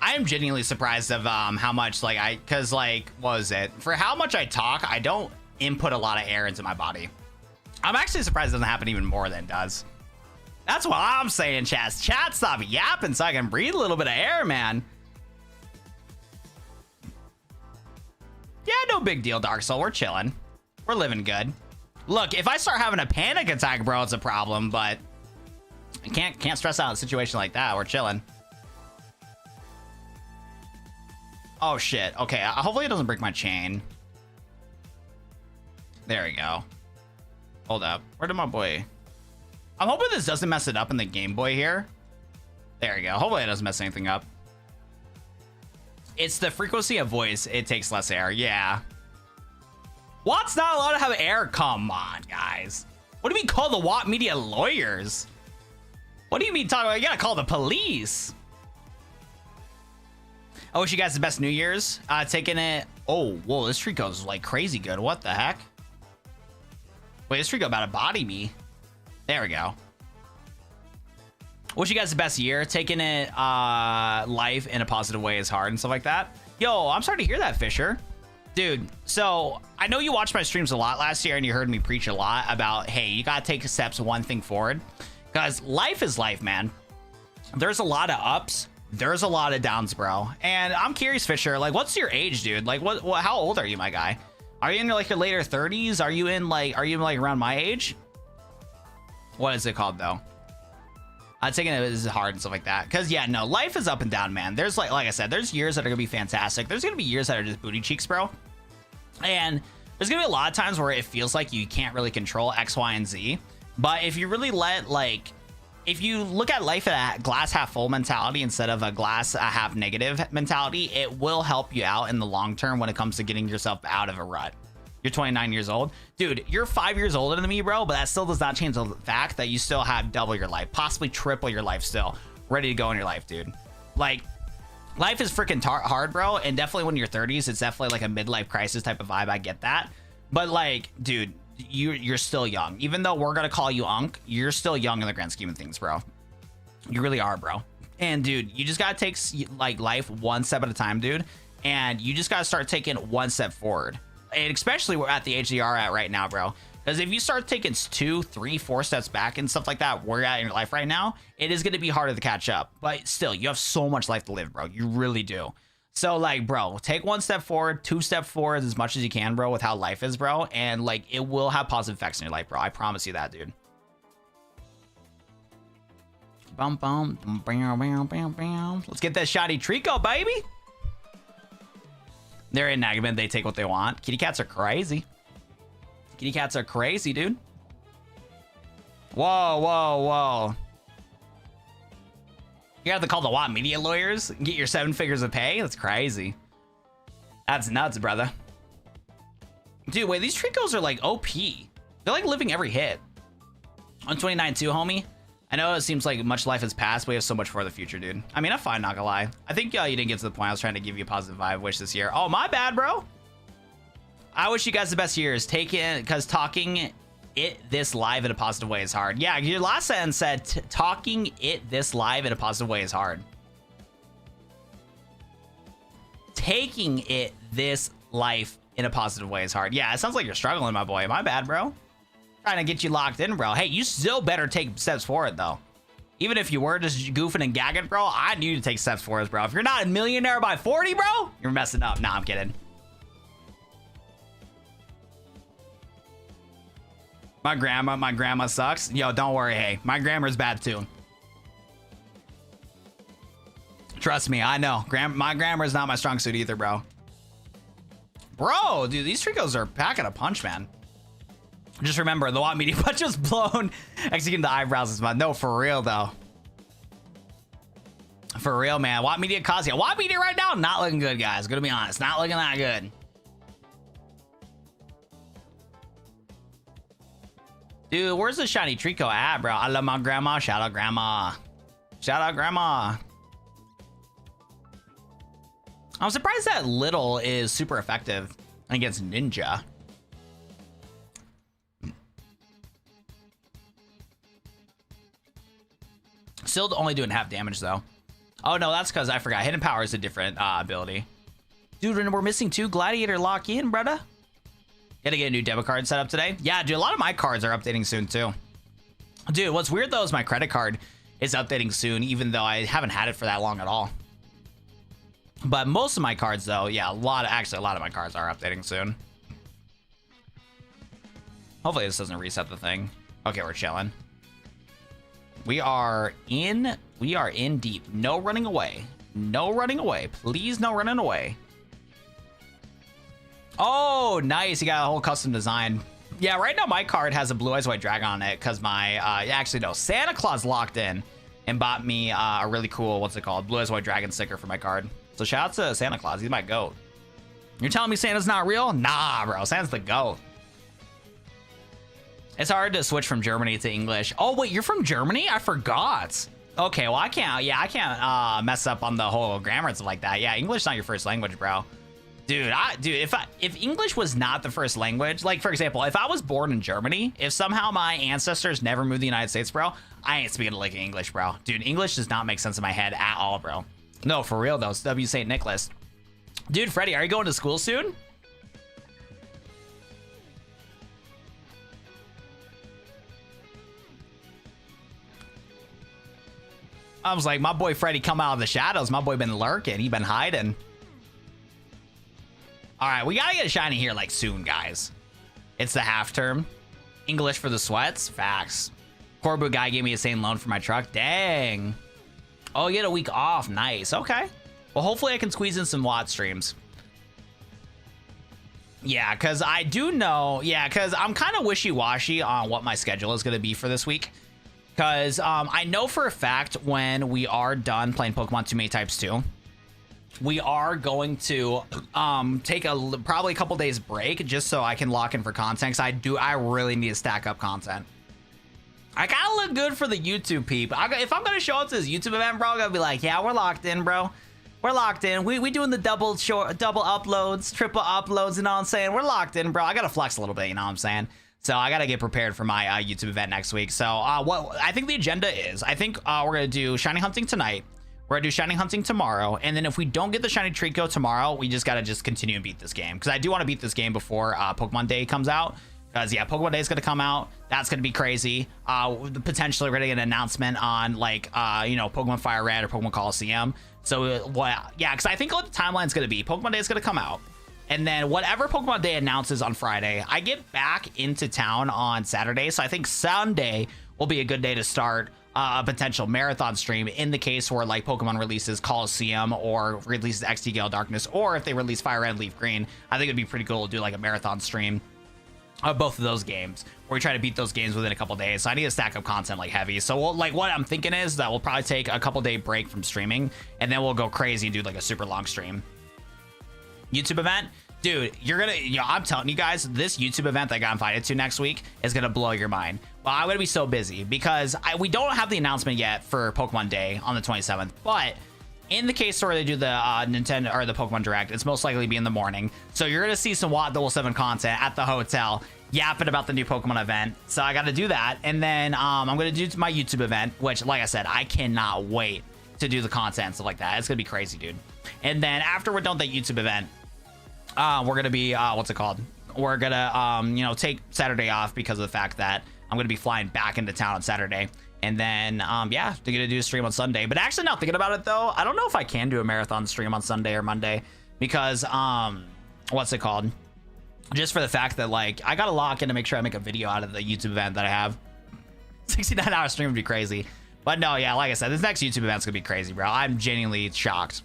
I am genuinely surprised of how much, like, because, like, what was it? For how much I talk, I don't input a lot of air into my body. I'm actually surprised it doesn't happen even more than it does. That's what I'm saying, chat. Chat, stop yapping so I can breathe a little bit of air, man. Yeah, no big deal, Dark Soul. We're chilling. We're living good. Look, if I start having a panic attack, bro, it's a problem, but I can't stress out in a situation like that. We're chilling. Oh, shit. Okay, hopefully it doesn't break my chain. There we go. Hold up. Where did my boy... I'm hoping this doesn't mess it up in the Game Boy here. There we go. Hopefully it doesn't mess anything up. It's the frequency of voice. It takes less air. Yeah. Watt's not allowed to have air? Come on, guys. What do you mean call the Watt Media lawyers? What do you mean talking about? You gotta call the police. I wish you guys the best New Year's. Taking it... Oh, whoa, this tree goes like crazy good. What the heck? Wait, this tree go about to body me. There we go. Wish you guys the best year. Taking it life in a positive way is hard and stuff like that. Yo, I'm sorry to hear that, Fisher. Dude, so I know you watched my streams a lot last year and you heard me preach a lot about, hey, you gotta take steps one thing forward. Because life is life, man. There's a lot of ups. There's a lot of downs, bro. And I'm curious, Fisher, like, what's your age, dude? Like, how old are you, my guy? Are you in like your later 30s? Are you like around my age? What is it called though? I'm taking it as hard and stuff like that. Cause yeah, no, life is up and down, man. There's like I said, there's years that are gonna be fantastic. There's gonna be years that are just booty cheeks, bro. And there's gonna be a lot of times where it feels like you can't really control X, Y, and Z. But if you really if you look at life at a glass half full mentality instead of a glass half negative mentality, it will help you out in the long term when it comes to getting yourself out of a rut. You're 29 years old. Dude, you're 5 years older than me, bro, but that still does not change the fact that you still have double your life, possibly triple your life still, ready to go in your life, dude. Like, life is freaking hard, bro, and definitely when you're 30s, it's definitely like a midlife crisis type of vibe. I get that. But like, dude, you're still young. Even though we're gonna call you Unk, you're still young in the grand scheme of things, bro. You really are, bro. And dude, you just gotta take like life one step at a time, dude. And you just gotta start taking one step forward. And especially we're at the age they are at right now, bro. Because if you start taking 2, 3, 4 steps back and stuff like that, where you're at in your life right now, it is going to be harder to catch up. But still, you have so much life to live, bro. You really do. So like, bro, take 1 step forward, 2 steps forward as much as you can, bro, with how life is, bro. And like, it will have positive effects in your life, bro. I promise you that, dude. Bum, bum, bam, bam, bam, bam. Let's get that shiny Trico, baby. They're in Nagaman. They take what they want. Kitty cats are crazy. Kitty cats are crazy, dude. Whoa, whoa, whoa. You have to call the Watt Media lawyers and get your 7 figures of pay? That's crazy. That's nuts, brother. Dude, wait, these Tricos are like OP. They're like living every hit. On 29 too, homie. I know it seems like much life has passed, but we have so much for the future, dude. I mean, I'm fine, not gonna lie. I think you didn't get to the point. I was trying to give you a positive vibe wish this year. Oh, my bad, bro. I wish you guys the best years. Because talking it this live in a positive way is hard. Yeah, your last sentence said talking it this live in a positive way is hard. Taking it this life in a positive way is hard. Yeah, it sounds like you're struggling, my boy. My bad, bro. Trying to get you locked in, bro. Hey, you still better take steps forward, though. Even if you were just goofing and gagging, bro, I need you to take steps forward, bro. If you're not a millionaire by 40, bro, you're messing up. Nah, I'm kidding. My grandma sucks. Yo, don't worry. Hey, my grandma's bad, too. Trust me, I know. My grandma's not my strong suit either, bro. Bro, dude, these Tricos are packing a punch, man. Just remember, the Watt Media punch was blown. Executing the eyebrows is fun. No, for real, though. For real, man. Watt Media Kazuya. Watt Media right now, not looking good, guys. Gonna be honest. Not looking that good. Dude, where's the shiny Trico at, bro? I love my grandma. Shout out, grandma. Shout out, grandma. I'm surprised that Little is super effective against Ninja. Still only doing half damage, though. Oh, no, that's because I forgot. Hidden Power is a different ability. Dude, we're missing 2 Gladiator lock-in, brother. Gotta get a new debit card set up today. Yeah, dude, a lot of my cards are updating soon, too. Dude, what's weird, though, is my credit card is updating soon, even though I haven't had it for that long at all. But most of my cards, though, yeah, actually, a lot of my cards are updating soon. Hopefully this doesn't reset the thing. Okay, we're chilling. We are in deep. No running away. No running away. Please, no running away. Oh, nice. You got a whole custom design. Yeah, right now my card has a Blue Eyes White Dragon on it because my, actually, no, Santa Claus locked in and bought me a really cool, what's it called? Blue Eyes White Dragon sticker for my card. So shout out to Santa Claus. He's my GOAT. You're telling me Santa's not real? Nah, bro. Santa's the GOAT. It's hard to switch from Germany to English. Oh, wait, you're from Germany? I forgot. Okay, well, I can't mess up on the whole grammar and stuff like that. Yeah, English is not your first language, bro. Dude, if English was not the first language, like, for example, if I was born in Germany, if somehow my ancestors never moved to the United States, bro, I ain't speaking like English, bro. Dude, English does not make sense in my head at all, bro. No, for real, though. It's W. St. Nicholas. Dude, Freddy, are you going to school soon? I was like, my boy Freddy come out of the shadows. My boy been lurking. He been hiding. All right, we gotta get a shiny here like soon, guys. It's the half term. English for the sweats. Facts. Corbu guy gave me a sane loan for my truck. Dang. Oh, you get a week off. Nice. Okay. Well, hopefully I can squeeze in some Watt streams. Yeah, because I do know. Yeah, because I'm kind of wishy-washy on what my schedule is going to be for this week. Because I know for a fact when we are done playing Pokemon Too Many Types 2, we are going to take probably a couple days break just so I can lock in for content. Because I really need to stack up content. I gotta look good for the YouTube peep. If I'm gonna show up to this YouTube event, bro, I'm gonna be like, yeah, we're locked in, bro. We're locked in. We doing the double uploads, triple uploads, you know what I'm saying? We're locked in, bro. I gotta flex a little bit, you know what I'm saying? So I gotta get prepared for my YouTube event next week. So what I think the agenda is, I think we're gonna do shiny hunting tonight. We're gonna do shiny hunting tomorrow, and then if we don't get the shiny Trico tomorrow, we just gotta continue and beat this game, because I do want to beat this game before Pokemon Day comes out. Because, yeah, Pokemon Day is going to come out. That's going to be crazy. Potentially, we're going to get an announcement on, like, you know, Pokemon Fire Red or Pokemon Coliseum. So, yeah, because I think what the timeline is going to be, Pokemon Day is going to come out. And then whatever Pokemon Day announces on Friday, I get back into town on Saturday. So I think Sunday will be a good day to start a potential marathon stream in the case where, like, Pokemon releases Coliseum or releases XD Gale Darkness. Or if they release Fire Red and Leaf Green, I think it'd be pretty cool to do, like, a marathon stream of both of those games, where we try to beat those games within a couple days. So I need to stack up content like heavy. So like what I'm thinking is that we'll probably take a couple day break from streaming, and then we'll go crazy and do like a super long stream. YouTube event, dude, I'm telling you guys, this YouTube event that I got invited to next week is gonna blow your mind. Well, I'm gonna be so busy because we don't have the announcement yet for Pokemon Day on the 27th, but in the case where they do the Nintendo or the Pokemon Direct, it's most likely be in the morning. So you're going to see some Watt 7 content at the hotel, yapping about the new Pokemon event. So I got to do that. And then I'm going to do my YouTube event, which, like I said, I cannot wait to do the content and stuff like that. It's going to be crazy, dude. And then after we're done with that YouTube event, we're going to be, what's it called? We're going to, you know, take Saturday off because of the fact that I'm going to be flying back into town on Saturday. And then, yeah, they're going to do a stream on Sunday. But actually, not thinking about it, though, I don't know if I can do a marathon stream on Sunday or Monday. Because, what's it called? Just for the fact that, like, I got to lock in to make sure I make a video out of the YouTube event that I have. 69-hour stream would be crazy. But no, yeah, like I said, this next YouTube event's going to be crazy, bro. I'm genuinely shocked.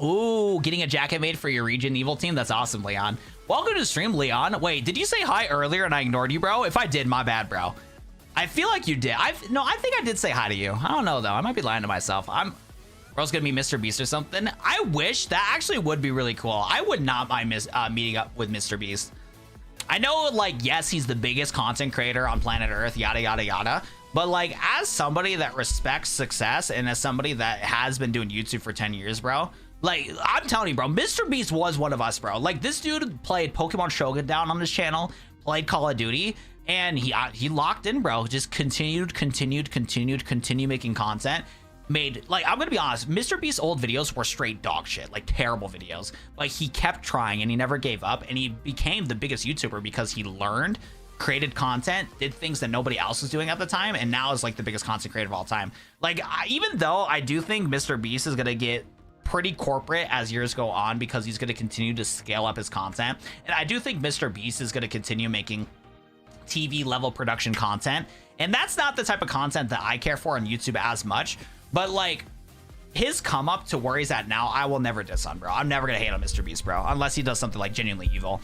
Ooh, getting a jacket made for your region evil team. That's awesome, Leon. Welcome to the stream, Leon. Wait, did you say hi earlier and I ignored you, bro? If I did, my bad, bro. I feel like you did. No, I think I did say hi to you. I don't know, though. I might be lying to myself. Bro's gonna be Mr. Beast or something. I wish that actually would be really cool. I would not mind meeting up with Mr. Beast. I know, like, yes, he's the biggest content creator on planet Earth, yada, yada, yada. But, like, as somebody that respects success and as somebody that has been doing YouTube for 10 years, bro, like, I'm telling you, bro, Mr. Beast was one of us, bro. Like, this dude played Pokemon Shogun down on his channel, played Call of Duty, and he locked in, bro. Just continued making content. Like, I'm gonna be honest, Mr. Beast's old videos were straight dog shit, like terrible videos. Like, he kept trying and he never gave up, and he became the biggest YouTuber because he learned, created content, did things that nobody else was doing at the time, and now is like the biggest content creator of all time. Like, even though I do think Mr. Beast is gonna get pretty corporate as years go on because he's going to continue to scale up his content, and I do think Mr. Beast is going to continue making TV level production content, and that's not the type of content that I care for on YouTube as much. But like, his come up to where he's at now, I will never diss on, bro. I'm never gonna hate on Mr. Beast, bro, unless he does something like genuinely evil.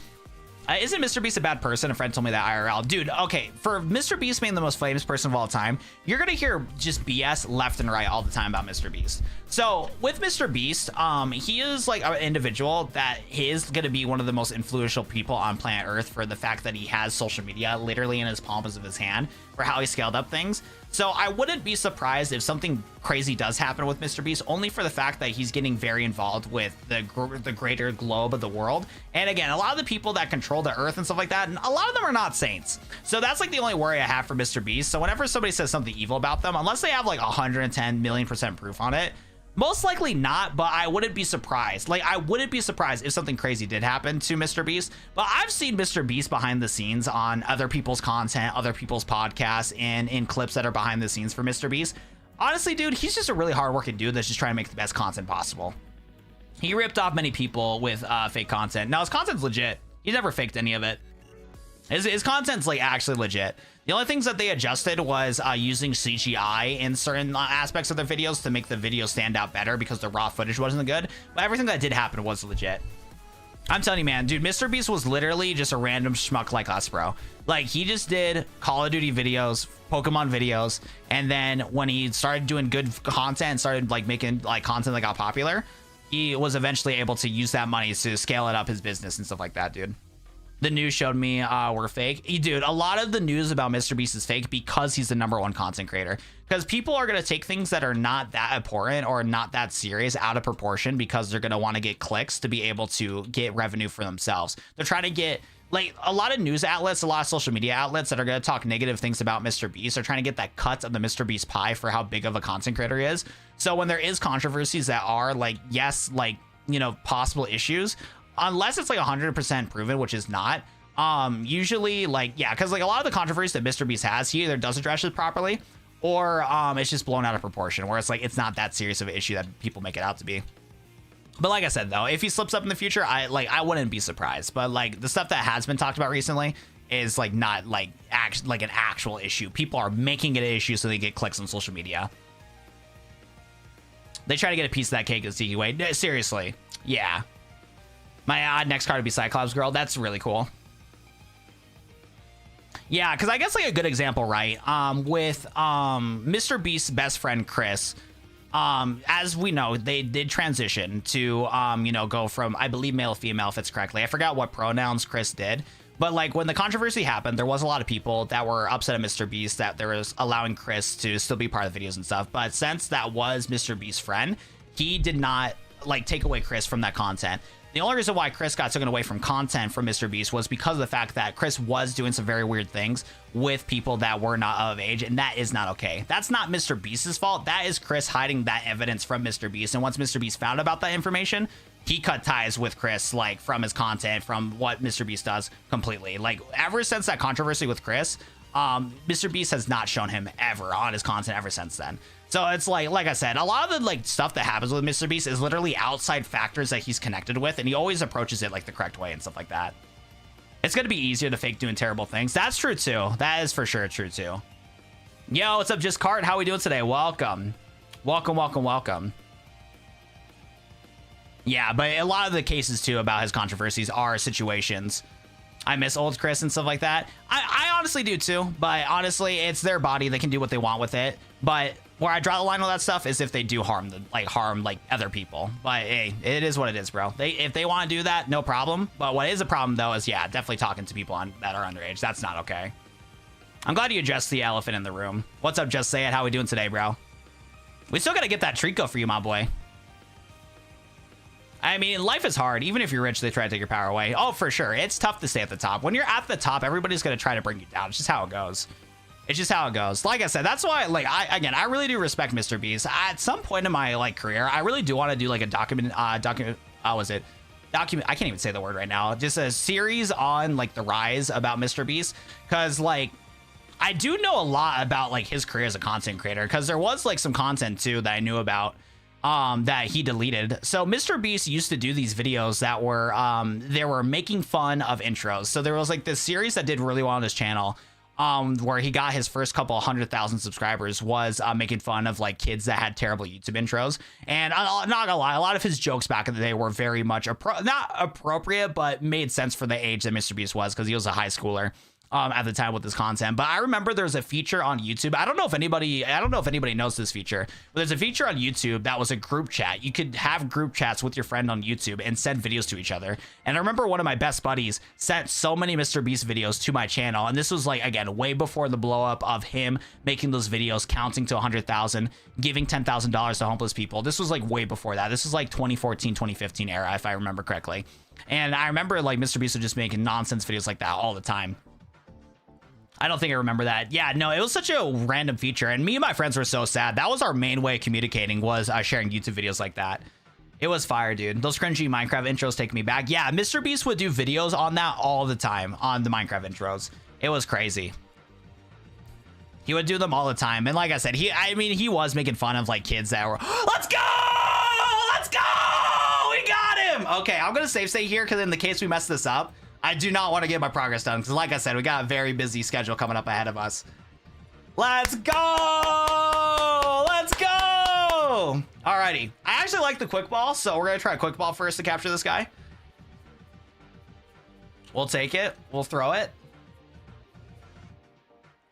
Isn't Mr. Beast a bad person? A friend told me that IRL. Dude, okay, for Mr. Beast being the most famous person of all time, you're gonna hear just BS left and right all the time about Mr. Beast. So with Mr. Beast, he is like an individual that is gonna be one of the most influential people on planet Earth for the fact that he has social media literally in his palms of his hand for how he scaled up things. So I wouldn't be surprised if something crazy does happen with Mr. Beast, only for the fact that he's getting very involved with the greater globe of the world. And again, a lot of the people that control the Earth and stuff like that, and a lot of them are not saints. So that's like the only worry I have for Mr. Beast. So whenever somebody says something evil about them, unless they have like 110 million% proof on it, Most likely not, but I wouldn't be surprised. Like, I wouldn't be surprised if something crazy did happen to Mr. Beast. But I've seen Mr. Beast behind the scenes on other people's content, other people's podcasts, and in clips that are behind the scenes for Mr. Beast. Honestly, dude, he's just a really hardworking dude that's just trying to make the best content possible. He ripped off many people with fake content. Now, his content's legit. He never faked any of it. His content's like actually legit. The only things that they adjusted was using CGI in certain aspects of their videos to make the video stand out better because the raw footage wasn't good. But everything that did happen was legit. I'm telling you, man, dude, Mr. Beast was literally just a random schmuck like us, bro. Like, he just did Call of Duty videos, Pokemon videos, and then when he started doing good content and started like making like content that got popular, he was eventually able to use that money to scale it up his business and stuff like that, dude. The news showed me were fake. Dude, a lot of the news about Mr. Beast is fake because he's the #1 content creator. Because people are going to take things that are not that important or not that serious out of proportion because they're going to want to get clicks to be able to get revenue for themselves. They're trying to get, like, a lot of news outlets, a lot of social media outlets that are going to talk negative things about Mr. Beast are trying to get that cut of the Mr. Beast pie for how big of a content creator he is. So when there is controversies that are, like, yes, like, you know, possible issues, unless it's like 100% proven, which is not, usually, like, yeah, because like a lot of the controversy that Mr. Beast has, he either does address it properly or it's just blown out of proportion, where it's like it's not that serious of an issue that people make it out to be. But like I said, though, if he slips up in the future, I wouldn't be surprised. But like the stuff that has been talked about recently is like not like an actual issue. People are making it an issue so they get clicks on social media. They try to get a piece of that cake in a sneaky way. Seriously, yeah. My next card would be Cyclops Girl. That's really cool. Yeah, because I guess like a good example, right? With Mr. Beast's best friend Chris, as we know, they did transition to you know, go from, I believe, male female, if it's correctly. I forgot what pronouns Chris did, but like when the controversy happened, there was a lot of people that were upset at Mr. Beast that there was allowing Chris to still be part of the videos and stuff. But since that was Mr. Beast's friend, he did not like take away Chris from that content. The only reason why Chris got taken away from content from Mr. Beast was because of the fact that Chris was doing some very weird things with people that were not of age, and that is not okay. That's not Mr. Beast's fault. That is Chris hiding that evidence from Mr. Beast. And once Mr. Beast found about that information, he cut ties with Chris, like, from his content, from what Mr. Beast does completely. Like, ever since that controversy with Chris, Mr. Beast has not shown him ever on his content ever since then. So it's like I said, a lot of the like stuff that happens with Mr. Beast is literally outside factors that he's connected with, and he always approaches it like the correct way and stuff like that. It's gonna be easier to fake doing terrible things. That's true too. That is for sure true too. Yo, what's up, Just Cart? How we doing today? Welcome. Welcome. Yeah, but a lot of the cases too about his controversies are situations. I miss old Chris and stuff like that. I honestly do too, but honestly, it's their body. They can do what they want with it. But where I draw the line on that stuff is if they do harm other people. But hey, it is what it is, bro. If they want to do that, no problem. But what is a problem though is, yeah, definitely talking to people that are underage. That's not okay. I'm glad you addressed the elephant in the room. What's up, Just Say It? How we doing today, bro? We still got to get that Trico for you, my boy. I mean, life is hard. Even if you're rich, they try to take your power away. Oh, for sure. It's tough to stay at the top. When you're at the top, everybody's going to try to bring you down. It's just how it goes. It's just how it goes. Like I said, that's why, like, I really do respect Mr. Beast. At some point in my, like, career, I really do want to do, like, a I can't even say the word right now. Just a series on, like, the rise about Mr. Beast. Because, like, I do know a lot about, like, his career as a content creator. Because there was, like, some content, too, that I knew about that he deleted. So Mr. Beast used to do these videos that were they were making fun of intros. So there was like this series that did really well on his channel where he got his first couple 100,000 subscribers, was making fun of like kids that had terrible YouTube intros. And I'm not gonna lie, a lot of his jokes back in the day were very much not appropriate, but made sense for the age that Mr. Beast was, because he was a high schooler at the time with this content. But I remember there's a feature on YouTube. I don't know if anybody knows this feature, but there's a feature on YouTube that was a group chat. You could have group chats with your friend on YouTube and send videos to each other. And I remember one of my best buddies sent so many Mr. Beast videos to my channel. And this was like, again, way before the blow up of him making those videos, counting to 100,000, giving $10,000 to homeless people. This was like way before that. This was like 2014, 2015 era, if I remember correctly. And I remember like Mr. Beast was just making nonsense videos like that all the time. I don't think I remember that. Yeah, no, it was such a random feature, and me and my friends were so sad. That was our main way of communicating, was sharing YouTube videos like that. It was fire, dude. Those cringy Minecraft intros take me back. Yeah, Mr. Beast would do videos on that all the time, on the Minecraft intros. It was crazy. He would do them all the time. And like I said, he was making fun of like kids that were, let's go! Let's go! We got him! Okay, I'm gonna save state here because in the case we mess this up, I do not want to get my progress done because like I said, we got a very busy schedule coming up ahead of us. Let's go! Let's go! Alrighty. I actually like the quick ball, so we're gonna try a quick ball first to capture this guy. We'll take it. We'll throw it.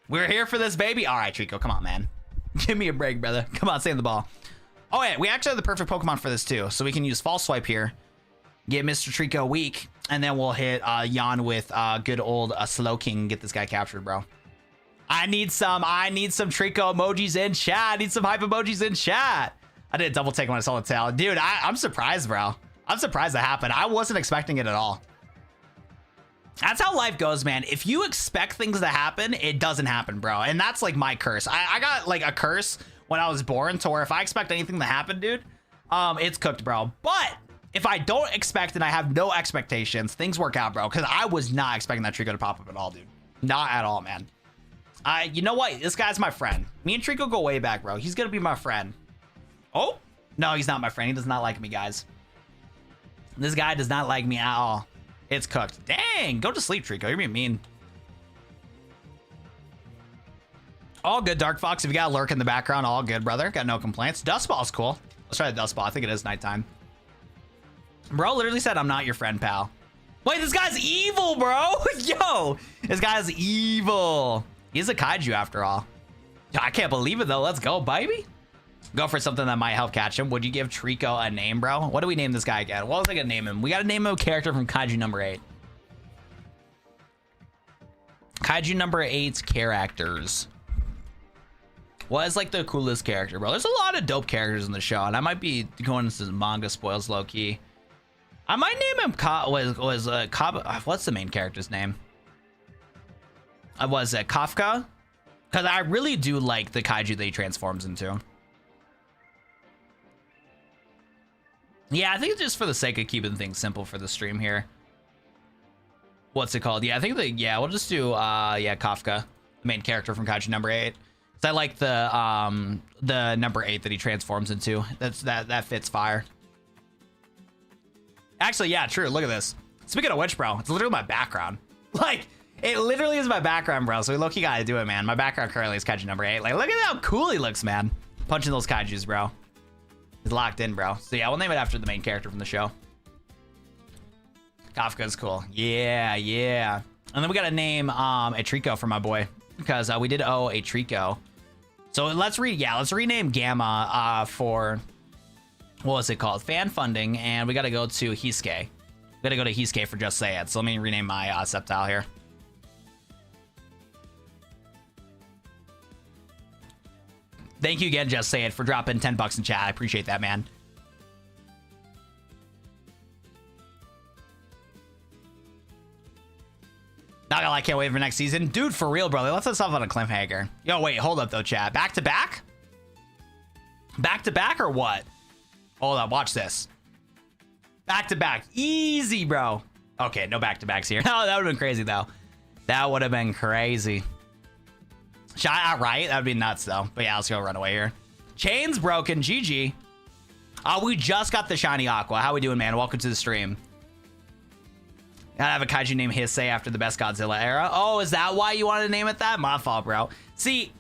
We're here for this, baby. All right, Trico, come on, man. Give me a break, brother. Come on, save the ball. Oh, yeah, we actually have the perfect Pokemon for this, too. So we can use False Swipe here, get Mr. Trico weak, and then we'll hit Jan with good old Slow King and get this guy captured, bro. I need some Trico emojis in chat. I need some hype emojis in chat. I did a double take when I saw the tail. Dude, I'm surprised, bro. I'm surprised that happened. I wasn't expecting it at all. That's how life goes, man. If you expect things to happen, it doesn't happen, bro. And that's like my curse. I got like a curse when I was born to where if I expect anything to happen, dude, it's cooked, bro. But if I don't expect and I have no expectations, things work out, bro. Because I was not expecting that Trico to pop up at all, dude. Not at all, man. You know what? This guy's my friend. Me and Trico go way back, bro. He's going to be my friend. Oh, no, he's not my friend. He does not like me, guys. This guy does not like me at all. It's cooked. Dang, go to sleep, Trico. You're being mean. All good, Dark Fox. If you got a lurk in the background, all good, brother. Got no complaints. Dust Ball's cool. Let's try the Dust Ball. I think it is nighttime. Bro literally said, I'm not your friend, pal. Wait, this guy's evil, bro. Yo, this guy's evil. He's a kaiju after all. I can't believe it, though. Let's go, baby. Go for something that might help catch him. Would you give Trico a name, bro? What do we name this guy again? What was I gonna name him? We gotta name him a character from Kaiju number 8. Kaiju number 8's characters. What is like the coolest character, bro? There's a lot of dope characters in the show, and I might be going into some manga spoils low key. I might name him what's the main character's name? Was it Kafka? Because I really do like the kaiju that he transforms into. Yeah, I think it's just for the sake of keeping things simple for the stream here. What's it called? Yeah, I think we'll just do Kafka, the main character from Kaiju number 8. So I like the number 8 that he transforms into. That fits fire. Actually, yeah, true. Look at this. Speaking of which, bro, it's literally my background. Like, it literally is my background, bro. So we low-key gotta do it, man. My background currently is Kaiju number 8. Like, look at how cool he looks, man. Punching those kaijus, bro. He's locked in, bro. So yeah, we'll name it after the main character from the show. Kafka's cool. Yeah, yeah. And then we gotta name a Trico for my boy, because we did owe a Trico. So let's rename Gamma for, what was it called? Fan funding, and we gotta go to Hisuke. We gotta go to Hisuke for Just Say It. So let me rename my Sceptile here. Thank you again, Just Say It, for dropping 10 bucks in chat. I appreciate that, man. Not gonna lie, can't wait for next season. Dude, for real, brother. Let's us off on a cliffhanger. Yo, wait, hold up, though, chat. Back to back? Back to back or what? Hold up, watch this. Back to back. Easy, bro. Okay, no back to backs here. Oh, that would have been crazy, though. That would have been crazy. Shot right? That would be nuts, though. But yeah, let's go run away here. Chain's broken. GG. We just got the shiny Aqua. How we doing, man? Welcome to the stream. Gotta have a kaiju named Hisei after the best Godzilla era. Oh, is that why you wanted to name it that? My fault, bro. See,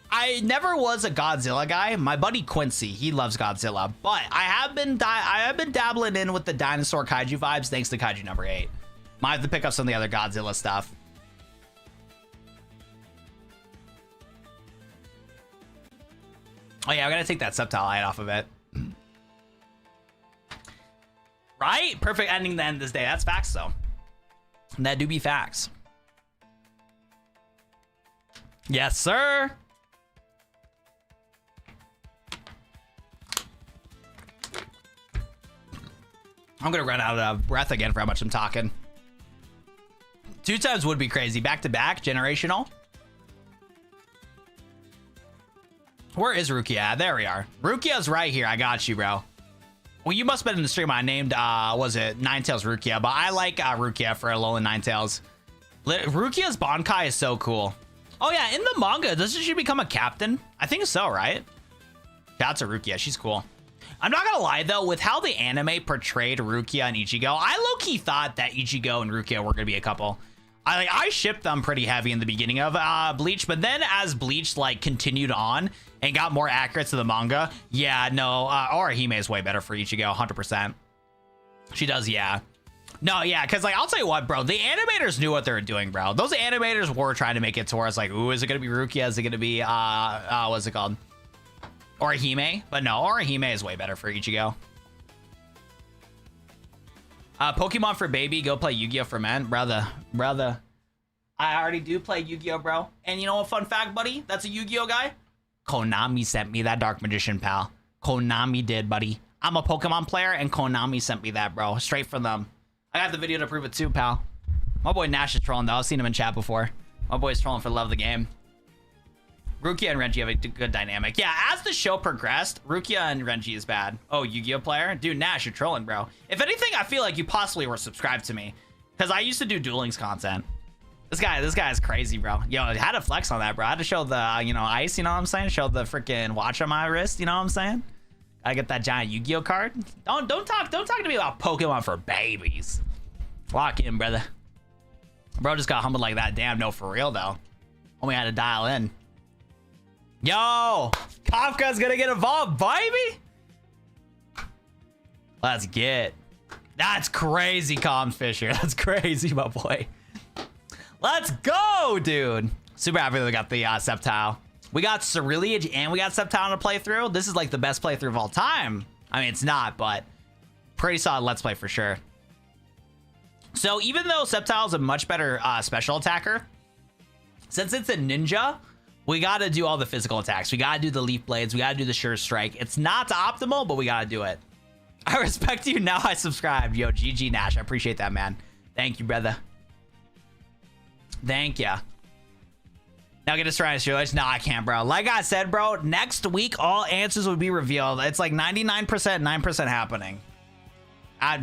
I never was a Godzilla guy. My buddy Quincy, he loves Godzilla. But I have been dabbling in with the dinosaur kaiju vibes thanks to Kaiju number 8. Might have to pick up some of the other Godzilla stuff. Oh yeah, I gotta take that Sceptile light off of it. Right? Perfect ending to end this day. That's facts, though. That do be facts. Yes, sir. I'm gonna run out of breath again for how much I'm talking. 2 times would be crazy. Back to back, generational. Where is Rukia at? There we are. Rukia's right here. I got you, bro. Well, you must have been in the stream I named, was it Ninetales Rukia? But I like Rukia for Alolan Ninetales. Rukia's Bankai is so cool. Oh, yeah, in the manga, doesn't she become a captain? I think so, right? Shout out to Rukia. She's cool. I'm not gonna lie, though, with how the anime portrayed Rukia and Ichigo, I low-key thought that Ichigo and Rukia were gonna be a couple. I shipped them pretty heavy in the beginning of Bleach, but then as Bleach like continued on and got more accurate to the manga, yeah, no, Orihime is way better for Ichigo, 100%. She does, yeah. No, yeah, because like I'll tell you what, bro, the animators knew what they were doing, bro. Those animators were trying to make it towards like, ooh, is it gonna be Rukia? Is it gonna be what's it called? Orihime? But no, Orihime is way better for Ichigo. Pokemon for baby, go play Yu-Gi-Oh for men. Brother. I already do play Yu-Gi-Oh, bro. And you know a fun fact, buddy? That's a Yu-Gi-Oh guy. Konami sent me that Dark Magician, pal. Konami did, buddy. I'm a Pokemon player, and Konami sent me that, bro. Straight from them. I got the video to prove it too, pal. My boy Nash is trolling, though. I've seen him in chat before. My boy's trolling for love of the game. Rukia and Renji have a good dynamic. Yeah, as the show progressed, Rukia and Renji is bad. Oh, Yu-Gi-Oh player? Dude, Nash, you're trolling, bro. If anything, I feel like you possibly were subscribed to me. Because I used to do Duel Links content. This guy is crazy, bro. Yo, I had to flex on that, bro. I had to show the, ice, you know what I'm saying? Show the freaking watch on my wrist, you know what I'm saying? I get that giant Yu-Gi-Oh card. Don't talk to me about Pokemon for babies. Lock in, brother. Bro just got humbled like that. Damn, no, for real, though. Only had to dial in. Yo, Kafka's gonna get involved, baby. Let's get. That's crazy, Calm Fisher. That's crazy, my boy. Let's go, dude. Super happy that we got the Sceptile. We got Cerulean and we got Sceptile to play through. This is like the best playthrough of all time. I mean, it's not, but pretty solid Let's Play for sure. So even though Sceptile is a much better special attacker, since it's a ninja, we got to do all the physical attacks. We got to do the Leaf Blades. We got to do the Sure Strike. It's not optimal, but we got to do it. I respect you. Now I subscribed. Yo, GG Nash. I appreciate that, man. Thank you, brother. Thank ya. Now get us trying to show. No, I can't, bro. Like I said, bro, next week, all answers will be revealed. It's like 99%, 9% happening.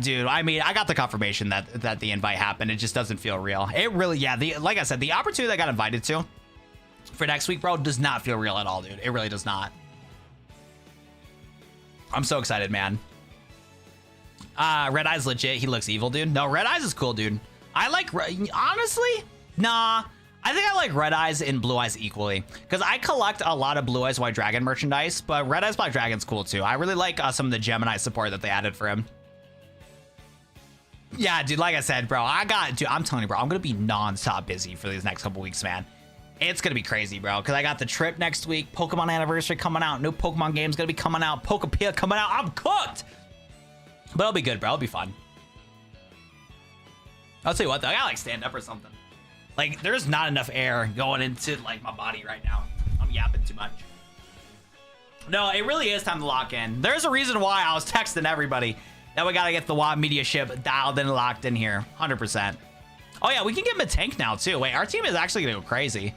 Dude, I mean, I got the confirmation that the invite happened. It just doesn't feel real. It really, yeah. Like I said, the opportunity I got invited to for next week, bro, does not feel real at all, dude. It really does not. I'm so excited, man. Red Eye's legit. He looks evil, dude. No, Red Eyes is cool, dude. I like, honestly, nah. I think I like Red Eyes and Blue Eyes equally because I collect a lot of Blue Eyes White Dragon merchandise, but Red Eyes Black Dragon's cool too. I really like some of the Gemini support that they added for him. Yeah, dude, like I said, bro, I'm telling you, bro, I'm going to be non-stop busy for these next couple weeks, man. It's going to be crazy, bro, because I got the trip next week, Pokemon Anniversary coming out, new Pokemon game's going to be coming out, Pokepia coming out. I'm cooked. But it'll be good, bro. It'll be fun. I'll tell you what, though, I got to like stand up or something. Like, there's not enough air going into like my body right now. I'm yapping too much. No, it really is time to lock in. There's a reason why I was texting everybody that we got to get the WAP Media ship dialed in and locked in here. 100%. Oh, yeah, we can get him a tank now, too. Wait, our team is actually going to go crazy.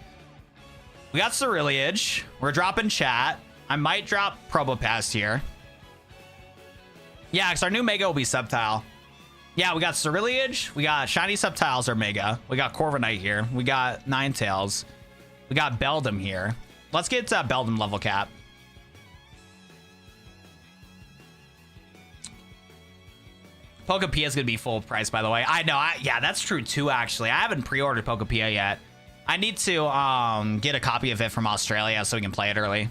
We got Cerulean. We're dropping chat. I might drop Probopass here. Yeah, because our new Mega will be Sceptile. Yeah, we got Cerulean. We got Shiny Sceptiles or Mega. We got Corviknight here. We got Ninetales. We got Beldum here. Let's get Beldum level cap. Pokepia is going to be full price, by the way. I know. Yeah, that's true, too, actually. I haven't pre-ordered Pokepia yet. I need to get a copy of it from Australia so we can play it early.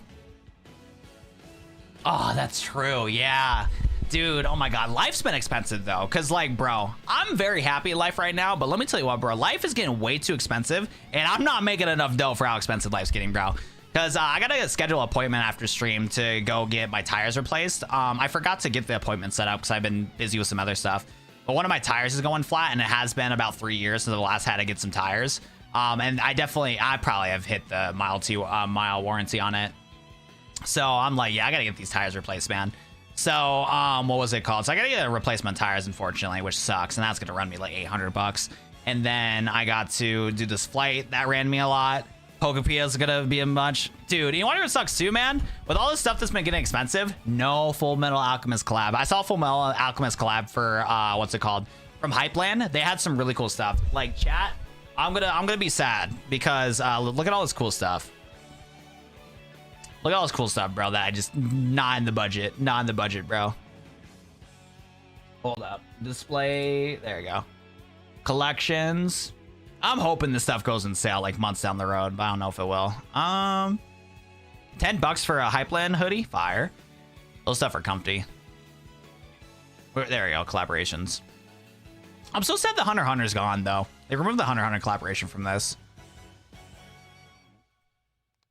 Oh, that's true. Yeah. Dude, oh my God. Life's been expensive, though. Because, like, bro, I'm very happy in life right now. But let me tell you what, bro. Life is getting way too expensive. And I'm not making enough dough for how expensive life's getting, bro. Because I got to schedule an appointment after stream to go get my tires replaced. I forgot to get the appointment set up because I've been busy with some other stuff. But one of my tires is going flat, and it has been about 3 years since the last had to get some tires. And I probably have hit the mile warranty on it. So I'm like, yeah, I got to get these tires replaced, man. So what was it called? So I got to get a replacement tires, unfortunately, which sucks. And that's going to run me like $800. And then I got to do this flight that ran me a lot. Pokepia is gonna be a bunch. Dude, you want to know what sucks too, man? With all this stuff that's been getting expensive, no Full Metal Alchemist collab. I saw Full Metal Alchemist collab for, what's it called? From Hypeland. They had some really cool stuff. Like, chat, I'm gonna be sad because look at all this cool stuff. Look at all this cool stuff, bro, that I just, not in the budget. Not in the budget, bro. Hold up. Display, there you go. Collections. I'm hoping this stuff goes in sale like months down the road, but I don't know if it will. $10 for a Hypeland hoodie? Fire. Those stuff are comfy. There we go, collaborations. I'm so sad the Hunter x Hunter's gone, though. They removed the Hunter x Hunter collaboration from this.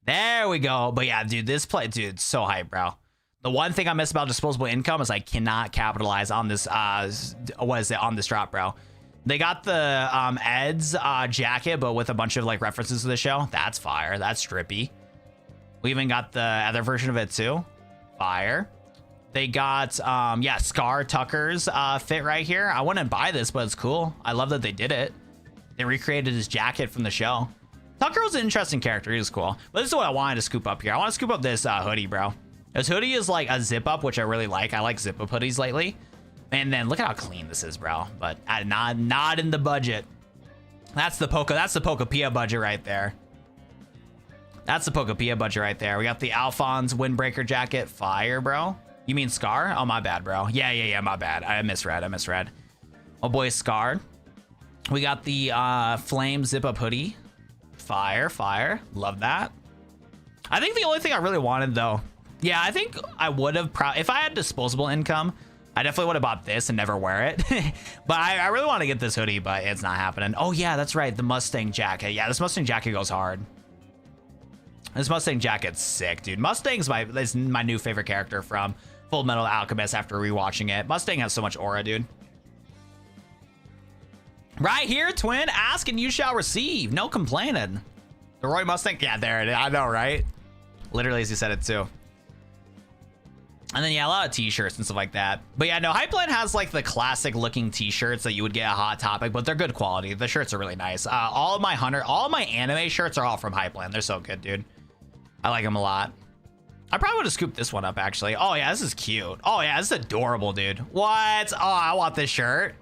There we go. But yeah, dude, this play, dude, so hype, bro. The one thing I miss about disposable income is I cannot capitalize on this, what is it, on this drop, bro. They got the Ed's jacket, but with a bunch of like references to the show. That's fire. That's strippy. We even got the other version of it too. Fire. They got, yeah, Scar Tucker's fit right here. I wouldn't buy this, but it's cool. I love that they did it. They recreated his jacket from the show. Tucker was an interesting character. He was cool. But this is what I wanted to scoop up here. I want to scoop up this hoodie, bro. This hoodie is like a zip up, which I really like. I like zip up hoodies lately. And then look at how clean this is, bro. But not in the budget. That's the Pokepia budget right there. That's the Pokepia budget right there. We got the Alphonse Windbreaker jacket. Fire, bro. You mean Scar? Oh, my bad, bro. Yeah, my bad. I misread. Oh, boy, Scar. We got the Flame zip-up hoodie. Fire. Love that. I think the only thing I really wanted, though... Yeah, I think I would have... If I had disposable income, I definitely would have bought this and never wear it. But I really want to get this hoodie, but it's not happening. Oh, yeah, that's right. The Mustang jacket. Yeah, this Mustang jacket goes hard. This Mustang jacket's sick, dude. Mustang's is my new favorite character from Full Metal Alchemist after rewatching it. Mustang has so much aura, dude. Right here, twin. Ask and you shall receive. No complaining. The Roy Mustang. Yeah, there it is. I know, right? Literally, as you said it, too. And then, yeah, a lot of t-shirts and stuff like that. But yeah, no, Hypeland has like the classic looking t-shirts that you would get at Hot Topic, but they're good quality. The shirts are really nice. All of my anime shirts are all from Hypeland. They're so good, dude. I like them a lot. I probably would have scooped this one up, actually. Oh, yeah, this is cute. Oh, yeah, this is adorable, dude. What? Oh, I want this shirt.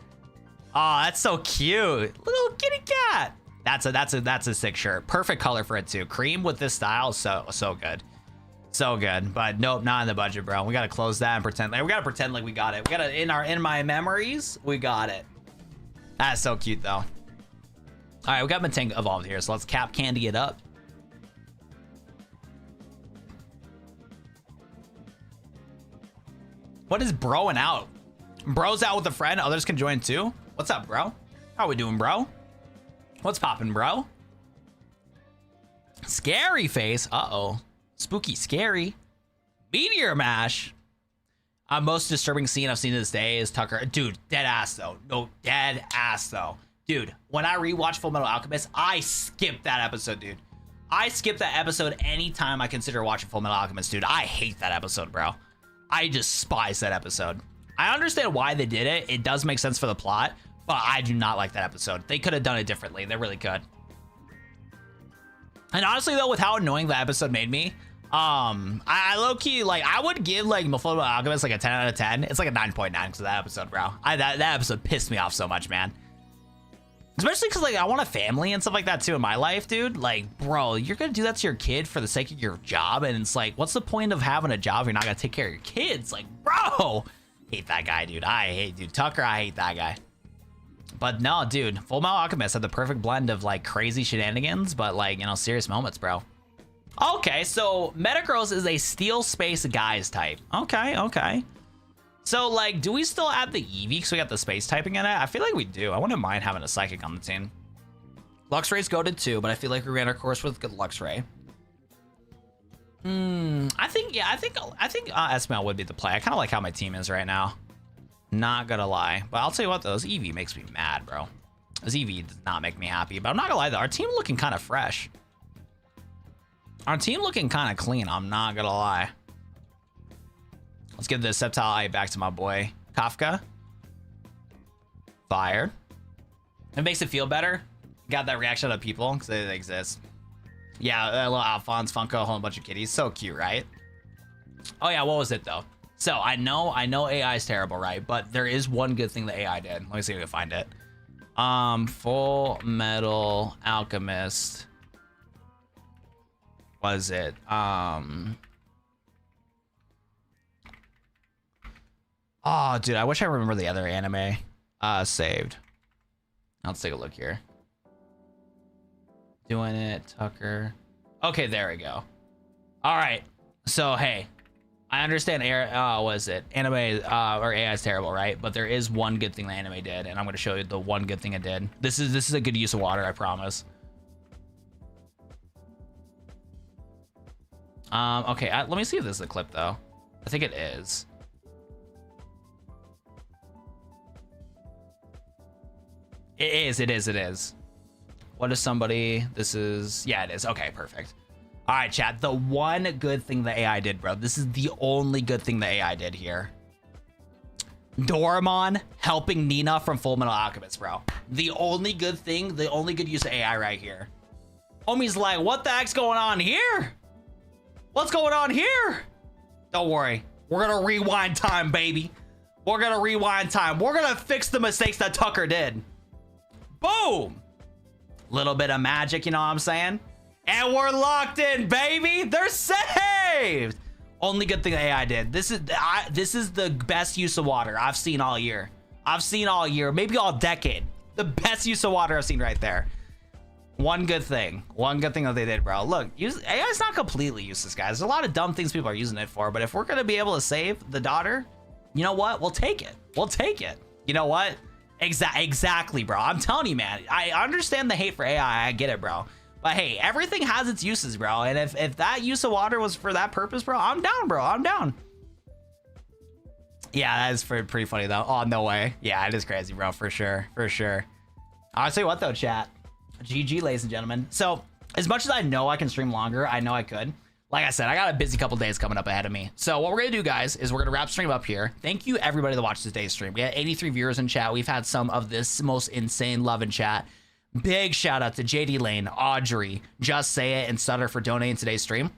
Oh, that's so cute. Little kitty cat. That's a sick shirt. Perfect color for it, too. Cream with this style is so good. So good, but nope, not in the budget, bro. We gotta close that and pretend. We gotta pretend like we got it. We gotta in my memories, we got it. That's so cute, though. All right, we got Matang evolved here, so let's cap candy it up. What is broing out? Bro's out with a friend. Others can join too. What's up, bro? How we doing, bro? What's poppin', bro? Scary face. Uh-oh. Spooky, scary. Meteor Mash. Most disturbing scene I've seen to this day is Tucker. Dude, dead ass though. No, dead ass though. Dude, when I rewatch Full Metal Alchemist, I skip that episode, dude. I skip that episode anytime I consider watching Full Metal Alchemist, dude. I hate that episode, bro. I despise that episode. I understand why they did it. It does make sense for the plot, but I do not like that episode. They could have done it differently. They really could. And honestly, though, with how annoying that episode made me, I low-key, like, I would give, like, Full Metal Alchemist, like, a 10 out of 10. It's like a 9.9 because of that episode, bro. That episode pissed me off so much, man. Especially because, like, I want a family and stuff like that, too, in my life, dude. Like, bro, you're going to do that to your kid for the sake of your job, and it's like, what's the point of having a job if you're not going to take care of your kids? Like, bro! Hate that guy, dude. Dude. Tucker, I hate that guy. But no, dude, Full Metal Alchemist had the perfect blend of, like, crazy shenanigans, but, like, you know, serious moments, bro. Okay, so Metagross is a Steel Space Guys type. Okay. So, like, do we still add the Eevee because we got the space typing in it? I feel like we do. I wouldn't mind having a Psychic on the team. Luxray's goated too, but I feel like we ran our course with good Luxray. I think Esmail would be the play. I kind of like how my team is right now. Not gonna lie. But I'll tell you what, though, this Eevee makes me mad, bro. This Eevee does not make me happy. But I'm not gonna lie, though. Our team looking kind of fresh. Our team looking kind of clean, I'm not gonna lie. Let's give the Sceptile Eye back to my boy, Kafka. Fired. It makes it feel better. Got that reaction out of people, because it exists. Yeah, a little Alphonse, Funko, a whole bunch of kitties. So cute, right? Oh yeah, what was it though? So I know AI is terrible, right? But there is one good thing that AI did. Let me see if we can find it. Full Metal Alchemist. Was it? Oh, dude, I wish I remember the other anime saved. Let's take a look here. Doing it, Tucker. Okay, there we go. All right. So, hey, I understand was it? Anime or AI is terrible, right? But there is one good thing the anime did, and I'm going to show you the one good thing it did. This is a good use of water, I promise. Okay, let me see if this is a clip, though. I think it is. It is. What is somebody? This is, yeah, it is. Okay, perfect. All right, chat. The one good thing the AI did, bro. This is the only good thing the AI did here. Doraemon helping Nina from Full Metal Alchemist, bro. The only good thing, the only good use of AI right here. Homie's like, what the heck's going on here? What's going on here? Don't worry. We're going to rewind time, baby. We're going to rewind time. We're going to fix the mistakes that Tucker did. Boom. Little bit of magic, you know what I'm saying? And we're locked in, baby. They're saved. Only good thing the AI did. This is the best use of water I've seen all year. Maybe all decade. The best use of water I've seen right there. One good thing that they did, bro. Look, AI is not completely useless, guys. There's a lot of dumb things people are using it for, but if we're gonna be able to save the daughter, you know what? We'll take it. You know what? Exactly, bro. I'm telling you, man. I understand the hate for AI. I get it, bro. But hey, everything has its uses, bro. And if that use of water was for that purpose, bro, I'm down, bro. I'm down. Yeah, that is pretty funny, though. Oh, no way. Yeah, it is crazy, bro. For sure. I'll tell you what, though, chat. GG, ladies and gentlemen. So, as much as I know I can stream longer, I know I could. Like I said, I got a busy couple days coming up ahead of me. So what we're going to do, guys, is we're going to wrap stream up here. Thank you, everybody that watched today's stream. We had 83 viewers in chat. We've had some of this most insane love in chat. Big shout out to JD Lane, Audrey, Just Say It, and Sutter for donating today's stream.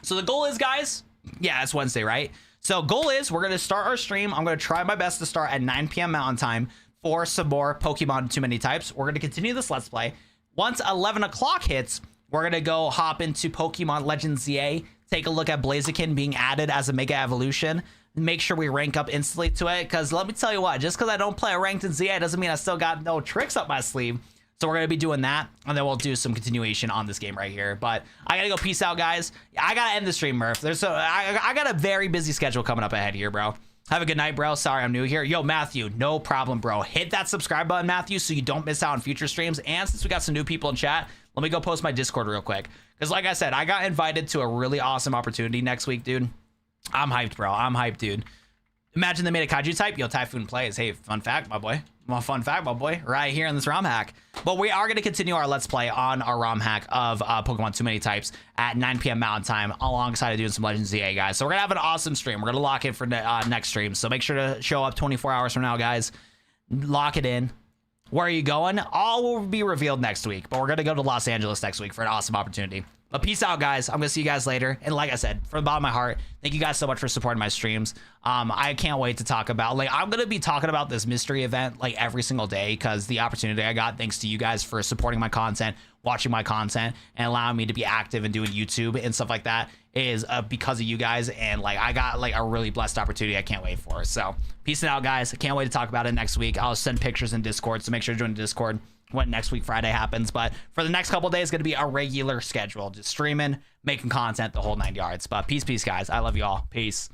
So the goal is, guys, yeah, it's Wednesday, right? So goal is we're going to start our stream. I'm going to try my best to start at 9 p.m. Mountain Time for some more Pokemon Too Many Types. We're going to continue this Let's Play. Once 11 o'clock hits, we're going to go hop into Pokemon Legends ZA, take a look at Blaziken being added as a Mega Evolution, make sure we rank up instantly to it, because let me tell you what, just because I don't play a ranked in ZA doesn't mean I still got no tricks up my sleeve. So we're going to be doing that, and then we'll do some continuation on this game right here. But I got to go. Peace out, guys. I got to end the stream, Murph. I got a very busy schedule coming up ahead here, bro. Have a good night, bro. Sorry I'm new here. Yo, Matthew, no problem, bro. Hit that subscribe button, Matthew, so you don't miss out on future streams. And since we got some new people in chat, let me go post my Discord real quick. Because like I said, I got invited to a really awesome opportunity next week, dude. I'm hyped, bro. I'm hyped, dude. Imagine they made a Kaiju type. Yo, Typhoon plays. Hey, fun fact, my boy. Well, fun fact, my boy. Right here in this ROM hack. But we are going to continue our Let's Play on our ROM hack of Pokemon Too Many Types at 9 p.m. Mountain Time alongside of doing some Legends ZA, guys. So we're going to have an awesome stream. We're going to lock in for next stream. So make sure to show up 24 hours from now, guys. Lock it in. Where are you going? All will be revealed next week. But we're going to go to Los Angeles next week for an awesome opportunity. But peace out, guys. I'm going to see you guys later. And like I said, from the bottom of my heart, thank you guys so much for supporting my streams. I can't wait to talk about, like, I'm going to be talking about this mystery event, like, every single day because the opportunity I got, thanks to you guys for supporting my content, watching my content, and allowing me to be active and doing YouTube and stuff like that is because of you guys. And, like, I got, like, a really blessed opportunity I can't wait for. So, peace out, guys. I can't wait to talk about it next week. I'll send pictures in Discord, so make sure to join the Discord when next week Friday happens. But for the next couple days, it's going to be a regular schedule, just streaming, making content the whole 9 yards. But peace, guys. I love you all. Peace.